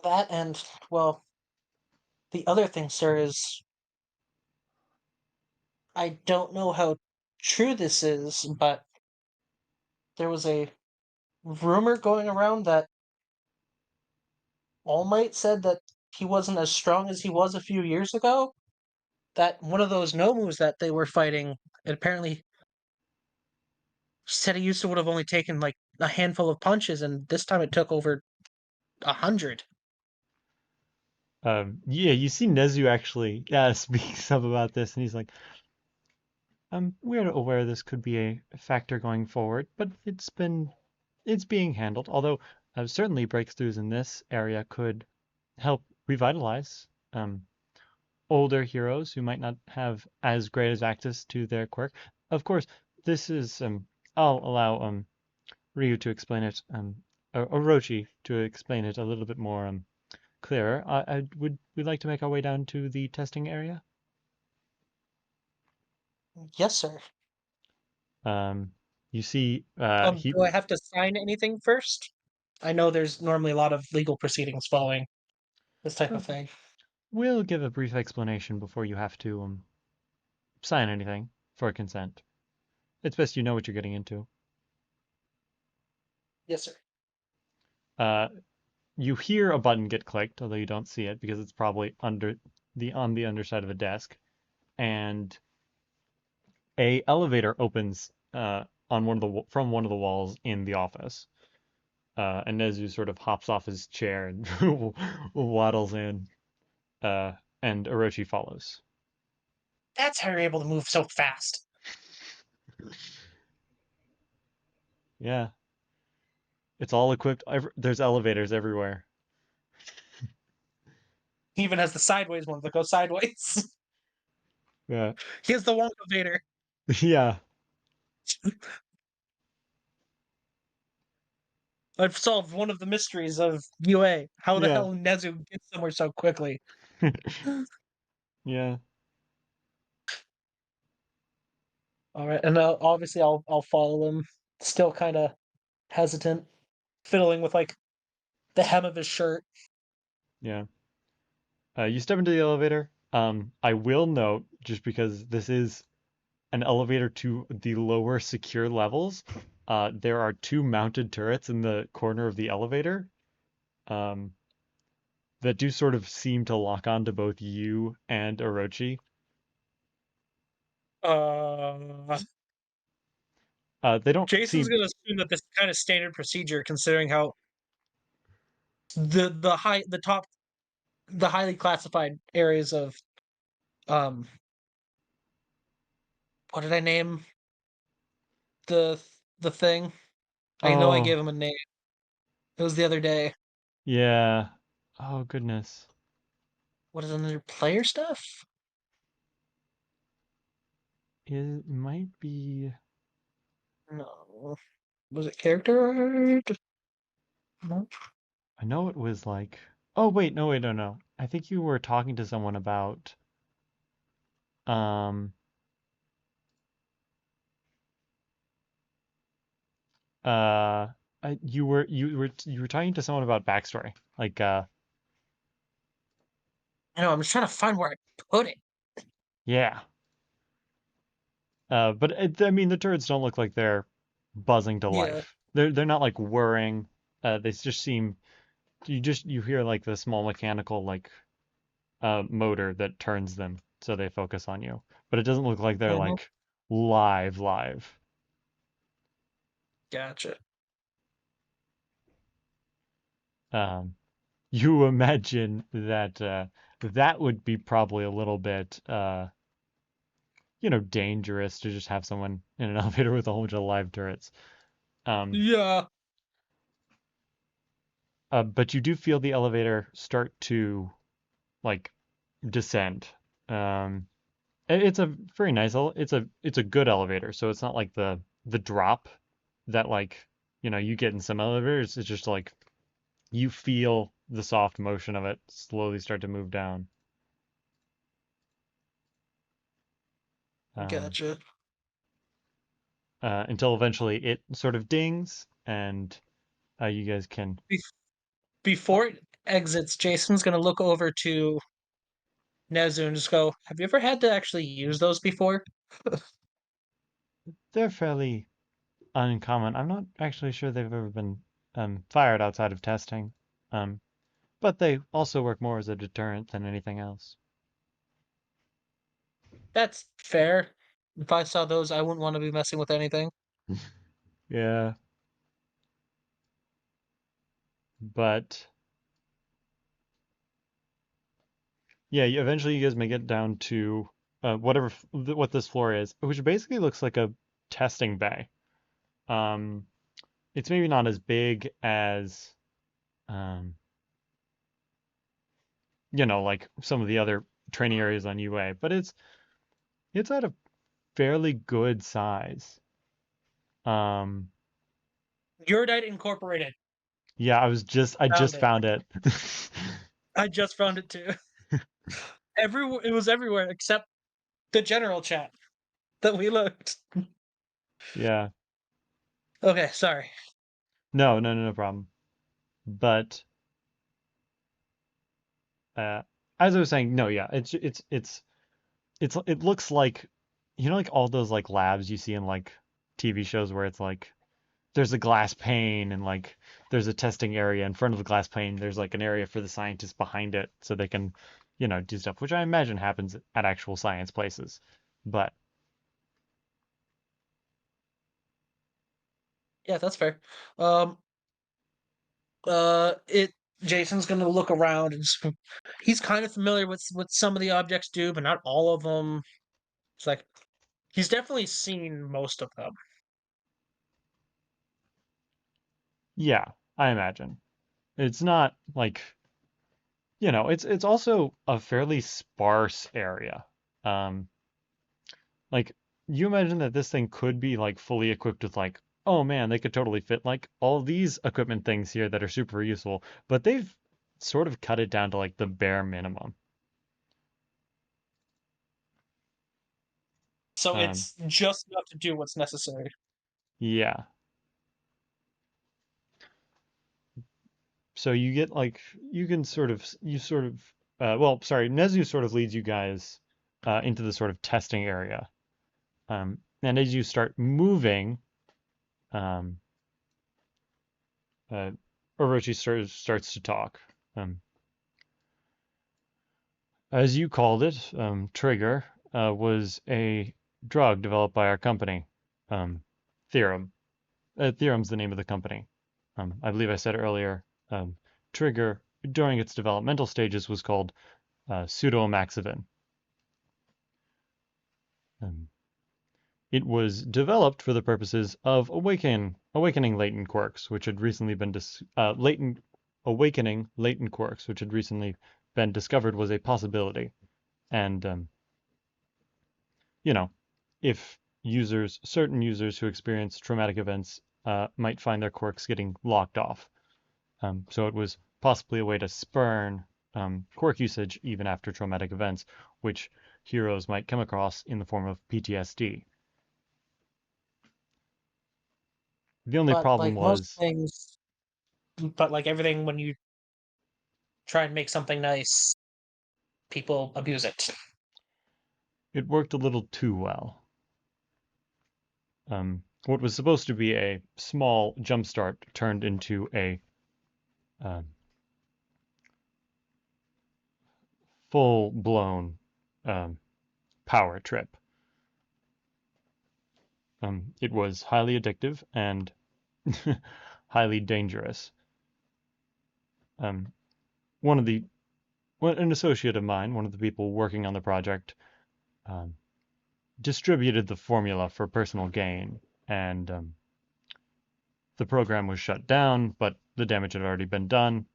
That and well, the other thing, sir, is I don't know how true this is, but there was a rumor going around that All Might said that he wasn't as strong as he was a few years ago. That one of those Nomus that they were fighting, it apparently said he used to would have only taken like a handful of punches, and this time it took over 100. Yeah, you see Nezu actually speaks up about this, and he's like, we're aware this could be a factor going forward, but it's being handled. Although certainly breakthroughs in this area could help revitalize older heroes who might not have as great as access to their quirk. Of course, this is I'll allow Ryu to explain it, or Orochi to explain it a little bit more clearer. Would we like to make our way down to the testing area? Yes, sir. You see, he Do I have to sign anything first? I know there's normally a lot of legal proceedings following this type uh, of thing. will give a brief explanation before you have to sign anything for consent. It's best you know what you're getting into. Yes, sir. You hear a button get clicked, although you don't see it because it's probably on the underside of a desk, and a elevator opens on from one of the walls in the office. And Nezu sort of hops off his chair and waddles in, and Orochi follows. That's how you're able to move so fast. Yeah. It's all equipped. There's elevators everywhere. He even has the sideways ones that go sideways. Yeah. He has the Wonka Vader. Yeah. I've solved one of the mysteries of UA. How the Yeah. hell Nezu gets somewhere so quickly? Yeah. All right, and obviously I'll follow him. Still kind of hesitant, fiddling with like the hem of his shirt. Yeah. You step into the elevator. I will note, just because this is an elevator to the lower secure levels, there are 2 mounted turrets in the corner of the elevator, um, that do sort of seem to lock on to both you and Orochi. They don't Jason's seem. gonna assume that this is kind of standard procedure, considering how the highly classified areas of um what did I name the the thing? I know I Oh, gave him a name. It was the other day. yeah. Oh, goodness. What is it, under player stuff? It might be. No. Was it character art? No. I know it was like. Oh, wait, no, wait, no, no. I think you were talking to someone about. Um, uh, you were talking to someone about backstory. Like, I know, I'm just trying to find where I put it. yeah. But I mean, the turrets don't look like they're buzzing to Yeah. life. They're not like whirring. They just seem. You hear like the small mechanical like motor that turns them so they focus on you. But it doesn't look like they're Mhm. like live. Gotcha. Um, you imagine that that would be probably a little bit dangerous to just have someone in an elevator with a whole bunch of live turrets. Um, Yeah. but you do feel the elevator start to like descend. Um, it's a very nice. It's a good elevator, so it's not like the drop that like you get in some elevators. It's just like you feel the soft motion of it slowly start to move down. Um, Gotcha. until eventually it sort of dings and you guys can. Before it exits, Jason's gonna look over to Nezu and just go, "Have you ever had to actually use those before?" They're fairly uncommon. I'm not actually sure they've ever been fired outside of testing, but they also work more as a deterrent than anything else. That's fair. If I saw those, I wouldn't want to be messing with anything. Yeah, but yeah, eventually you guys may get down to what this floor is, which basically looks like a testing bay. Um, it's maybe not as big as um, like some of the other training areas on UA, but it's at a fairly good size. Um, Uridite Incorporated. yeah, I Found just it. found it. I just found it too. It was everywhere except the general chat that we looked. Yeah. Okay, sorry. No, no, no, no problem. But uh, as I was saying, no, yeah, it looks like like all those like labs you see in like TV shows where it's like there's a glass pane and like there's a testing area in front of the glass pane. There's like an area for the scientists behind it so they can, do stuff, which I imagine happens at actual science places. But Yeah, that's fair. Um, it Jason's gonna look around and he's kind of familiar with what some of the objects do, but not all of them. It's like he's definitely seen most of them. yeah, I imagine. It's not like, it's also a fairly sparse area. Um, like you imagine that this thing could be like fully equipped with like, oh man, they could totally fit like all these equipment things here that are super useful, but they've sort of cut it down to like the bare minimum. So Um, it's just enough to do what's necessary. yeah. So you get like well, sorry, Nezu sort of leads you guys into the sort of testing area. And as you start moving, um, Orochi starts to talk. Um, as you called it, Trigger was a drug developed by our company, Theorem. Theorem's the name of the company. I believe I said earlier, Trigger, during its developmental stages, was called pseudomaxivin. It was developed for the purposes of awakening latent quirks, which had recently been awakening latent quirks, which had recently been discovered was a possibility. And if certain users who experience traumatic events might find their quirks getting locked off. So it was possibly a way to spurn quirk usage even after traumatic events, which heroes might come across in the form of PTSD. The only But problem like most was things, but like everything, when you try and make something nice, people abuse it. it worked a little too well. What was supposed to be a small jumpstart turned into a um, full-blown power trip. It was highly addictive and highly dangerous. Um, an associate of mine, one of the people working on the project, um, distributed the formula for personal gain, and the program was shut down, but the damage had already been done.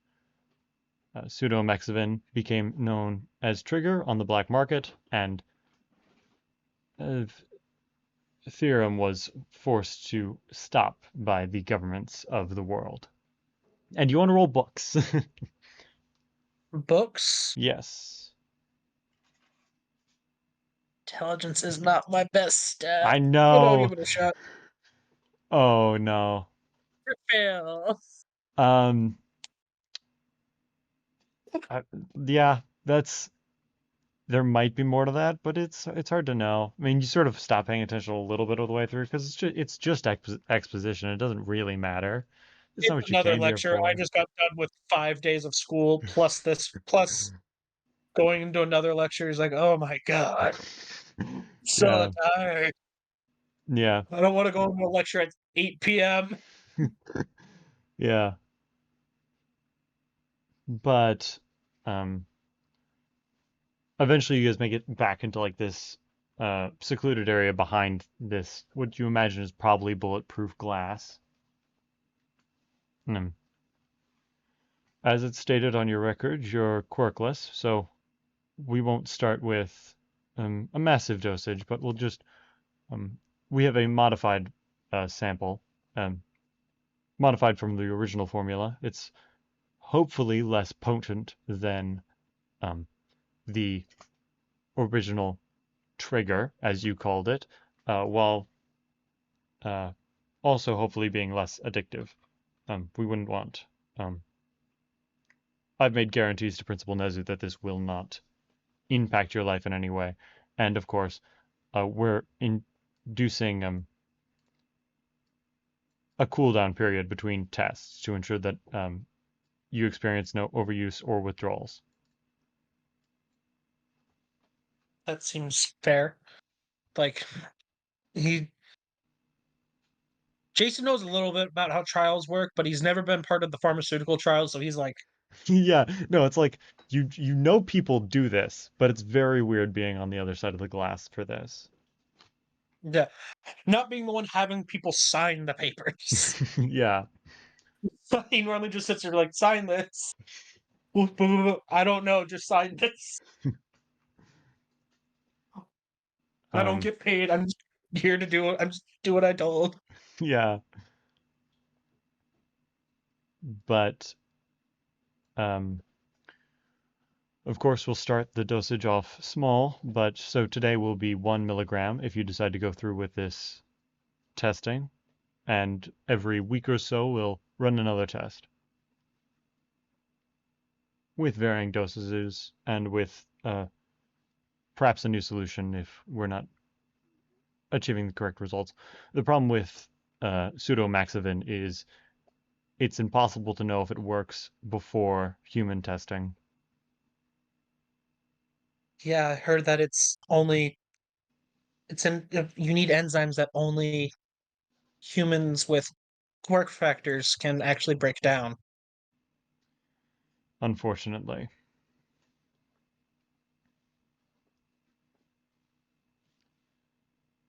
Pseudomexivin became known as Trigger on the black market, and Theorem was forced to stop by the governments of the world. And you want to roll books? Books? Yes. Intelligence is not my best stat. I But I'll know. give it a shot. Oh no. Fail. Um. Yeah, there might be more to that, but it's hard to know. I mean, you sort of stop paying attention a little bit of the way through because it's just exposition. It doesn't really matter. It's not It's what you another came here lecture. I for. just got done with 5 days of school plus this, plus going into another lecture. He's like, oh my god, so Yeah, tired. yeah, I don't want to go into a lecture at 8 p.m. yeah. But um, eventually, you guys make it back into like this secluded area behind this, what you imagine is probably bulletproof glass. Hmm. As it's stated on your record, you're quirkless, so we won't start with a massive dosage, but um, we have a modified sample, um, modified from the original formula. It's hopefully less potent than um, the original trigger, as you called it, while uh, also hopefully being less addictive. We wouldn't want. I've made guarantees to Principal Nezu that this will not impact your life in any way. And of course, we're inducing a cooldown period between tests to ensure that you experience no overuse or withdrawals. That seems fair. Like Jason knows a little bit about how trials work, but he's never been part of the pharmaceutical trials, so he's like, Yeah, no, it's like you know people do this, but it's very weird being on the other side of the glass for this. yeah, not being the one having people sign the papers. Yeah. He normally just sits there like, sign this. I don't know, just sign this. I don't get paid. I'm just here to do it. I'm just do what I told. Yeah. But of course, we'll start the dosage off small, but so today will be 1 milligram if you decide to go through with this testing, and every week or so we'll run another test with varying dosages and with perhaps a new solution if we're not achieving the correct results. The problem with pseudomaxivin is it's impossible to know if it works before human testing. Yeah, I heard that you need enzymes that only humans with quirk factors can actually break down. Unfortunately.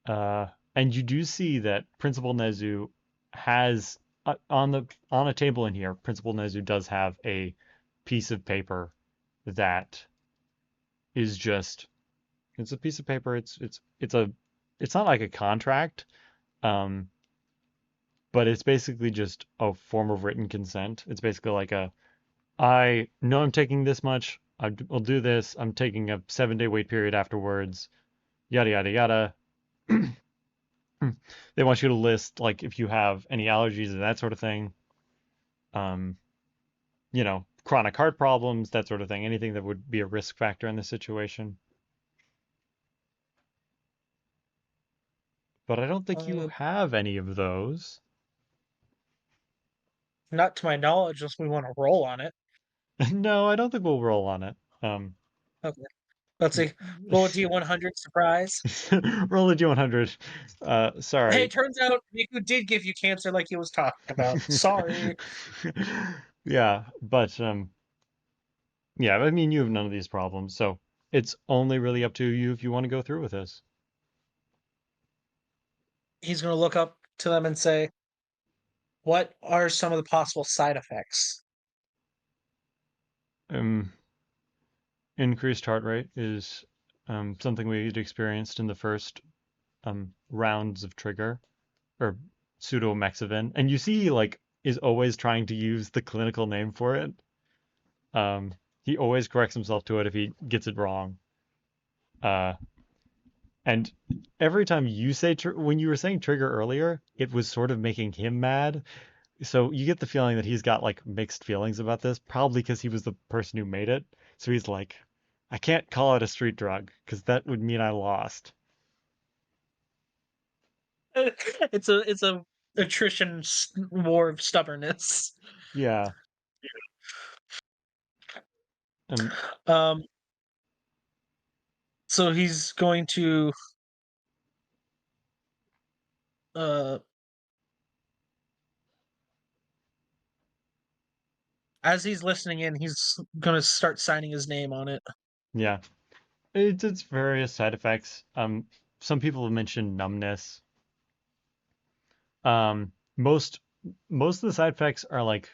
And you do see that Principal Nezu has on a table in here. Principal Nezu does have a piece of paper that is just it's a piece of paper. It's not like a contract, um, but it's basically just a form of written consent. It's basically like I know I'm taking this much. I'll do this. I'm taking a 7-day wait period afterwards. Yada yada yada. They want you to list like if you have any allergies and that sort of thing. Um, chronic heart problems, that sort of thing. Anything that would be a risk factor in this situation. But I don't think you have any of those. Not to my knowledge, unless we want to roll on it. No, I don't think we'll roll on it. Okay. Let's see. Roll a D100 surprise. Roll a D100. Sorry. Hey, it turns out Miku did give you cancer like he was talking about. Sorry. Yeah, but yeah, I mean you have none of these problems, so it's only really up to you if you want to go through with this. He's going to look up to them and say, what are some of the possible side effects? Increased heart rate is something we had experienced in the first rounds of trigger or pseudomexivin, and you see like is always trying to use the clinical name for it. He always corrects himself to it if he gets it wrong. And every time you say when you were saying trigger earlier, it was sort of making him mad. So you get the feeling that he's got like mixed feelings about this, probably because he was the person who made it. So he's like, I can't call it a street drug because that would mean I lost. It's a attrition war of stubbornness. Yeah. So he's going to as he's listening in, he's gonna start signing his name on it. Yeah. It's various side effects. Some people have mentioned numbness. Most of the side effects are like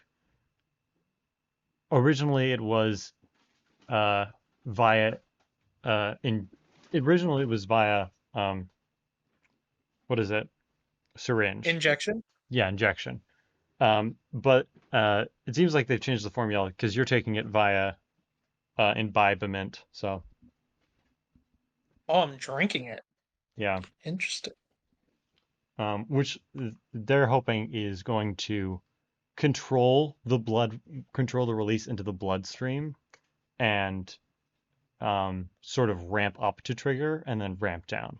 originally it was via originally it was via what is it? Syringe. Injection? Yeah, injection. But it seems like they've changed the formula because you're taking it via imbibement. So. Oh, I'm drinking it. Yeah. Interesting. Which they're hoping is going to control the release into the bloodstream and sort of ramp up to trigger and then ramp down.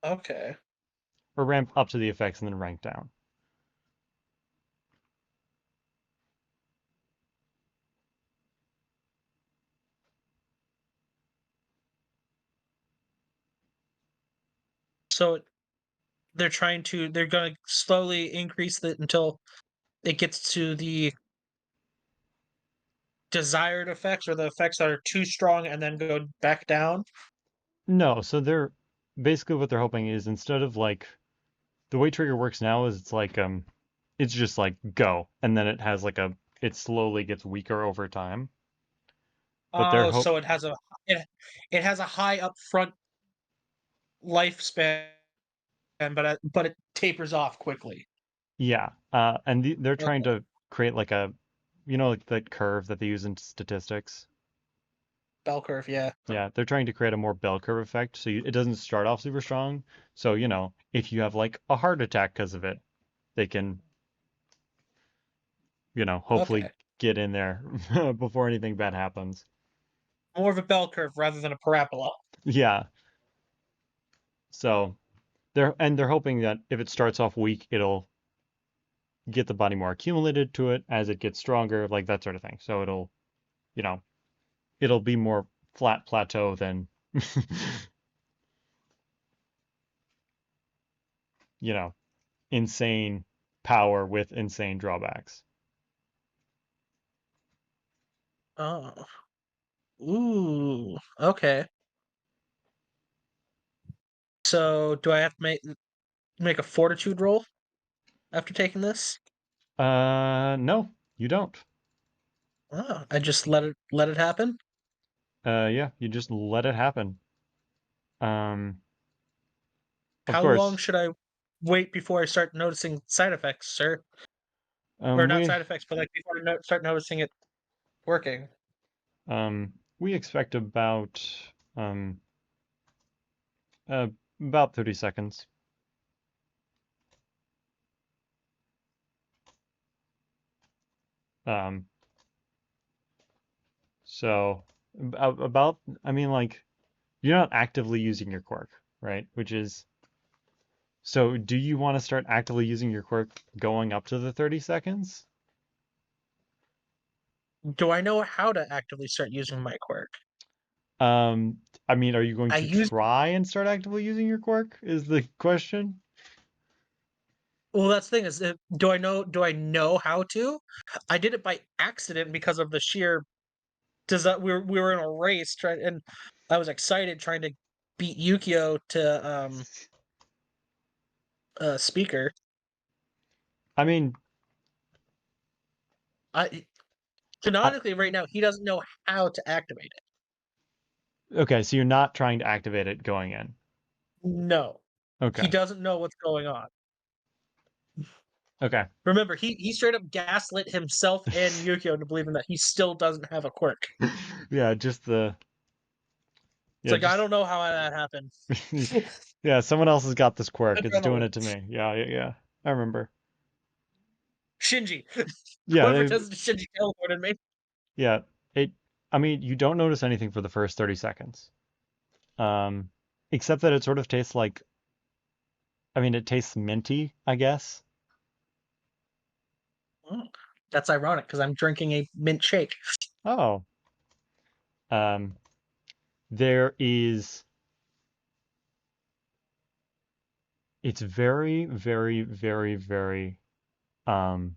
Okay. Or ramp up to the effects and then rank down. So they're going to slowly increase it until it gets to the desired effects or the effects that are too strong and then go back down. No, so they're basically what they're hoping is instead of like the way trigger works now is it's just like go and then it has like it slowly gets weaker over time. But Oh, so it has a high upfront lifespan, but it tapers off quickly. yeah, and they're trying Okay. to create like like that curve that they use in statistics. Bell curve, yeah. Yeah, they're trying to create a more bell curve effect, so it doesn't start off super strong. So, if you have like a heart attack because of it, they can, hopefully Okay. get in there before anything bad happens. More of a bell curve rather than a parabola. Yeah. So they're hoping that if it starts off weak, it'll get the body more accumulated to it as it gets stronger, like that sort of thing. So you know, it'll be more flat plateau than, you know, insane power with insane drawbacks. Oh. Ooh. Okay. So do I have to make a fortitude roll after taking this? No, you don't. Oh, I just let it happen. Yeah, you just let it happen. Um, of How long course, should I wait before I start noticing side effects, sir? Or um, not we side effects, but like before I start noticing it working. we expect um uh, about 30 seconds. Um, so about, I mean, like you're not actively using your quirk, right? So do you want to start actively using your quirk going up to the 30 seconds? Do I know how to actively start using my quirk? Um, I mean, are you going I to use try and start actively using your quirk is the question. Well, that's the thing is, do I know how to? I did it by accident because of the sheer does that we were in a race trying and I was excited trying to beat Yukio to speaker. I mean, I I, canonically right now he doesn't know how to activate it. okay, so you're not trying to activate it going in. No. He Okay. doesn't know what's going on. Okay. Remember, he straight up gaslit himself and Yukio into believing that he still doesn't have a quirk. Yeah, just It's yeah, like I just don't know how that happened. yeah, someone else has got this quirk. It's doing Adrenaline. it to me. Yeah, yeah, yeah. I remember. Shinji. Yeah, Whoever does the Shinji teleported me. yeah. It I mean, you don't notice anything for the first 30 seconds. Um, except that it sort of tastes like, I mean, it tastes minty, I guess. Mm, that's ironic because I'm drinking a mint shake. Oh. Um, there is it's very, very, very, very um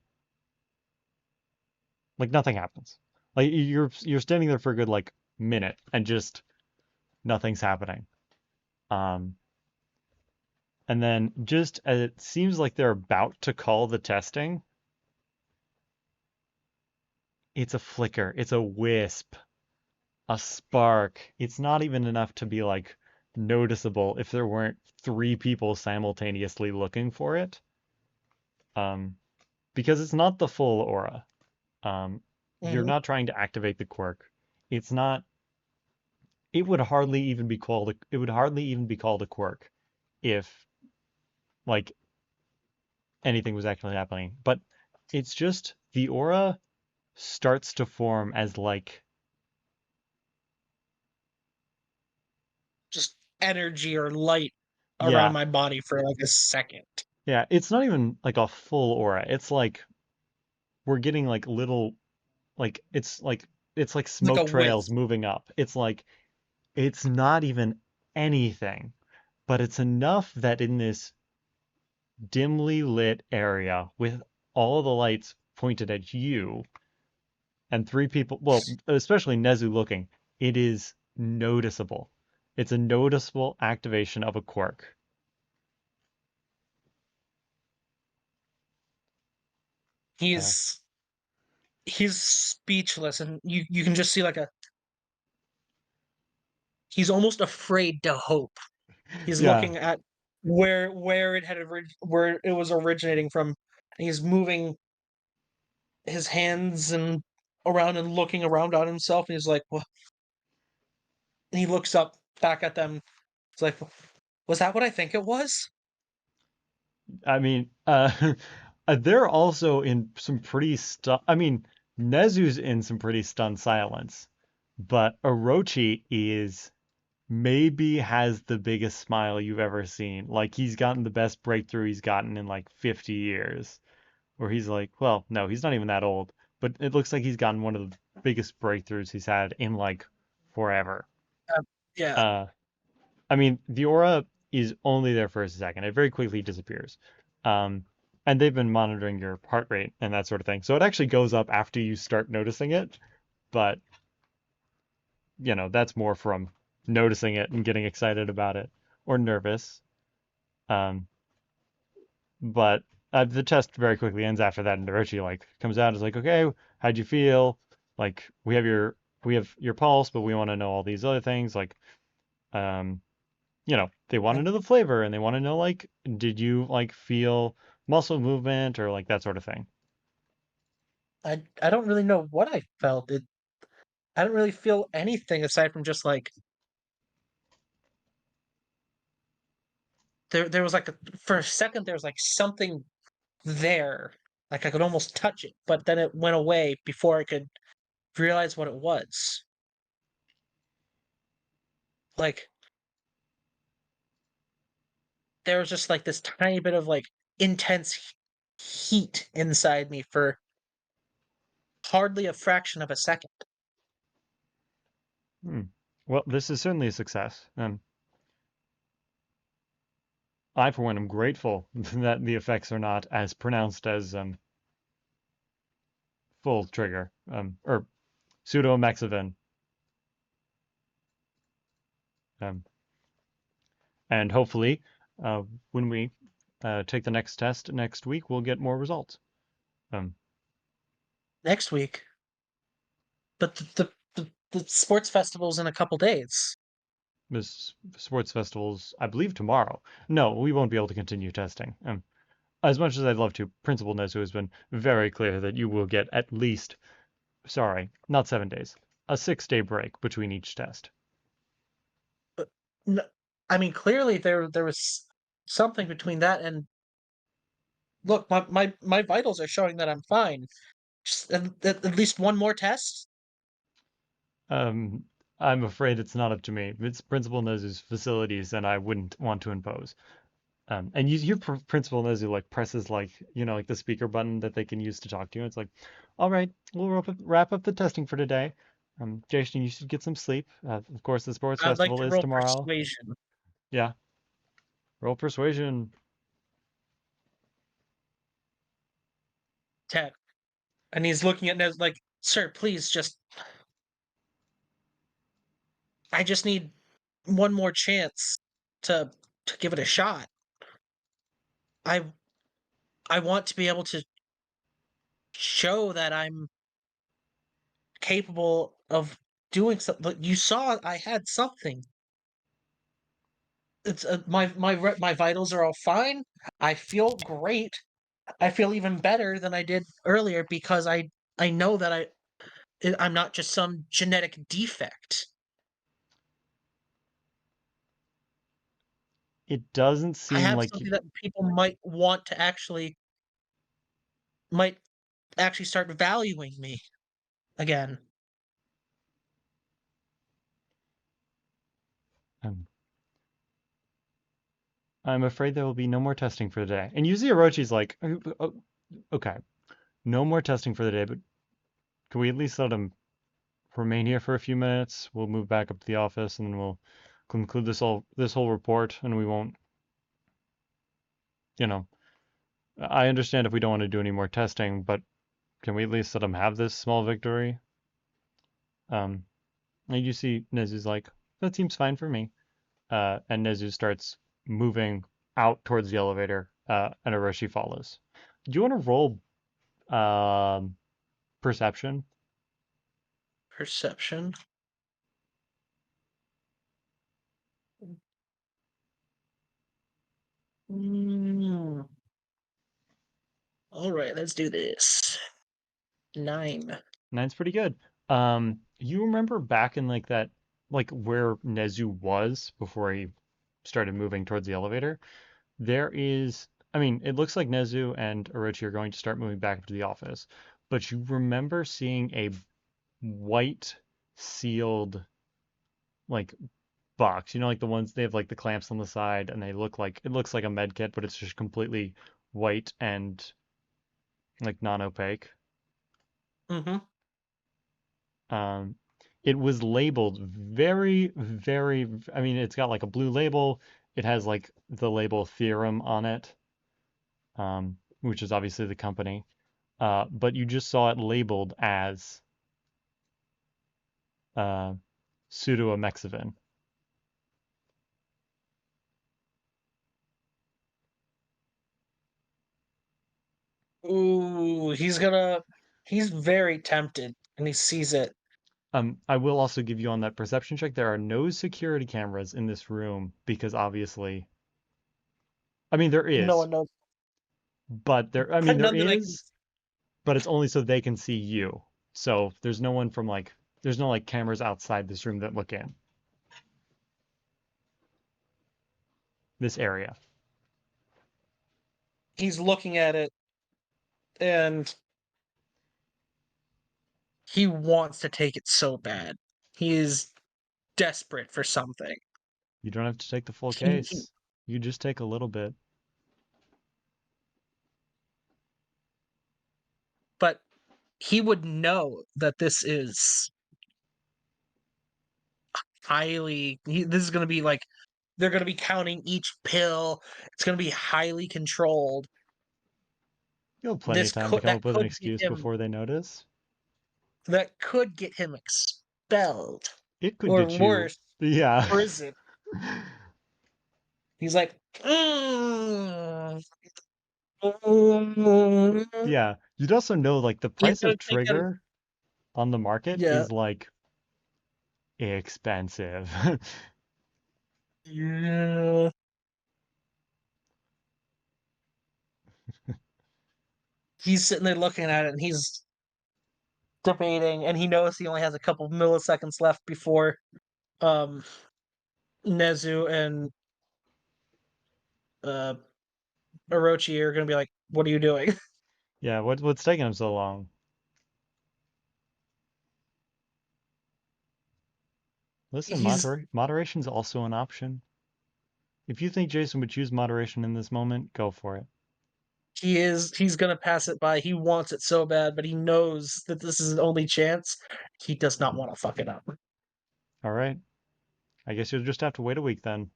like nothing happens. Like you're standing there for a good like minute and just nothing's happening. Um, and then just as it seems like they're about to call the testing, it's a flicker, it's a wisp, a spark. It's not even enough to be like noticeable if there weren't three people simultaneously looking for it. Um, because it's not the full aura. You're Hmm. not trying to activate the quirk. It's not. It would hardly even be called a quirk if like anything was actually happening. But it's just the aura starts to form as like Just energy or light. around my body for like a second. Yeah, it's not even like a full aura. It's like we're getting like little like it's like Like a smoke trails wisp. moving up. It's like it's not even anything, but it's enough that in this dimly lit area with all the lights pointed at you and three people, well, especially Nezu looking, it is noticeable. It's a noticeable activation of a quirk. Uh, He's speechless, and you can just see like a he's almost afraid to hope. He's yeah, looking at where it had where it was originating from, and he's moving his hands and around and looking around on himself, and he's like, "Well," and he looks up back at them. It's like, "Was that what I think it was?" I mean, they're also in some pretty I mean, Nezu's in some pretty stunned silence, but Orochi is maybe has the biggest smile you've ever seen. Like he's gotten the best breakthrough he's gotten in like 50 years. Where he's like, well, no, he's not even that old, but it looks like he's gotten one of the biggest breakthroughs he's had in like forever. Yeah, Uh, I mean, the aura is only there for a second. It very quickly disappears. Um, and they've been monitoring your heart rate and that sort of thing. So it actually goes up after you start noticing it, but that's more from noticing it and getting excited about it or nervous. Um, but the test very quickly ends after that, and Orochi like comes out and is like, okay, how'd you feel? Like we have your pulse, but we want to know all these other things. Like, um, they want to know the flavor, and they want to know like, did you like feel muscle movement or like that sort of thing? I don't really know what I felt. I don't really feel anything aside from just like there was like for a second there was like something there, like I could almost touch it, but then it went away before I could realize what it was. Like there was just like this tiny bit of like intense heat inside me for hardly a fraction of a second. Hmm. Well, this is certainly a success. I, for one, am grateful that the effects are not as pronounced as full trigger or pseudo Mexavan. Um, and hopefully, when we take the next test next week, we'll get more results. Um, Next week, but the sports festival's in a couple days. this sports festivals, I believe tomorrow. No, we won't be able to continue testing. As much as I'd love to, Principal Nezu has been very clear that you will get at least, sorry, not 7 days, a 6-day break between each test. No, I mean, clearly there was something between that and look, my vitals are showing that I'm fine. Just at least one more test. Um, I'm afraid it's not up to me. It's Principal Nezu's facilities, and I wouldn't want to impose. And you hear Principal Nezu like presses like like the speaker button that they can use to talk to you. It's like, all right, we'll wrap up the testing for today. Jason, you should get some sleep. Of course, the sports I'd like festival to is roll tomorrow. persuasion. Yeah, roll persuasion. 10. And he's looking at Nez like, sir, please just I just need one more chance to give it a shot. I I want to be able to show that I'm capable of doing something. You saw I had something. It's my vitals are all fine. I feel great. I feel even better than I did earlier because I know that I'm not just some genetic defect. It doesn't I seem have like something that people might actually start valuing me again. um, I'm afraid there will be no more testing for the day. And Yuzi Orochi's like, okay, no more testing for the day, but can we at least let him remain here for a few minutes? We'll move back up to the office and then we'll conclude this whole report, and we won't, you know, I understand if we don't want to do any more testing, but can we at least let him have this small victory? And you see Nezu's like, that seems fine for me. And Nezu starts moving out towards the elevator, and Orochi follows. Do you want to roll perception? Perception. All right, let's do this. 9. 9's pretty good. You remember back in like that, like where Nezu was before he started moving towards the elevator? There is, I mean, it looks like Nezu and Orochi are going to start moving back up to the office, but you remember seeing a white sealed like box, you know, like the ones they have like the clamps on the side and they look like, it looks like a med kit, but it's just completely white and like non-opaque. Mm-hmm. It was labeled very, very, I mean, it's got like a blue label. It has like the label Theorem on it, which is obviously the company. But you just saw it labeled as pseudoamexivin. Ooh, he's very tempted and he sees it. I will also give you on that perception check, there are no security cameras in this room because obviously, I mean, there No is, one knows. but there None that I can. is, but it's only so they can see you. So there's no one from like, there's no like cameras outside this room that look in this area. He's looking at it and he wants to take it so bad. He is desperate for something. You don't have to take the full He- case. You just take a little bit. But he would know that this is this is going to be like, they're going to be counting each pill. It's going to be highly controlled. You'll have plenty of time to come up with an excuse before they notice. That could get him expelled. It could Or get you. worse, Yeah. prison. He's like, Yeah. You'd also know like the price of trigger on the market is like expensive. Yeah. He's sitting there looking at it and he's debating, and he knows he only has a couple milliseconds left before Nezu and Orochi are gonna be like, "What are you doing?" Yeah, what's taking him so long? Listen, moderation's also an option. If you think Jason would choose moderation in this moment, go for it. He's gonna pass it by. He wants it so bad, but he knows that this is his only chance. He does not want to fuck it up. All right. I guess you'll just have to wait a week then.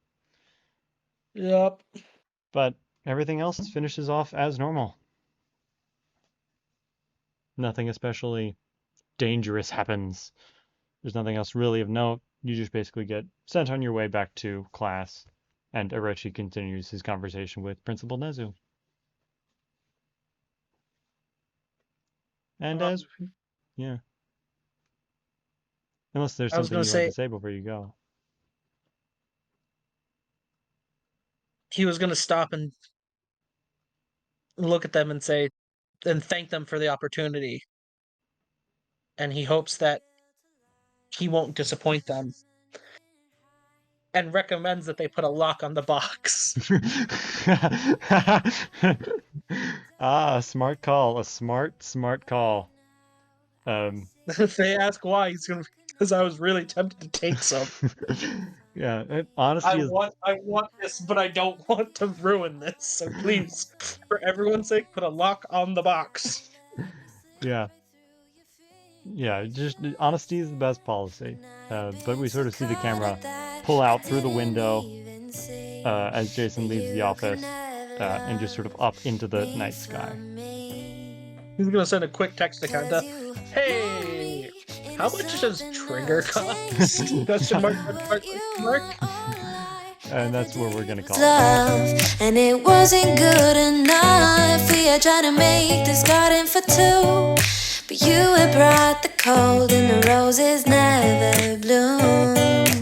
Yep. But everything else finishes off as normal. Nothing especially dangerous happens. There's nothing else really of note. You just basically get sent on your way back to class, and Orochi continues his conversation with Principal Nezu. And yeah. Unless there's something you want to say before you go. He was gonna stop and look at them and say, and thank them for the opportunity. And he hopes that he won't disappoint them. And recommends that they put a lock on the box. Smart call. A smart call. If they ask why, he's gonna, because I was really tempted to take some. Yeah, honesty I is want this, but I don't want to ruin this. So please, for everyone's sake, put a lock on the box. yeah. Yeah, just honesty is the best policy. But we sort of see the camera pull out through the window as Jason leaves the office and just sort of up into the night sky. He's gonna send a quick text to Kenta. Hey, how much does trigger cost? Question mark, question mark, question mark. And that's where we're gonna call it. And it wasn't good enough. We had tried to make this garden for two, but you had brought the cold and the roses never bloom.